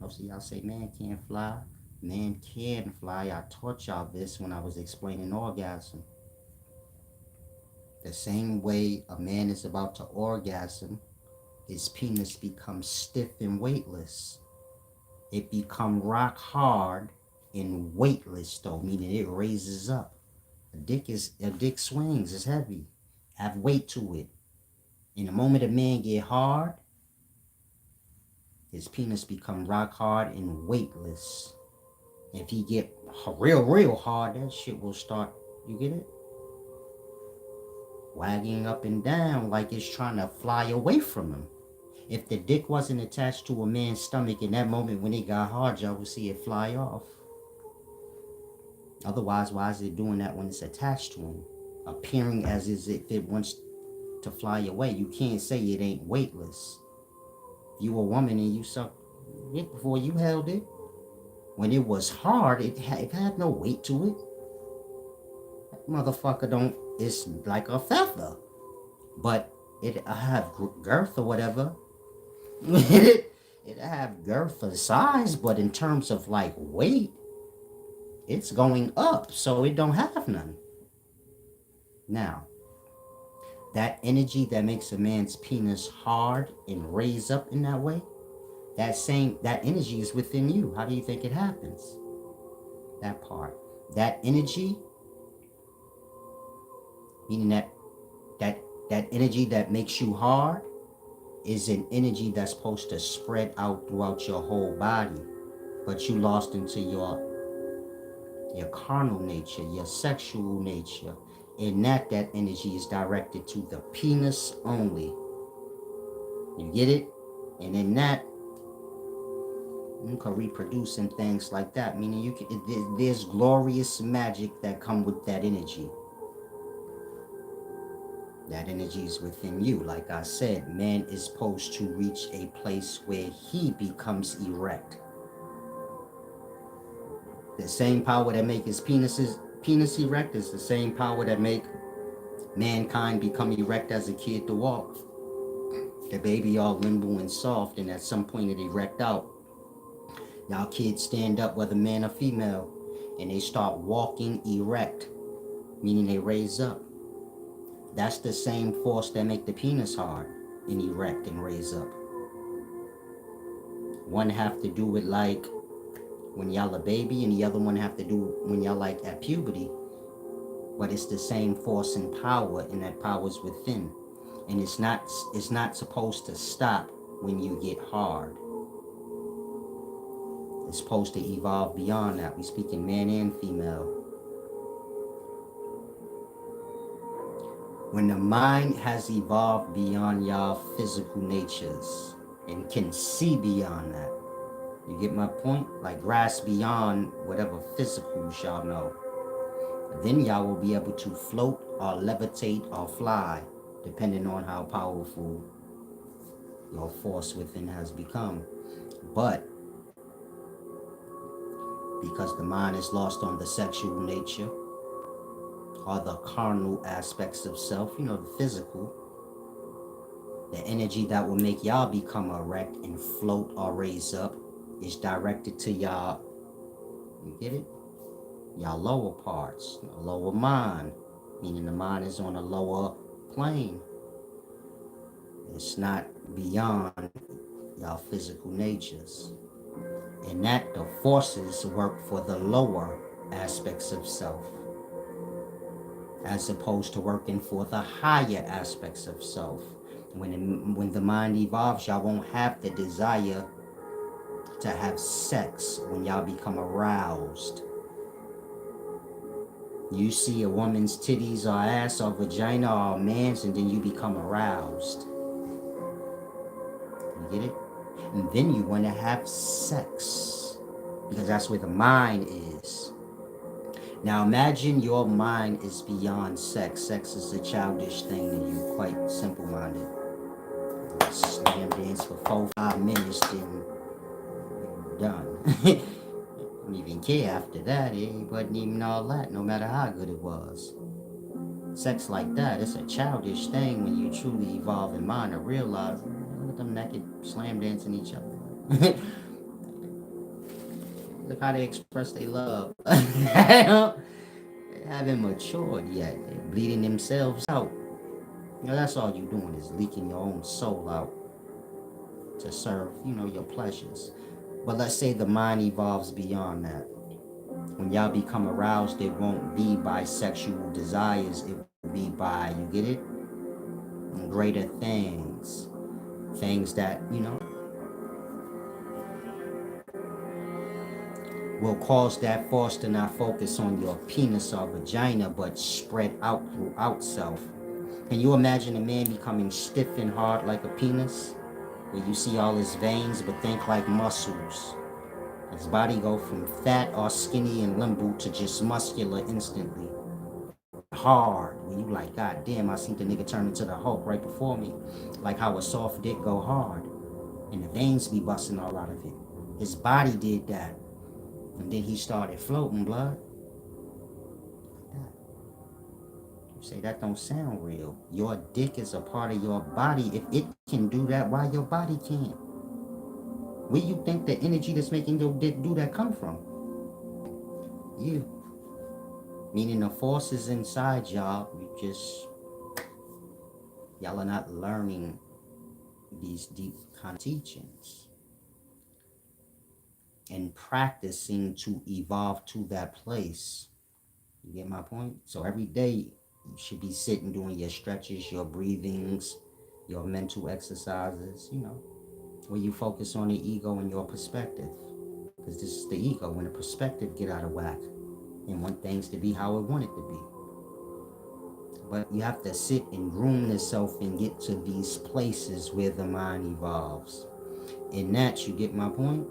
Most of y'all say man can't fly. Man can fly. I taught y'all this when I was explaining orgasm. The same way a man is about to orgasm, his penis becomes stiff and weightless. It becomes rock hard and weightless though, meaning it raises up. A dick swings, it's heavy. Have weight to it. In the moment a man get hard, his penis become rock hard and weightless. If he get real hard, that shit will start, you get it? Wagging up and down like it's trying to fly away from him. If the dick wasn't attached to a man's stomach in that moment when it got hard, y'all would see it fly off. Otherwise, why is it doing that when it's attached to him? Appearing as if it wants to fly away. You can't say it ain't weightless. You a woman and you suck it before you held it. When it was hard, it had no weight to it. That motherfucker don't, it's like a feather. But it have girth or whatever. it have girth or size, but in terms of like weight, it's going up, so it don't have none. Now, that energy that makes a man's penis hard and raise up in that way, that energy is within you. How do you think it happens? That part. That energy, meaning that that energy that makes you hard is an energy that's supposed to spread out throughout your whole body. But you lost into your carnal nature, your sexual nature. And that energy is directed to the penis only. You get it? And in that, you can reproduce and things like that. Meaning there's glorious magic that come with that energy. That energy is within you. Like I said, man is supposed to reach a place where he becomes erect. The same power that make his penis erect is the same power that make mankind become erect as a kid to walk. The baby all limbo and soft, and at some point it erect out. Y'all kids stand up, whether man or female, and they start walking erect, meaning they raise up. That's the same force that make the penis hard and erect and raise up. One have to do it like when y'all a baby, and the other one have to do when y'all like at puberty. But it's the same force and power, and that power's within. And it's not supposed to stop when you get hard. It's supposed to evolve beyond that. We speak in man and female. When the mind has evolved beyond y'all physical natures and can see beyond that, you get my point? Like grasp beyond whatever physicals y'all know. Then y'all will be able to float or levitate or fly, depending on how powerful your force within has become. But because the mind is lost on the sexual nature or the carnal aspects of self, the physical, the energy that will make y'all become erect and float or raise up is directed to y'all, you get it? Y'all lower parts, lower mind, meaning the mind is on a lower plane. It's not beyond y'all physical natures. And that the forces work for the lower aspects of self, as opposed to working for the higher aspects of self. When the mind evolves, y'all won't have the desire to have sex when y'all become aroused. You see a woman's titties or ass or vagina or a man's, and then you become aroused. You get it? And then you want to have sex, because that's where the mind is. Now imagine your mind is beyond sex. Sex is a childish thing and you're quite simple-minded. Slam dance for 4-5 minutes, then you're done. Don't even care after that. It wasn't even all that, no matter how good it was. Sex like that, it's a childish thing when you truly evolve in mind and realize, look at them naked slam dancing each other. Look how they express their love. They haven't matured yet. They're bleeding themselves out. That's all you're doing is leaking your own soul out to serve, your pleasures. But let's say the mind evolves beyond that. When y'all become aroused, it won't be by sexual desires. It will be by, you get it? Greater things. Things that, will cause that force to not focus on your penis or vagina, but spread out throughout self. Can you imagine a man becoming stiff and hard like a penis? Where you see all his veins, but think like muscles. His body go from fat or skinny and limbo to just muscular instantly. Hard. When you like, God damn, I seen the nigga turn into the Hulk right before me. Like how a soft dick go hard. And the veins be busting all out of it. His body did that. And then he started floating, blood. Like that. You say that don't sound real. Your dick is a part of your body. If it can do that, why your body can't? Where you think the energy that's making your dick do that come from? You. Meaning the force is inside y'all. Y'all are not learning these deep kind of teachings and practicing to evolve to that place. You get my point? So every day you should be sitting doing your stretches, your breathings, your mental exercises, where you focus on the ego and your perspective. Because this is the ego. When the perspective get out of whack and want things to be how it want it to be. But you have to sit and groom yourself and get to these places where the mind evolves. In that, you get my point?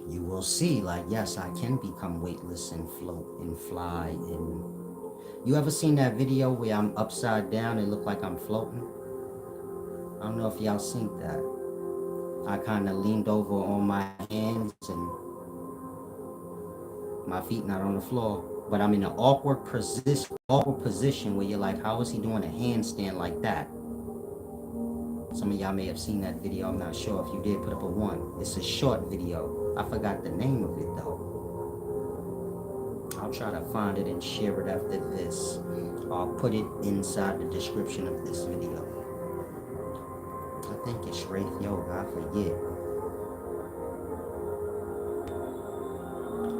You will see, like, yes, I can become weightless and float and fly and, You ever seen that video where I'm upside down and look like I'm floating? I don't know if y'all seen that. I kind of leaned over on my hands and my feet not on the floor, but I'm in an awkward position where you're like, how is he doing a handstand like that? Some of y'all may have seen that video. I'm not sure. If you did, put up a 1. It's a short video. I forgot the name of it though. I'll try to find it and share it after this. I'll put it inside the description of this video. I think it's Wraith Yoga. I forget.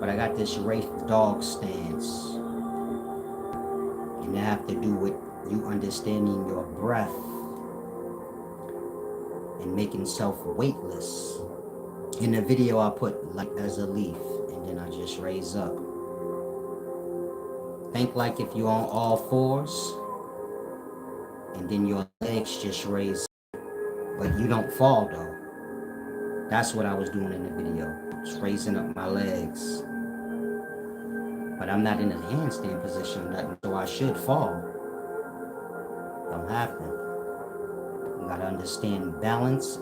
But I got this Wraith dog stance. And it have to do with you understanding your breath and making self weightless. In the video I put like as a leaf and then I just raise up. Think like if you're on all fours and then your legs just raise up, but you don't fall though. That's what I was doing in the video. Just raising up my legs. But I'm not in a handstand position or nothing, so I should fall. Don't have to. You gotta understand balance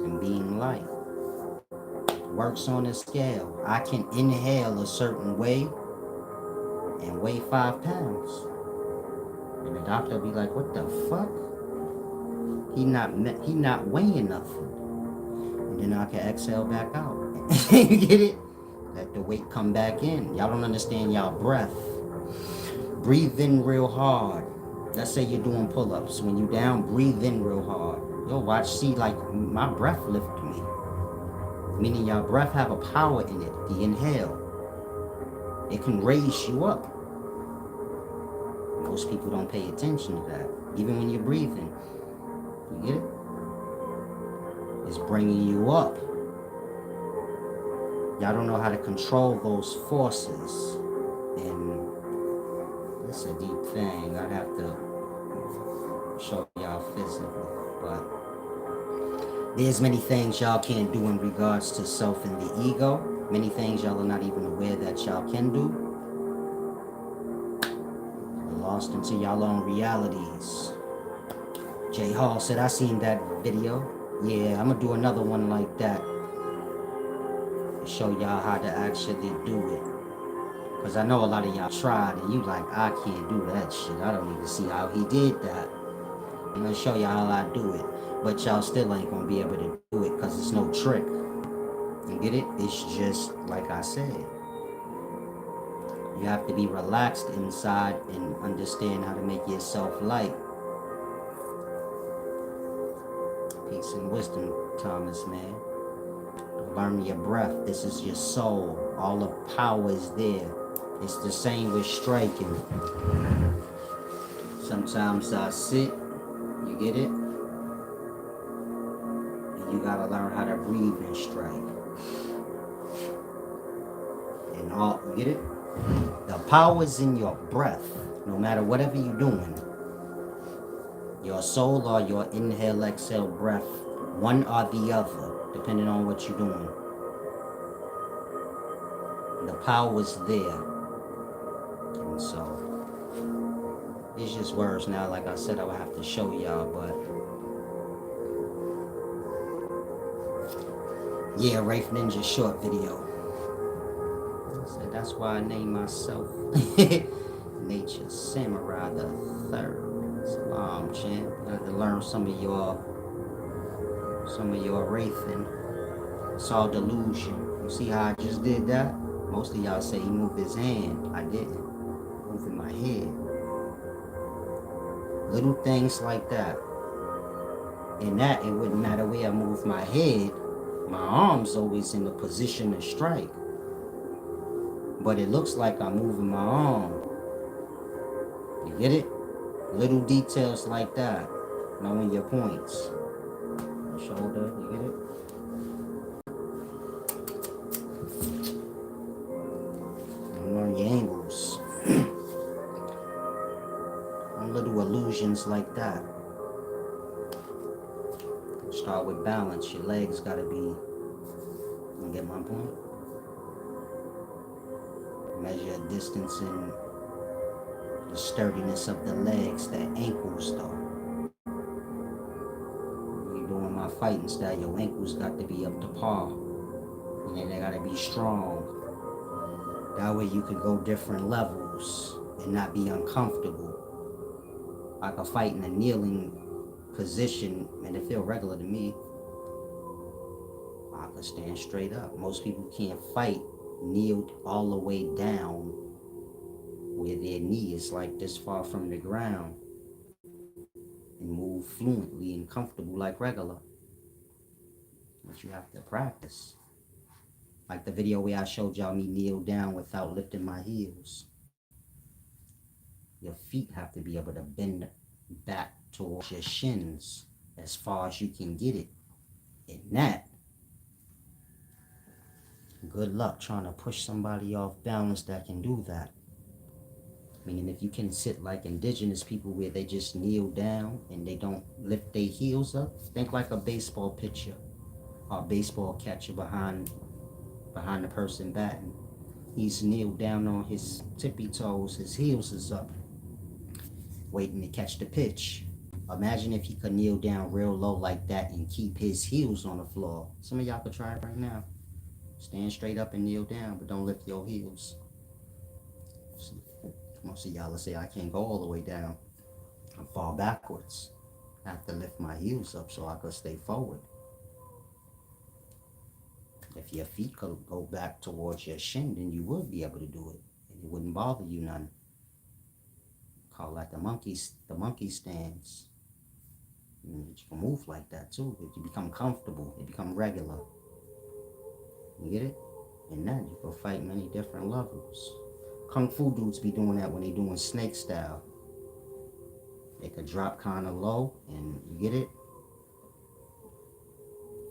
and being light. Works on a scale. I can inhale a certain way and weigh 5 pounds. And the doctor will be like, what the fuck? He not weighing nothing. And then I can exhale back out. You get it? Let the weight come back in. Y'all don't understand y'all breath. Breathe in real hard. Let's say you're doing pull-ups. When you down, breathe in real hard. You'll watch, see like my breath lift me. Meaning your breath have a power in it. The inhale. It can raise you up. Most people don't pay attention to that. Even when you're breathing. You get it? It's bringing you up. Y'all don't know how to control those forces. And it's a deep thing. I'd have to show y'all physically. But there's many things y'all can't do in regards to self and the ego. Many things y'all are not even aware that y'all can do. You're lost into y'all own realities. Jay Hall said, I seen that video. Yeah, I'm gonna do another one like that. Show y'all how to actually do it. Because I know a lot of y'all tried and you like, I can't do that shit. I don't even see how he did that. I'm gonna show y'all how I do it. But y'all still ain't gonna be able to do it because it's no trick. You get it? It's just like I said. You have to be relaxed inside and understand how to make yourself light. Peace and wisdom, Thomas, man. Learn your breath. This is your soul. All the power is there. It's the same with striking. Sometimes I sit, you get it? And you gotta learn how to breathe and strike. And all, you get it? The power is in your breath. No matter whatever you're doing. Your soul or your inhale, exhale breath. One or the other. Depending on what you're doing. The power is there. And so, it's just words now. Like I said, I would have to show y'all, but yeah, Wraith Ninja short video. So that's why I named myself Nature Samurai the Third. Salam, champ. I had to learn some of your wraithing. It's all delusion. You see how I just did that? Most of y'all say he moved his hand. I didn't. Moving my head. Little things like that. In that, it wouldn't matter where I move my head. My arm's always in the position to strike. But it looks like I'm moving my arm. You get it? Little details like that. Knowing your points. Shoulder, you get it? And learn your angles. Little illusions like that. Start with balance. Your legs gotta be. You get my point? Measure distance in The sturdiness of the legs, the ankles though. When you're doing my fighting style, your ankles got to be up to par. And then they gotta be strong. That way you can go different levels and not be uncomfortable. Like a fight in a kneeling position, and it feel regular to me. I can stand straight up. Most people can't fight kneeled all the way down where their knee is like this far from the ground and move fluently and comfortable like regular. But you have to practice. Like the video where I showed y'all me kneel down without lifting my heels. Your feet have to be able to bend back towards your shins as far as you can get it. And that, good luck trying to push somebody off balance that can do that. Meaning if you can sit like indigenous people where they just kneel down and they don't lift their heels up, think like a baseball pitcher or a baseball catcher behind the person batting. He's kneeled down on his tippy toes, his heels is up, waiting to catch the pitch. Imagine if he could kneel down real low like that and keep his heels on the floor. Some of y'all could try it right now. Stand straight up and kneel down, but don't lift your heels. Most of y'all will say, I can't go all the way down. I fall backwards. I have to lift my heels up so I could stay forward. If your feet could go back towards your shin, then you would be able to do it. And it wouldn't bother you none. Call that the monkey stance. And you can move like that too. If you become comfortable, it become regular. You get it? And then you can fight many different levels. Kung Fu dudes be doing that when they doing snake style. They could drop kind of low, and you get it?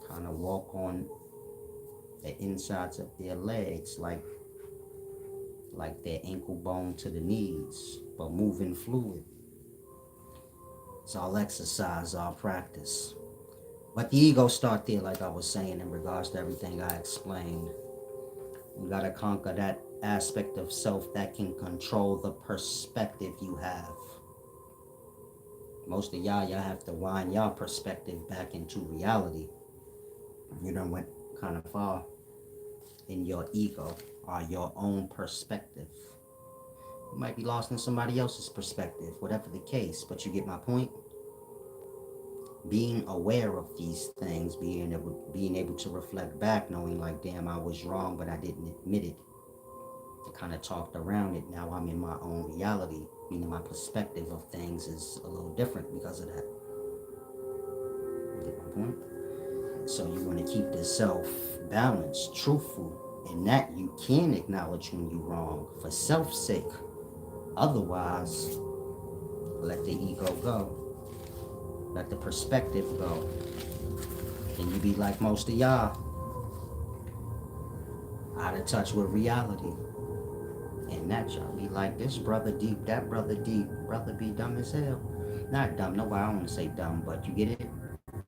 Kind of walk on the insides of their legs like their ankle bone to the knees, but moving fluid. It's all exercise, all practice. But the ego start there, like I was saying, in regards to everything I explained. You gotta conquer that aspect of self that can control the perspective you have. Most of y'all have to wind y'all perspective back into reality. You done went kind of far in your ego or your own perspective. You might be lost in somebody else's perspective, whatever the case, but you get my point? Being aware of these things, being able to reflect back, knowing like, damn, I was wrong, but I didn't admit it. I kind of talked around it. Now I'm in my own reality, meaning my perspective of things is a little different because of that. You get my point? So you want to keep the self balanced, truthful, and that you can acknowledge when you're wrong for self's sake. Otherwise, let the ego go. Let the perspective go. And you be like most of y'all, out of touch with reality. And that y'all be like, this brother deep, that brother deep. Brother be dumb as hell. Not dumb, no, I don't want to say dumb, but you get it?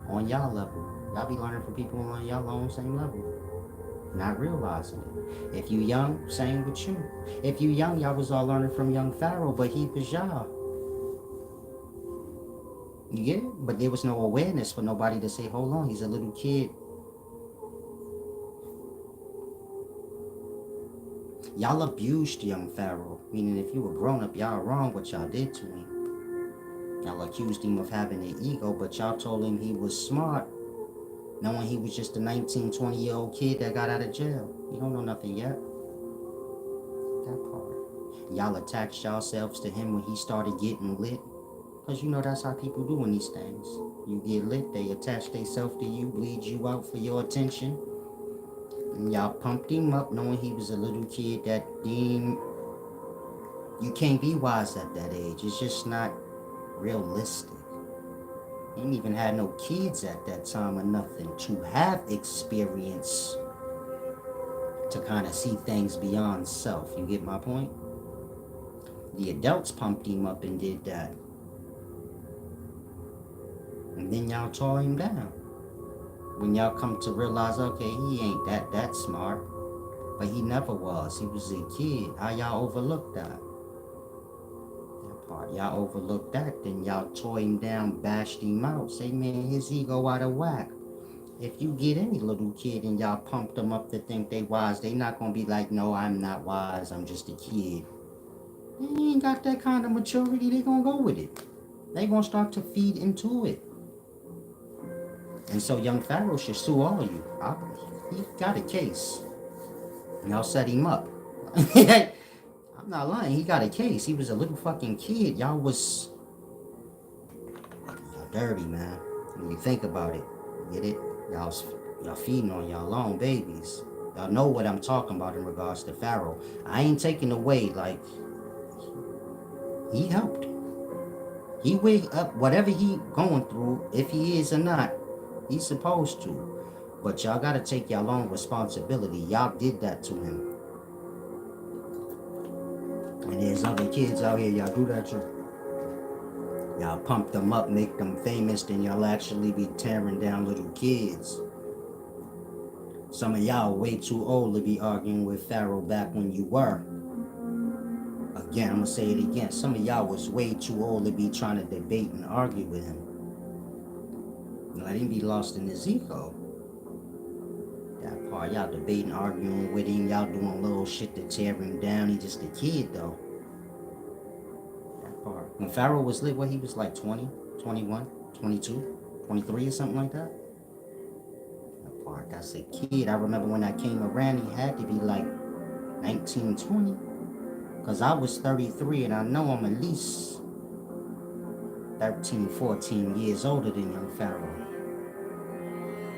On y'all level. Y'all be learning from people on y'all own same level. Not realizing it. If you young, same with you. If you young, y'all was all learning from young Pharaoh, but he was y'all. You get it? But there was no awareness for nobody to say, hold on, he's a little kid. Y'all abused young Pharaoh, meaning if you were grown up, y'all wrong what y'all did to him. Y'all accused him of having an ego, but y'all told him he was smart, knowing he was just a 19, 20-year-old kid that got out of jail. You don't know nothing yet. That part. Y'all attached yourselves to him when he started getting lit. Because you know that's how people do in these things. You get lit, they attach themselves to you, bleed you out for your attention. And y'all pumped him up knowing he was a little kid that deemed you can't be wise at that age. It's just not realistic. He ain't even had no kids at that time or nothing to have experience to kind of see things beyond self. You get my point? The adults pumped him up and did that. And then y'all tore him down. When y'all come to realize, okay, he ain't that smart. But he never was. He was a kid. How y'all overlook that? Y'all overlook that, then y'all tore him down, bashed him out, say, man, his ego out of whack. If you get any little kid and y'all pump them up to think they wise, they not gonna be like, no, I'm not wise, I'm just a kid. They ain't got that kind of maturity, they gonna go with it. They gonna start to feed into it. And so young Pharaoh should sue all of you. He got a case. Y'all set him up. I'm not lying, he got a case. He was a little fucking kid. Y'all dirty, man. When you think about it, get it? Y'all feeding on y'all own babies. Y'all know what I'm talking about in regards to Pharaoh. I ain't taking away, like, he helped. He wake up whatever he going through, if he is or not, he's supposed to. But y'all gotta take y'all own responsibility. Y'all did that to him. And there's other kids out here, y'all do that too. Y'all pump them up, make them famous, then y'all actually be tearing down little kids. Some of y'all way too old to be arguing with Pharaoh back when you were. Again, I'm gonna say it again. Some of y'all was way too old to be trying to debate and argue with him. Let him be lost in his ego. That part, y'all debating, arguing with him, y'all doing little shit to tear him down. He just a kid though. That part. When Pharaoh was lit, what he was like 20, 21, 22, 23 or something like that? That part, that's a kid. I remember when I came around, he had to be like 19, 20. Because I was 33 and I know I'm at least 13, 14 years older than young Pharaoh.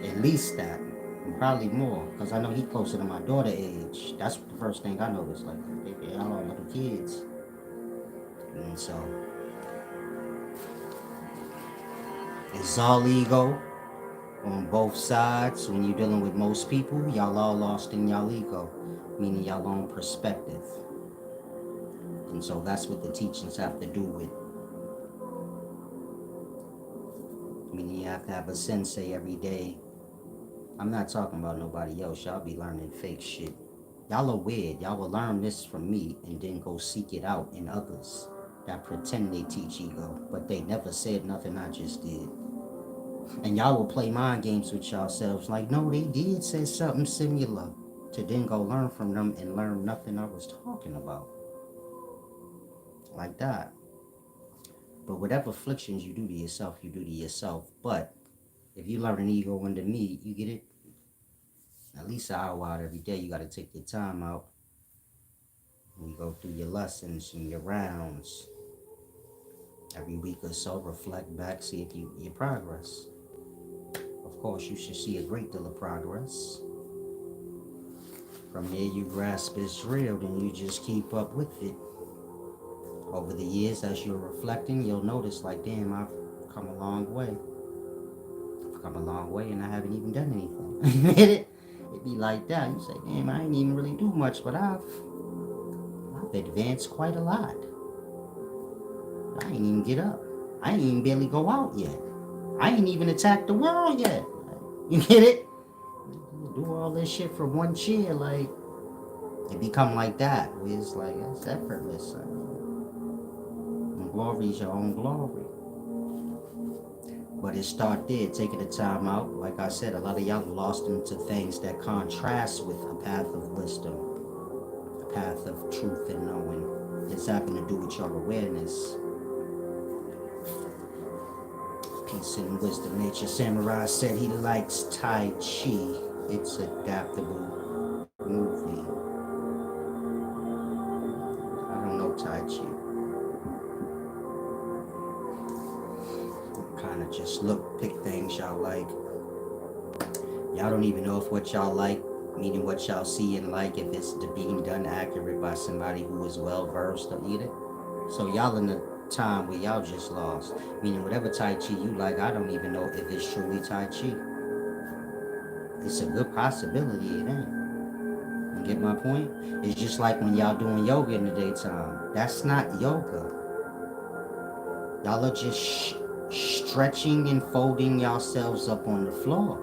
At least that. And probably more. Because I know he closer to my daughter age. That's the first thing I noticed. Like, they all little kids. And so, it's all ego on both sides. When you're dealing with most people, y'all all lost in y'all ego. Meaning y'all own perspective. And so that's what the teachings have to do with. Meaning you have to have a sensei every day. I'm not talking about nobody else. Y'all be learning fake shit. Y'all are weird. Y'all will learn this from me and then go seek it out in others that pretend they teach ego, but they never said nothing I just did. And y'all will play mind games with yourselves like, no, they did say something similar, to then go learn from them and learn nothing I was talking about. Like that. But whatever afflictions you do to yourself, you do to yourself. But if you learn an ego under me, you get it? At least an hour out every day. You got to take your time out. And you go through your lessons and your rounds. Every week or so, reflect back, see if your progress. Of course, you should see a great deal of progress. From there, you grasp it's real, then you just keep up with it. Over the years, as you're reflecting, you'll notice, like, damn, I've come a long way. I've come a long way, and I haven't even done anything. It'd be like that. You say, damn, I ain't even really do much, but I've advanced quite a lot. I ain't even get up. I ain't even barely go out yet. I ain't even attacked the world yet. You get it? You do all this shit from one chair, like, it become like that. Where it's like, that's effortless. And glory is your own glory. But it start there, taking the time out. Like I said, a lot of y'all lost into things that contrast with a path of wisdom, a path of truth and knowing. It's having to do with your awareness. Peace and wisdom. Nature Samurai said he likes Tai Chi. It's adaptable movie. I don't know Tai Chi. Kind of just pick things y'all like. Y'all don't even know if what y'all like, meaning what y'all see and like, if it's being done accurate by somebody who is well versed or either. So y'all in the time where y'all just lost. Meaning whatever Tai Chi you like, I don't even know if it's truly Tai Chi. It's a good possibility it ain't. You get my point? It's just like when y'all doing yoga in the daytime. That's not yoga. Y'all are just stretching and folding yourselves up on the floor.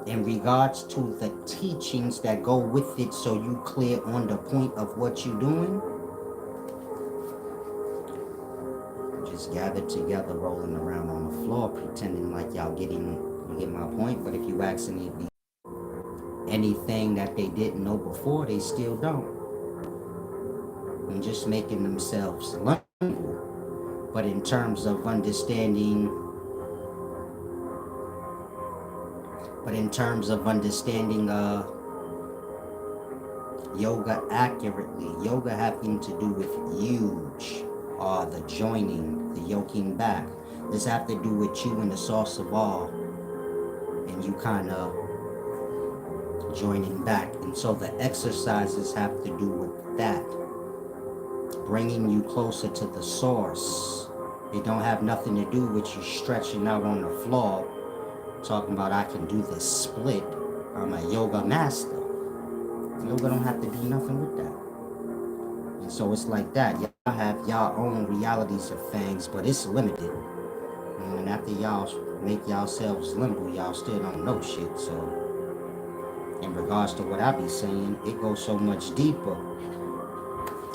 In regards to the teachings that go with it, so you clear on the point of what you're doing, just gathered together, rolling around on the floor, pretending like y'all getting, you get my point? But if you ask anything that they didn't know before, they still don't. And just making themselves learnable. But in terms of understanding, yoga accurately, yoga having to do with huge, or the joining, the yoking back. This have to do with you and the source of all, and you kind of joining back. And so the exercises have to do with that, bringing you closer to the source. It don't have nothing to do with you stretching out on the floor, talking about I can do this split. I'm a yoga master. Yoga don't have to do nothing with that. And so it's like that. Y'all have y'all own realities of things, but it's limited. And after y'all make yourselves limbo, y'all still don't know shit. So in regards to what I be saying, it goes so much deeper.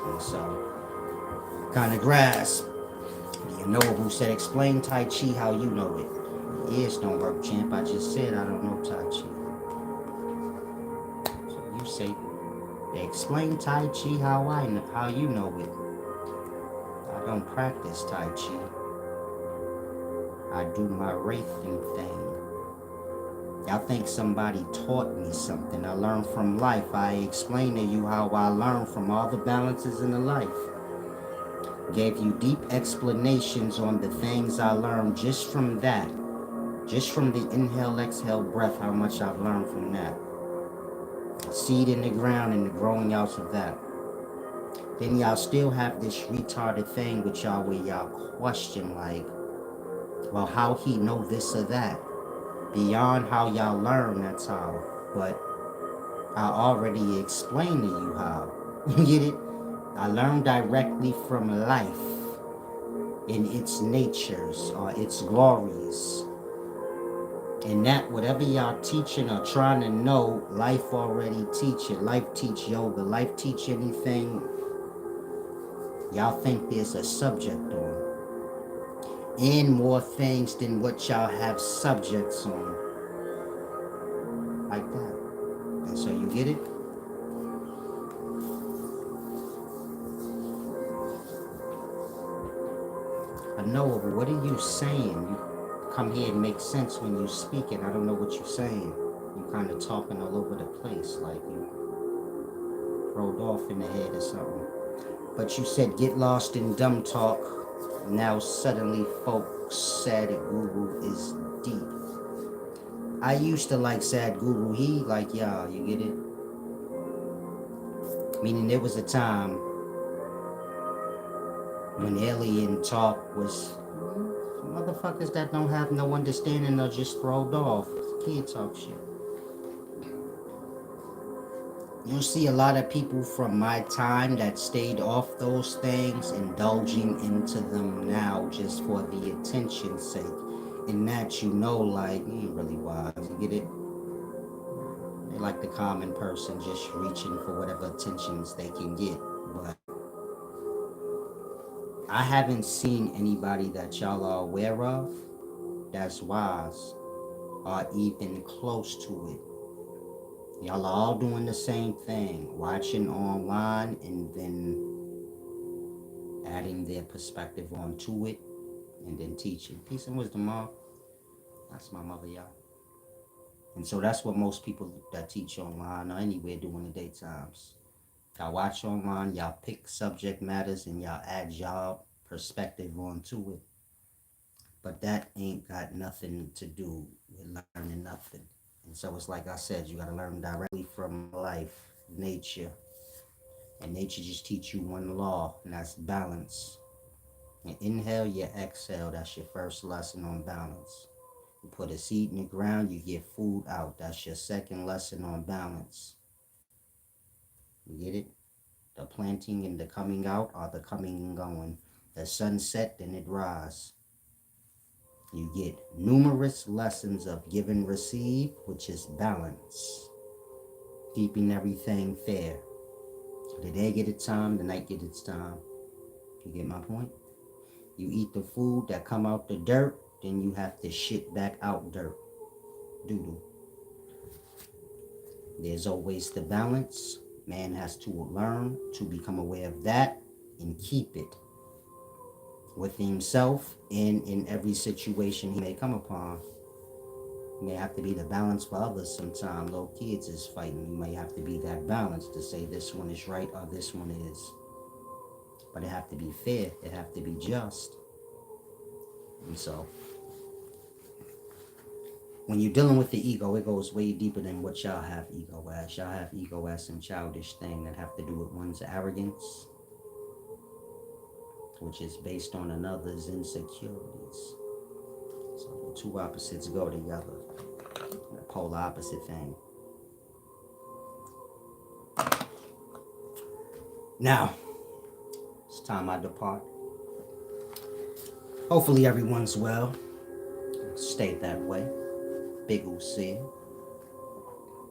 And so kind of grasp. You know who said explain Tai Chi how you know it. Ears don't work, champ. I just said I don't know Tai Chi. So you say explain Tai Chi how you know it. I don't practice Tai Chi. I do my wraithing thing. Y'all think somebody taught me something. I learned from life. I explained to you how I learned from all the balances in the life. Gave you deep explanations on the things I learned just from that. Just from the inhale, exhale breath, how much I've learned from that. Seed in the ground and the growing out of that. Then y'all still have this retarded thing with y'all where y'all question like, well, how he know this or that? Beyond how y'all learn, that's how. But I already explained to you how. You get it? I learned directly from life in its natures or its glories. And that whatever y'all teaching or trying to know, life already teach it. Life teach yoga. Life teach anything y'all think there's a subject on. And more things than what y'all have subjects on. Like that. And so you get it? I know, but what are you saying? You come here and make sense when you speak it. I don't know what you're saying. You kind of talking all over the place like you rolled off in the head or something. But you said get lost in dumb talk. Now suddenly folks said it Guru is deep. I used to like Sad Guru. He like y'all, you get it? Meaning there was a time when alien talk was motherfuckers that don't have no understanding are just rolled off. Kid talk shit. You'll see a lot of people from my time that stayed off those things, indulging into them now just for the attention's sake. And that you know, like, you ain't really wise. You get it? They like the common person just reaching for whatever attentions they can get. But I haven't seen anybody that y'all are aware of that's wise or even close to it. Y'all are all doing the same thing, watching online and then adding their perspective onto it and then teaching. Peace and wisdom, Mom. That's my mother, y'all. And so that's what most people that teach online or anywhere do in the daytimes. Y'all watch online, y'all pick subject matters and y'all add y'all perspective onto it. But that ain't got nothing to do with learning nothing. And so it's like I said, you gotta learn directly from life, nature. And nature just teach you one law, and that's balance. You inhale, you exhale. That's your first lesson on balance. You put a seed in the ground, you get food out. That's your second lesson on balance. You get it? The planting and the coming out are the coming and going. The sunset, then it rise. You get numerous lessons of give and receive, which is balance. Keeping everything fair. The day get its time, the night get its time. You get my point? You eat the food that come out the dirt, then you have to shit back out dirt. Doo-doo. There's always the balance. Man has to learn to become aware of that and keep it with himself and in every situation he may come upon. You may have to be the balance for others sometimes. Little kids is fighting. You may have to be that balance to say this one is right or this one is. But it have to be fair. It have to be just. And so, when you're dealing with the ego, it goes way deeper than what y'all have ego as. Y'all have ego as some childish thing that have to do with one's arrogance, which is based on another's insecurities. So the two opposites go together. The polar opposite thing. Now, it's time I depart. Hopefully everyone's well. Stay that way. Big Usil.